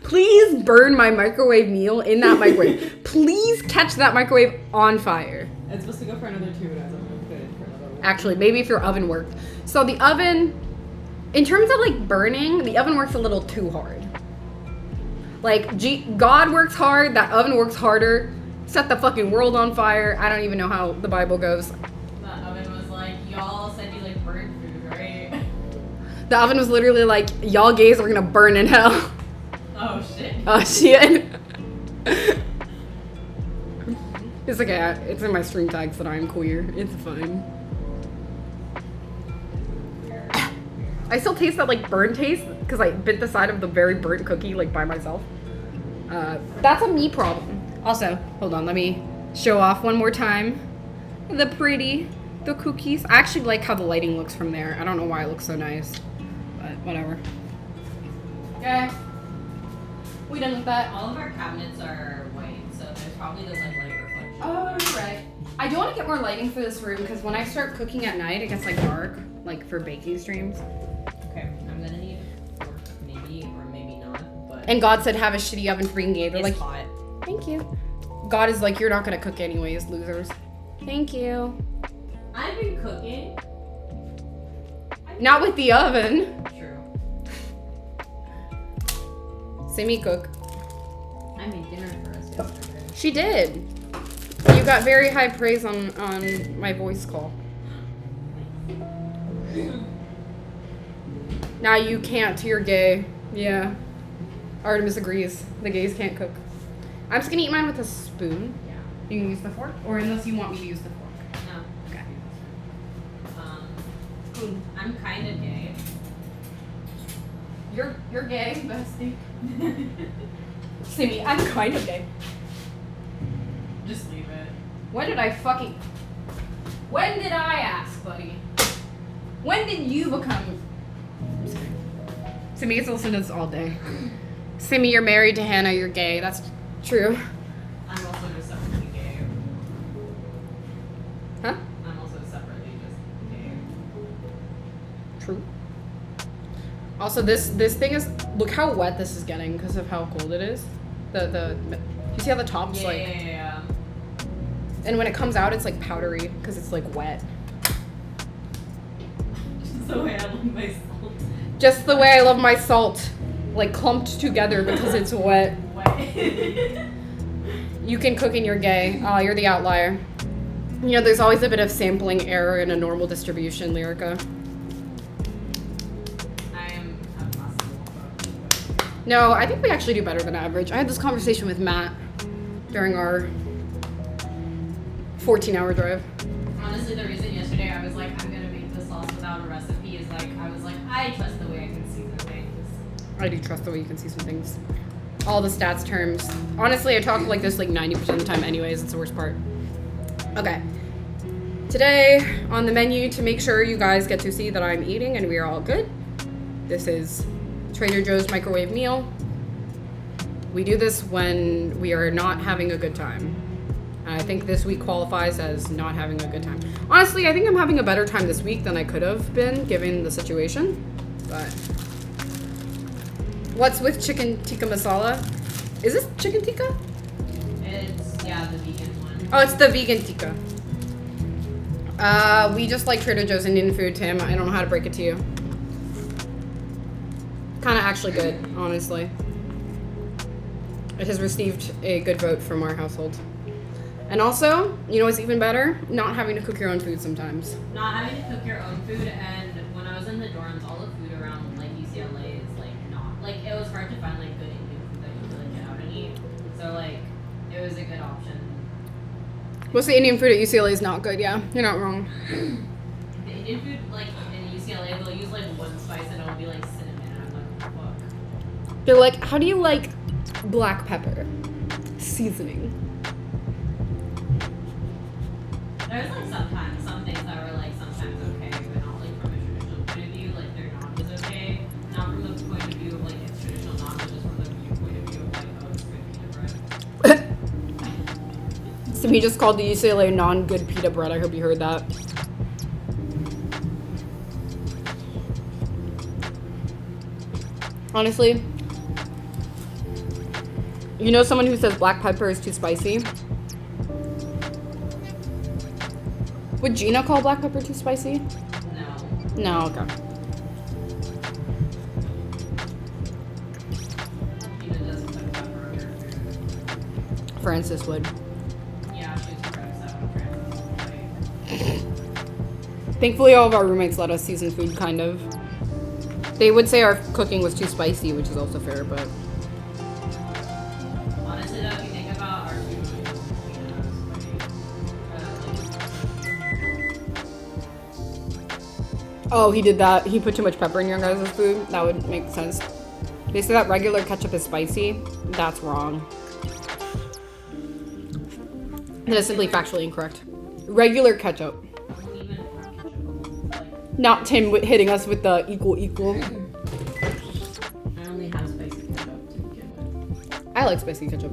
Please burn my microwave meal in that microwave. Please catch that microwave on fire. It's supposed to go for another 2 minutes. I'm gonna put it in for another 1. Actually, maybe if your oven worked. So the oven, in terms of like burning, the oven works a little too hard. Like, God works hard, that oven works harder. Set the fucking world on fire. I don't even know how the Bible goes. That oven was like, y'all said you like burnt food, right? The oven was literally like, y'all gays are gonna burn in hell. Oh shit. Oh shit. It's okay, it's in my stream tags that I'm queer. It's fine. I still taste that like burnt taste because I bit the side of the very burnt cookie like by myself. That's a me problem. Also, hold on, let me show off one more time. The cookies. I actually like how the lighting looks from there. I don't know why it looks so nice, but whatever. Okay. We done with that? All of our cabinets are white, so there's probably those like light reflections. Oh, you're right. I do want to get more lighting for this room because when I start cooking at night, it gets like dark, like for baking streams. Okay, I'm gonna need a fork, maybe or maybe not, but. And God said have a shitty oven for being gay. They're it's like, hot. thank you. God is like, you're not gonna cook anyways, losers. Thank you. I've been cooking. Not with the oven. True. Simi cook. I made dinner for us yesterday. She did. You got very high praise on my voice call. Now you can't, you're gay. Yeah. Artemis agrees. The gays can't cook. I'm just gonna eat mine with a spoon. Yeah. You can use the fork, or unless you want me to use the fork. No. Okay. I'm kind of gay. You're gay, bestie. Simi, I'm kind of gay. Just leave it. When did I ask, buddy? When did you become... I'm just kidding. Simi gets to listen to this all day. Simi, you're married to Hannah, you're gay. That's true. I'm also just separately gay. Huh? I'm also separately just gay. True. Also, this thing is... Look how wet this is getting because of how cold it is. You see how the top's like... Yeah. And when it comes out, it's like powdery because it's like wet. Just the way I love my salt. Just the way I love my salt. Like clumped together because it's wet. Wet. You can cook and you're gay. Oh, you're the outlier. You know, there's always a bit of sampling error in a normal distribution, Lyrica. I am impossible. No, I think we actually do better than average. I had this conversation with Matt during our 14-hour drive. Honestly, the reason yesterday I was like, I'm gonna make the sauce without a recipe is like, I was like, I trust the way I can season things. I do trust the way you can see some things. All the stats terms. Honestly, I talk like this like 90% of the time anyways. It's the worst part. Okay. Today on the menu, to make sure you guys get to see that I'm eating and we are all good, this is Trader Joe's microwave meal. We do this when we are not having a good time. I think this week qualifies as not having a good time. Honestly, I think I'm having a better time this week than I could have been given the situation. But what's with chicken tikka masala? Is this chicken tikka? It's, yeah, the vegan one. Oh, it's the vegan tikka. We just like Trader Joe's Indian food, Tim. I don't know how to break it to you. Kind of actually good, honestly. It has received a good vote from our household. And also, you know what's even better? Not having to cook your own food sometimes. Not having to cook your own food, and when I was in the dorms, all the food around like UCLA is like not like it was hard to find like good Indian food that you could like get out and eat. So like it was a good option Most of the Indian food at UCLA is not good, yeah. You're not wrong. The Indian food, like in UCLA, they'll use like one spice and it'll be like cinnamon. I'm like, fuck. They're like, how do you like black pepper? Seasoning. There's like sometimes some things that were like sometimes okay, but not like from a traditional point of view. Like their non is okay, not from the point of view of like it's traditional non, but just from the viewpoint of view of like oh it's good pita bread. So he just called the UCLA non-good pita bread. I hope you heard that. Honestly, you know someone who says black pepper is too spicy? Would Gina call black pepper too spicy? No. No, okay. Pita doesn't put pepper on her food. Francis would. Yeah, she's gross out of Francis. Thankfully, all of our roommates let us season food, kind of. They would say our cooking was too spicy, which is also fair, but... Honestly, though, if you think about our food, Oh, he did that. He put too much pepper in your guys' food. That would make sense. They say that regular ketchup is spicy. That's wrong. That is simply factually incorrect. Regular ketchup. Not Tim hitting us with the equal. I only have spicy ketchup to begin with. I like spicy ketchup.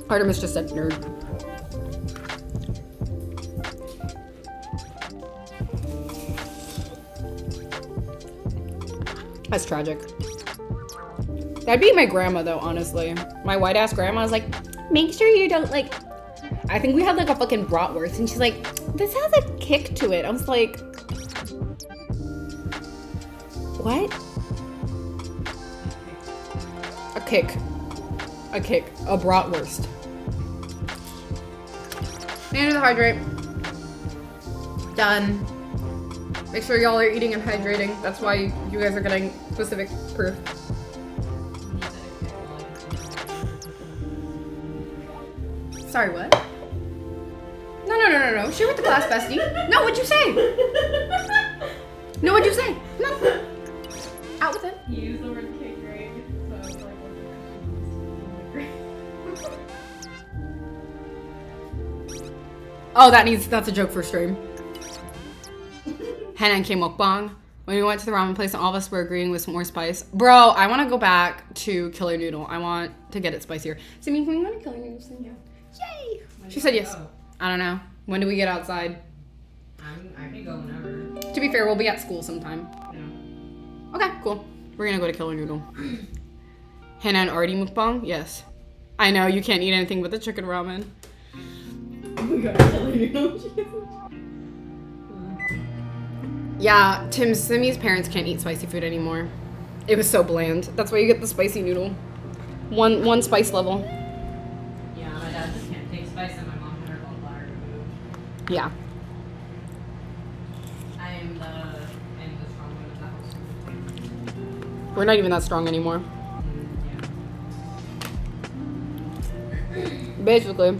Artemis just said nerd. That's tragic. That'd be my grandma though, honestly. My white ass grandma was like, make sure you don't like, I think we had like a fucking bratwurst and she's like, this has a kick to it. I was like, what? A kick. A bratwurst. And to hydrate. Done. Make sure y'all are eating and hydrating. That's why you guys are getting specific proof. Sorry, what? No. Share with the class, bestie. No, what'd you say? No, what'd you say? No. Out with it. You used the word cake, right? So I was like, Oh, that's a joke for stream. Hannah and K mukbang. When we went to the ramen place and all of us were agreeing with more spice. Bro, I want to go back to Killer Noodle. I want to get it spicier. Simi, can we go to Killer Noodle soon? Yeah. Yay! She said yes. I don't know. When do we get outside? I can go whenever. To be fair, we'll be at school sometime. Yeah. Okay, cool. We're gonna go to Killer Noodle. Hannah and Artie mukbang? Yes. I know, you can't eat anything but the chicken ramen. we got Killer Noodle. Yeah, Simi's parents can't eat spicy food anymore. It was so bland. That's why you get the spicy noodle. One spice level. Yeah, my dad just can't take spice and my mom had her gallbladder removed. Yeah. I'm the strong one of the house. We're not even that strong anymore. Yeah. Basically.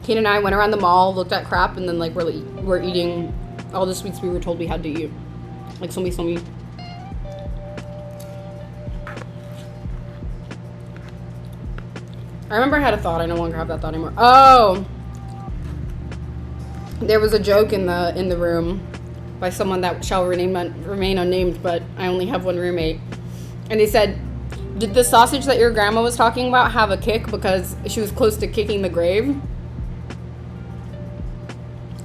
Keen and I went around the mall, looked at crap, and then like we're eating all the sweets we were told we had to eat. Like somi. I remember I had a thought. I no longer have that thought anymore. Oh! There was a joke in the room by someone that shall remain unnamed, but I only have one roommate. And they said, did the sausage that your grandma was talking about have a kick because she was close to kicking the grave?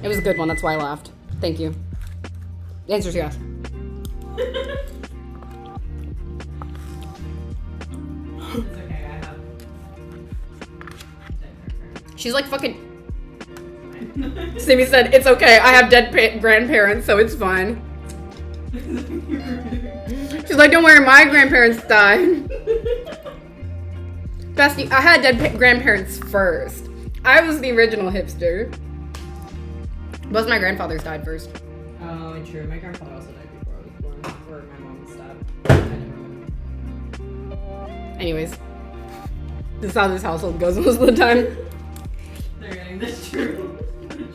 It was a good one, that's why I laughed. Thank you. The answer is yes. It's okay, I have. She's like fucking... Simi said, it's okay, I have dead grandparents, so it's fine. She's like, don't worry, my grandparents died. Bestie, I had dead grandparents first. I was the original hipster. Both my grandfathers died first. Oh, true. My grandfather also died before I was born. Or my mom was stabbed. Anyways, this is how this household goes most of the time. They're getting this true.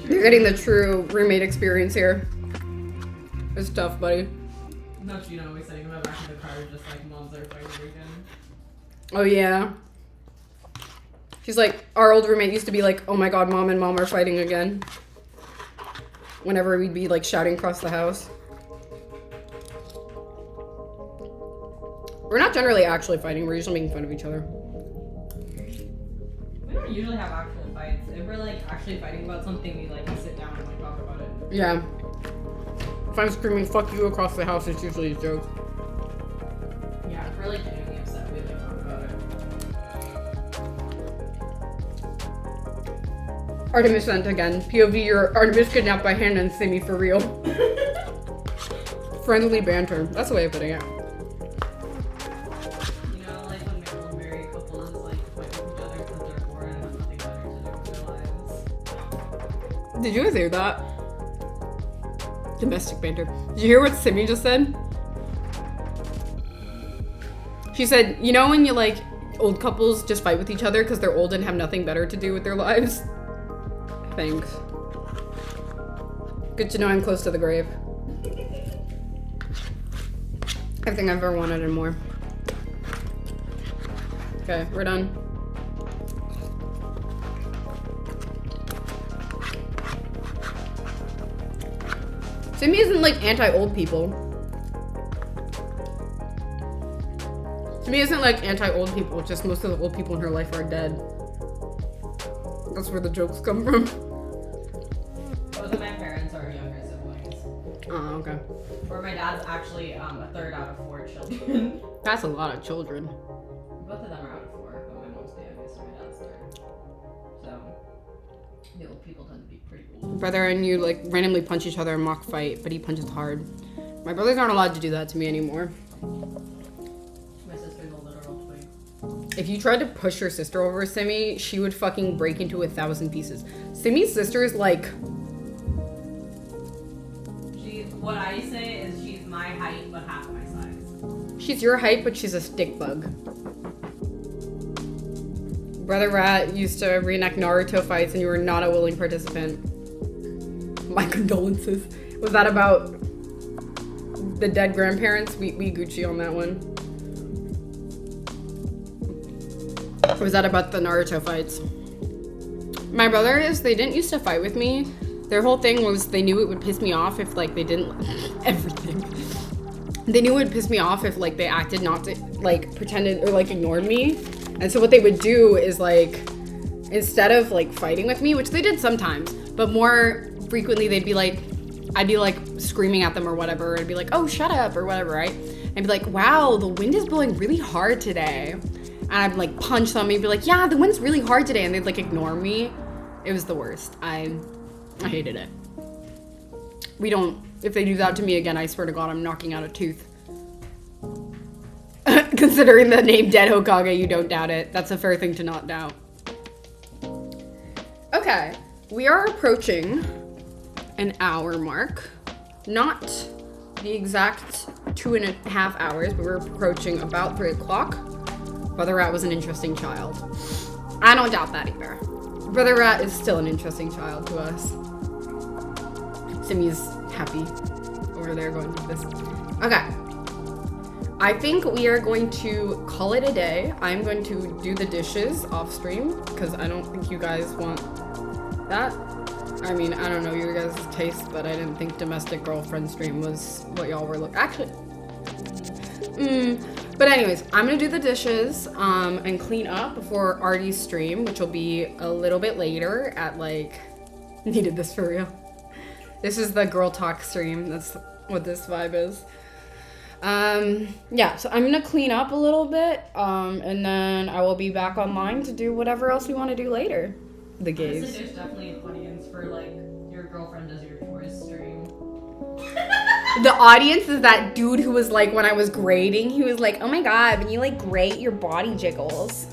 You're getting the true roommate experience here. It's tough, buddy. Not you know, always sitting in the back of the car, just like moms are fighting again. Oh yeah. She's like, our old roommate used to be like, oh my god, mom and mom are fighting again. Whenever we'd be like shouting across the house. We're not generally actually fighting, we're usually making fun of each other. We don't usually have actual fights. If we're like actually fighting about something, we like sit down and like talk about it. Yeah. If I'm screaming fuck you across the house, it's usually a joke. Yeah, if we're like genuinely upset, we like talk about it. Artemis sent again. POV, you're Artemis kidnapped by Hannah and Simi for real. Friendly banter. That's the way of putting it. You know, like when married couples like fight with each other because they're bored and have nothing better to do with their lives. Did you guys hear that? Domestic banter. Did you hear what Simi just said? She said, you know when you like old couples just fight with each other because they're old and have nothing better to do with their lives? Thanks. Good to know I'm close to the grave. Everything I've ever wanted and more. Okay, we're done. Simi isn't like anti-old people. Simi isn't like anti-old people, just most of the old people in her life are dead. That's where the jokes come from. Both of my parents are younger siblings. Oh, okay. Or my dad's actually a third out of 4 children. That's a lot of children. Both of them are out of 4, but my mom's the youngest and my dad's third. So the old people tend to be pretty old. Brother and you like randomly punch each other and mock fight, but he punches hard. My brothers aren't allowed to do that to me anymore. My sister's a literal twig. If you tried to push your sister over Simi, she would fucking break into 1,000 pieces. Simi's sister is like... What I say is she's my height but half my size. She's your height, but she's a stick bug. Brother Rat used to reenact Naruto fights and you were not a willing participant. My condolences. Was that about the dead grandparents? We Gucci on that one. Or was that about the Naruto fights? My brothers, they didn't used to fight with me. Their whole thing was they knew it would piss me off if like they didn't everything. They knew it would piss me off if like they acted not to like pretended or like ignored me. And so what they would do is like instead of like fighting with me, which they did sometimes, but more frequently they'd be like I'd be like screaming at them or whatever. I'd be like, "Oh, shut up," or whatever, right? And be like, "Wow, the wind is blowing really hard today." And I'd like punch them and be like, "Yeah, the wind's really hard today." And they'd like ignore me. It was the worst. I hated it. If they do that to me again, I swear to God, I'm knocking out a tooth. Considering the name Dead Hokage, you don't doubt it. That's a fair thing to not doubt. Okay, we are approaching an hour mark. Not the exact 2.5 hours, but we're approaching about 3 o'clock. Brother Rat was an interesting child. I don't doubt that either. Brother Rat is still an interesting child to us. Simi's happy over there going with this. Okay. I think we are going to call it a day. I'm going to do the dishes off stream because I don't think you guys want that. I mean, I don't know your guys' taste, but I didn't think domestic girlfriend stream was what y'all were looking. Actually, but anyways, I'm gonna do the dishes and clean up before Artie's stream, which will be a little bit later at like. Needed this for real. This is the girl talk stream. That's what this vibe is. Yeah, so I'm gonna clean up a little bit, and then I will be back online to do whatever else we want to do later. The gays. Honestly, there's definitely an audience for like your girlfriend does your chores stream. The audience is that dude who was like, when I was grading, he was like, "Oh my god, when you like grate, your body jiggles."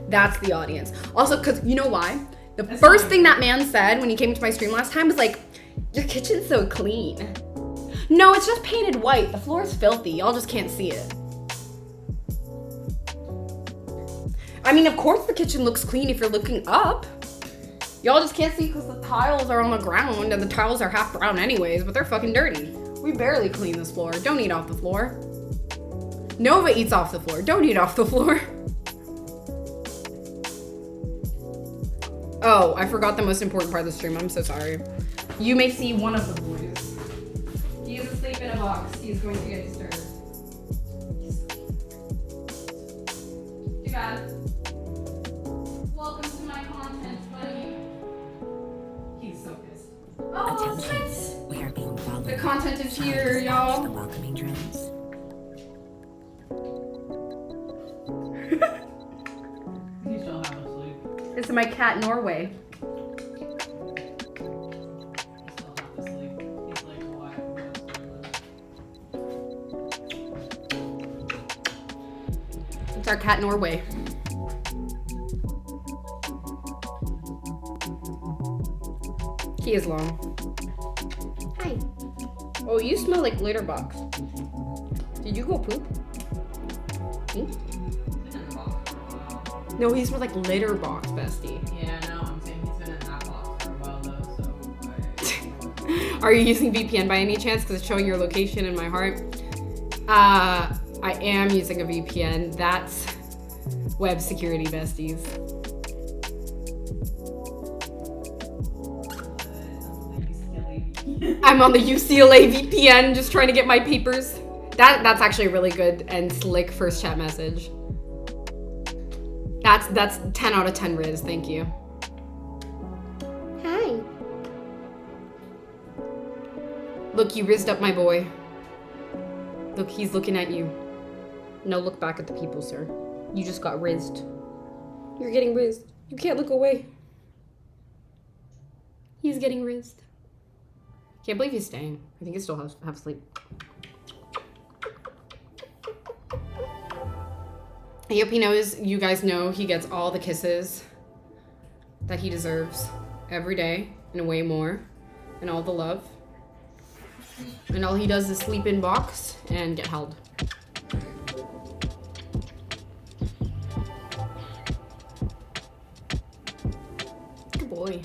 That's the audience. Also, because you know why? The first thing that man said when he came to my stream last time was like, "Your kitchen's so clean." No, it's just painted white. The floor is filthy. Y'all just can't see it. I mean, of course the kitchen looks clean if you're looking up. Y'all just can't see because the tiles are on the ground and the tiles are half brown anyways, but they're fucking dirty. We barely clean this floor. Don't eat off the floor. Nova eats off the floor. Don't eat off the floor. Oh, I forgot the most important part of the stream. I'm so sorry. You may see one of the boys. He is asleep in a box. He's going to get disturbed. Too bad. Welcome to my content, buddy. He's so pissed. Oh, Attention. We are being followed. the content is here, The y'all. welcoming drones. He's still half asleep. This is my cat Norway. He's still half asleep. He's like, why? What's going on? It's our cat Norway. He is long. Hi. Oh, you smell like litter box. Did you go poop? Me? He's been in the box for a while. No, he smells like litter box, bestie. Yeah, no, I'm saying he's been in that box for a while though, so Are you using VPN by any chance? Because it's showing your location in my heart. I am using a VPN. That's web security, besties. I'm on the UCLA VPN, just trying to get my papers. That's actually a really good and slick first chat message. That's 10 out of 10 Riz. Thank you. Hi. Look, you rizzed up my boy. Look, he's looking at you. No, look back at the people, sir. You just got rizzed. You're getting rizzed. You can't look away. He's getting rizzed. Can't believe he's staying. I think he still has half sleep. I hope he knows, you guys know he gets all the kisses that he deserves every day and way more, and all the love. And all he does is sleep in box and get held. Good boy.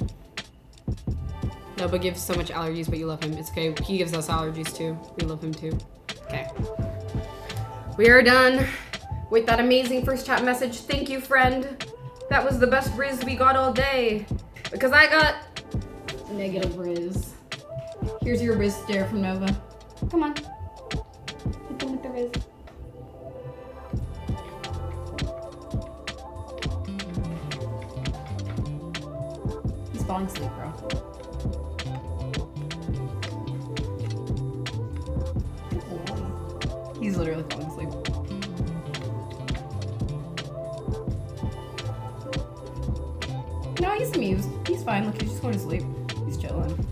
Nova gives so much allergies, but you love him. It's okay. He gives us allergies too. We love him too. Okay. We are done with that amazing first chat message. Thank you, friend. That was the best Riz we got all day. Because I got negative Riz. Here's your Riz stare from Nova. Come on. Hit them with the Riz. He's falling asleep, bro. He's literally falling asleep. No, he's amused. He's fine. Look, he's just going to sleep. He's chilling.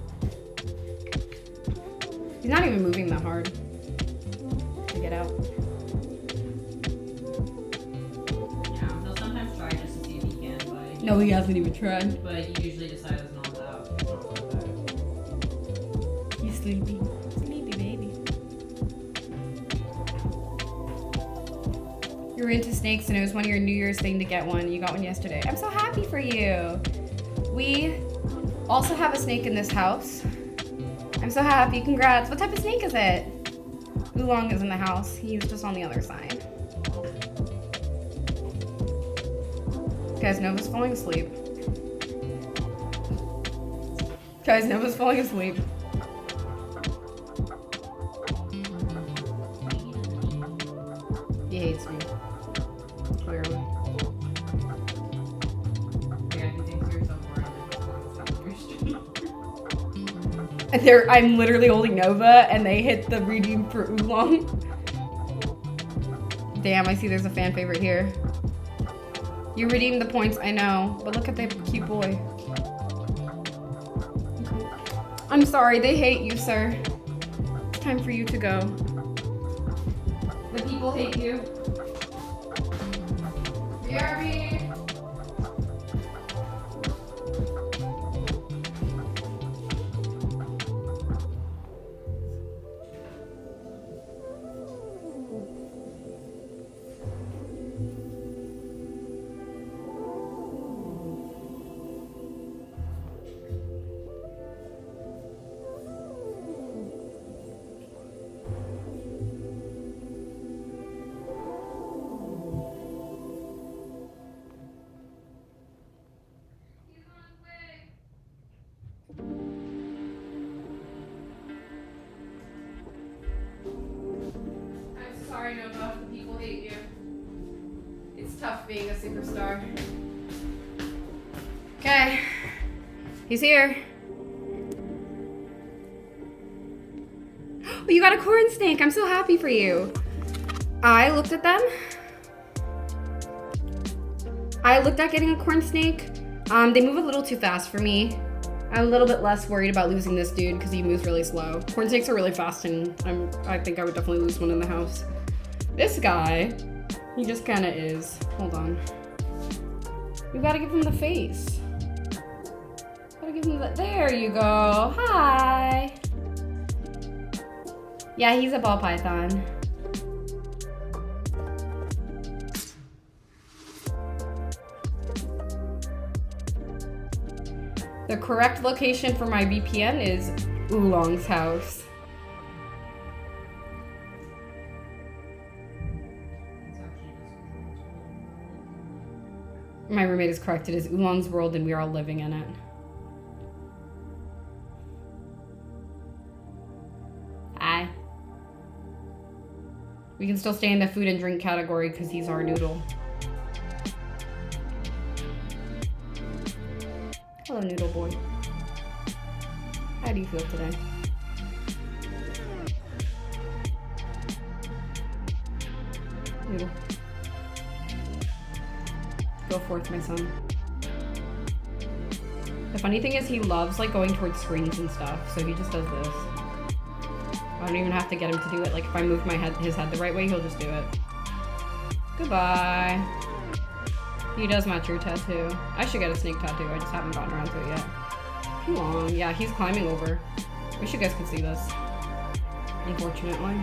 He's not even moving that hard to get out. yeah, he'll sometimes try just to see if he can, but No, he hasn't even tried. he usually decides not to. He's sleepy. Sleepy baby. You're into snakes and it was one of your New Year's thing to get one. You got one yesterday. I'm so happy for you. We also have a snake in this house. I'm so happy. Congrats. What type of snake is it? Oolong is in the house. He's just on the other side. Guys, Nova's falling asleep. Guys, Nova's falling asleep. He hates me. Clearly. Yeah, he thinks you're so boring. And I'm literally holding Nova, and they hit the redeem for Oolong. Damn, I see there's a fan favorite here. You redeemed the points, I know, but look at the cute boy. I'm sorry, they hate you, sir. It's time for you to go. The people hate you. BRB! being a superstar. Okay. He's here. Oh, you got a corn snake. I'm so happy for you. I looked at them. I looked at getting a corn snake. They move a little too fast for me. I'm a little bit less worried about losing this dude because he moves really slow. Corn snakes are really fast, and I think I would definitely lose one in the house. This guy, he just kind of is. Hold on. You gotta give him the face. Gotta give him the. There you go. Hi. Yeah, he's a ball python. The correct location for my VPN is Oolong's house. My roommate is correct. It is Oolong's world and we are all living in it. Hi. We can still stay in the food and drink category because he's our noodle. Hello, noodle boy. How do you feel today? Noodle. Go forth, my son. The funny thing is he loves like going towards screens and stuff, so he just does this. I don't even have to get him to do it. Like if I move his head the right way, he'll just do it. Goodbye. He does match your tattoo. I should get a snake tattoo. I just haven't gotten around to it yet. Come on. Yeah, he's climbing over. Wish you guys could see this. Unfortunately.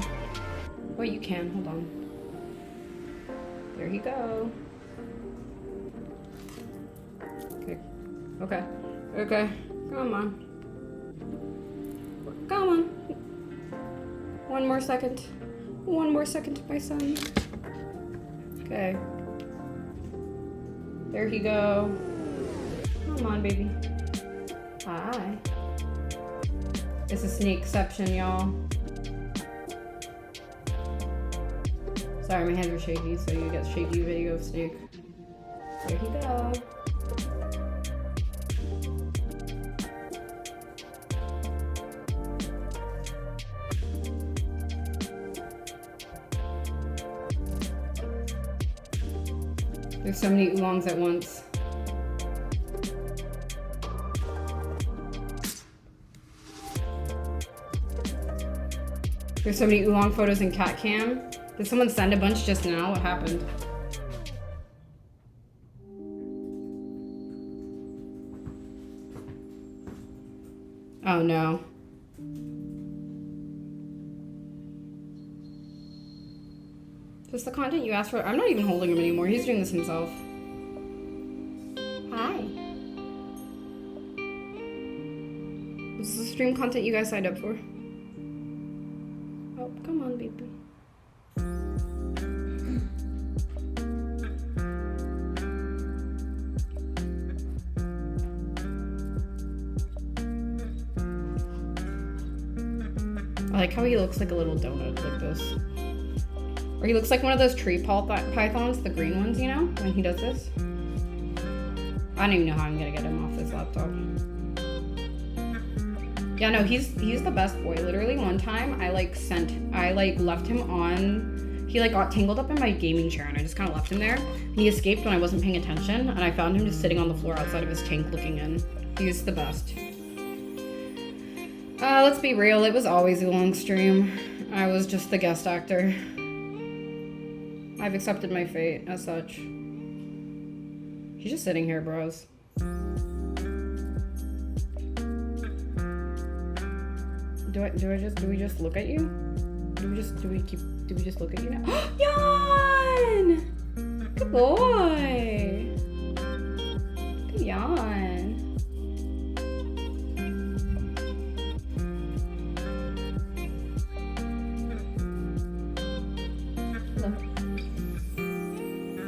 Wait, you can. Hold on. There you go. Okay. Okay. Okay. Come on. Come on. One more second. One more second, my son. Okay. There you go. Come on, baby. Hi. It's a snakeception, y'all. Sorry, my hands are shaky, so you get shaky video of snake. There you go. There's so many oolongs at once. There's so many oolong photos in cat cam. Did someone send a bunch just now? What happened? Oh no. Just the content you asked for. I'm not even holding him anymore. He's doing this himself. Hi. This is the stream content you guys signed up for. Oh, come on, baby. I like how he looks like a little donut like this. Or he looks like one of those tree pythons, the green ones, you know, when he does this. I don't even know how I'm gonna get him off this laptop. Yeah, no, he's the best boy. Literally one time I left him on, he like got tangled up in my gaming chair and I just kind of left him there. And he escaped when I wasn't paying attention and I found him just sitting on the floor outside of his tank looking in. He's the best. Let's be real, it was always Oolong's stream. I was just the guest actor. I've accepted my fate as such. He's just sitting here, bros. Do we just look at you? Do we just look at you now? Jan! Good boy! Good Jan. Hello.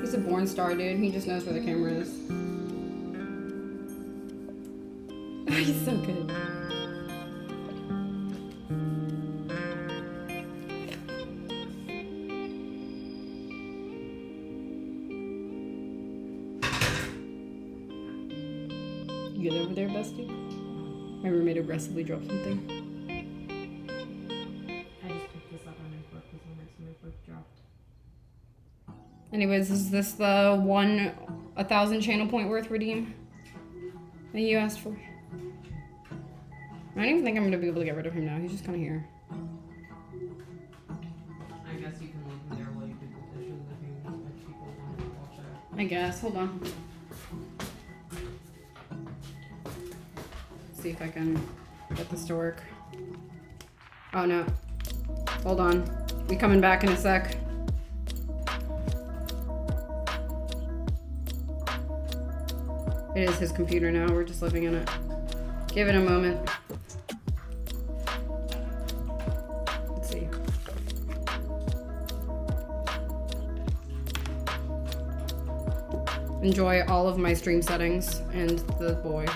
He's a born star, dude. He just knows where the camera is. He's so good. You good over there, bestie? My roommate aggressively dropped something. I just picked this up on my fork because my fork dropped. Anyways, is this the 1,000 channel point worth redeem that you asked for? I don't even think I'm gonna be able to get rid of him now. He's just kind of here. I guess you can leave him there while you do the dishes if you want, if people want to watch it. I guess. Hold on. See if I can get this to work. Oh no. Hold on. We coming back in a sec. It is his computer now. We're just living in it. Give it a moment. Let's see. Enjoy all of my stream settings and the boy.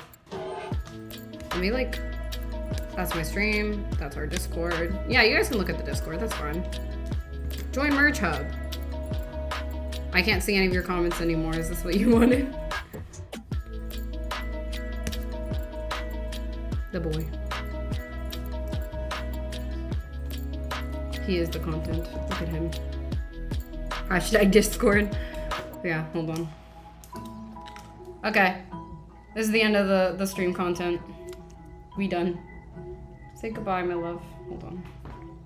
Let me like, that's my stream, that's our Discord. Yeah, you guys can look at the Discord, that's fine. Join Merch Hub. I can't see any of your comments anymore, is this what you wanted? The boy. He is the content, look at him. Hashtag Discord. Yeah, hold on. Okay, this is the end of the stream content. We done. Say goodbye, my love. Hold on.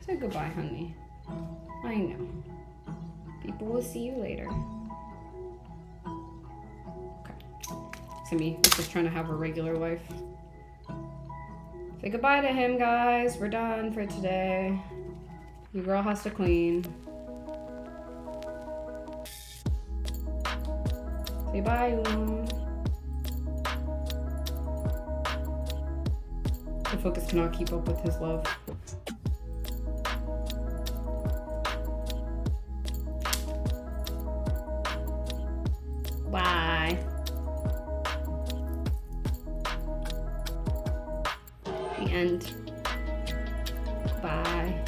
Say goodbye, honey. I know. People will see you later. Okay. Simi is just trying to have a regular life. Say goodbye to him, guys. We're done for today. Your girl has to clean. Say bye, Loom. The focus cannot keep up with his love. Bye. The end. Bye.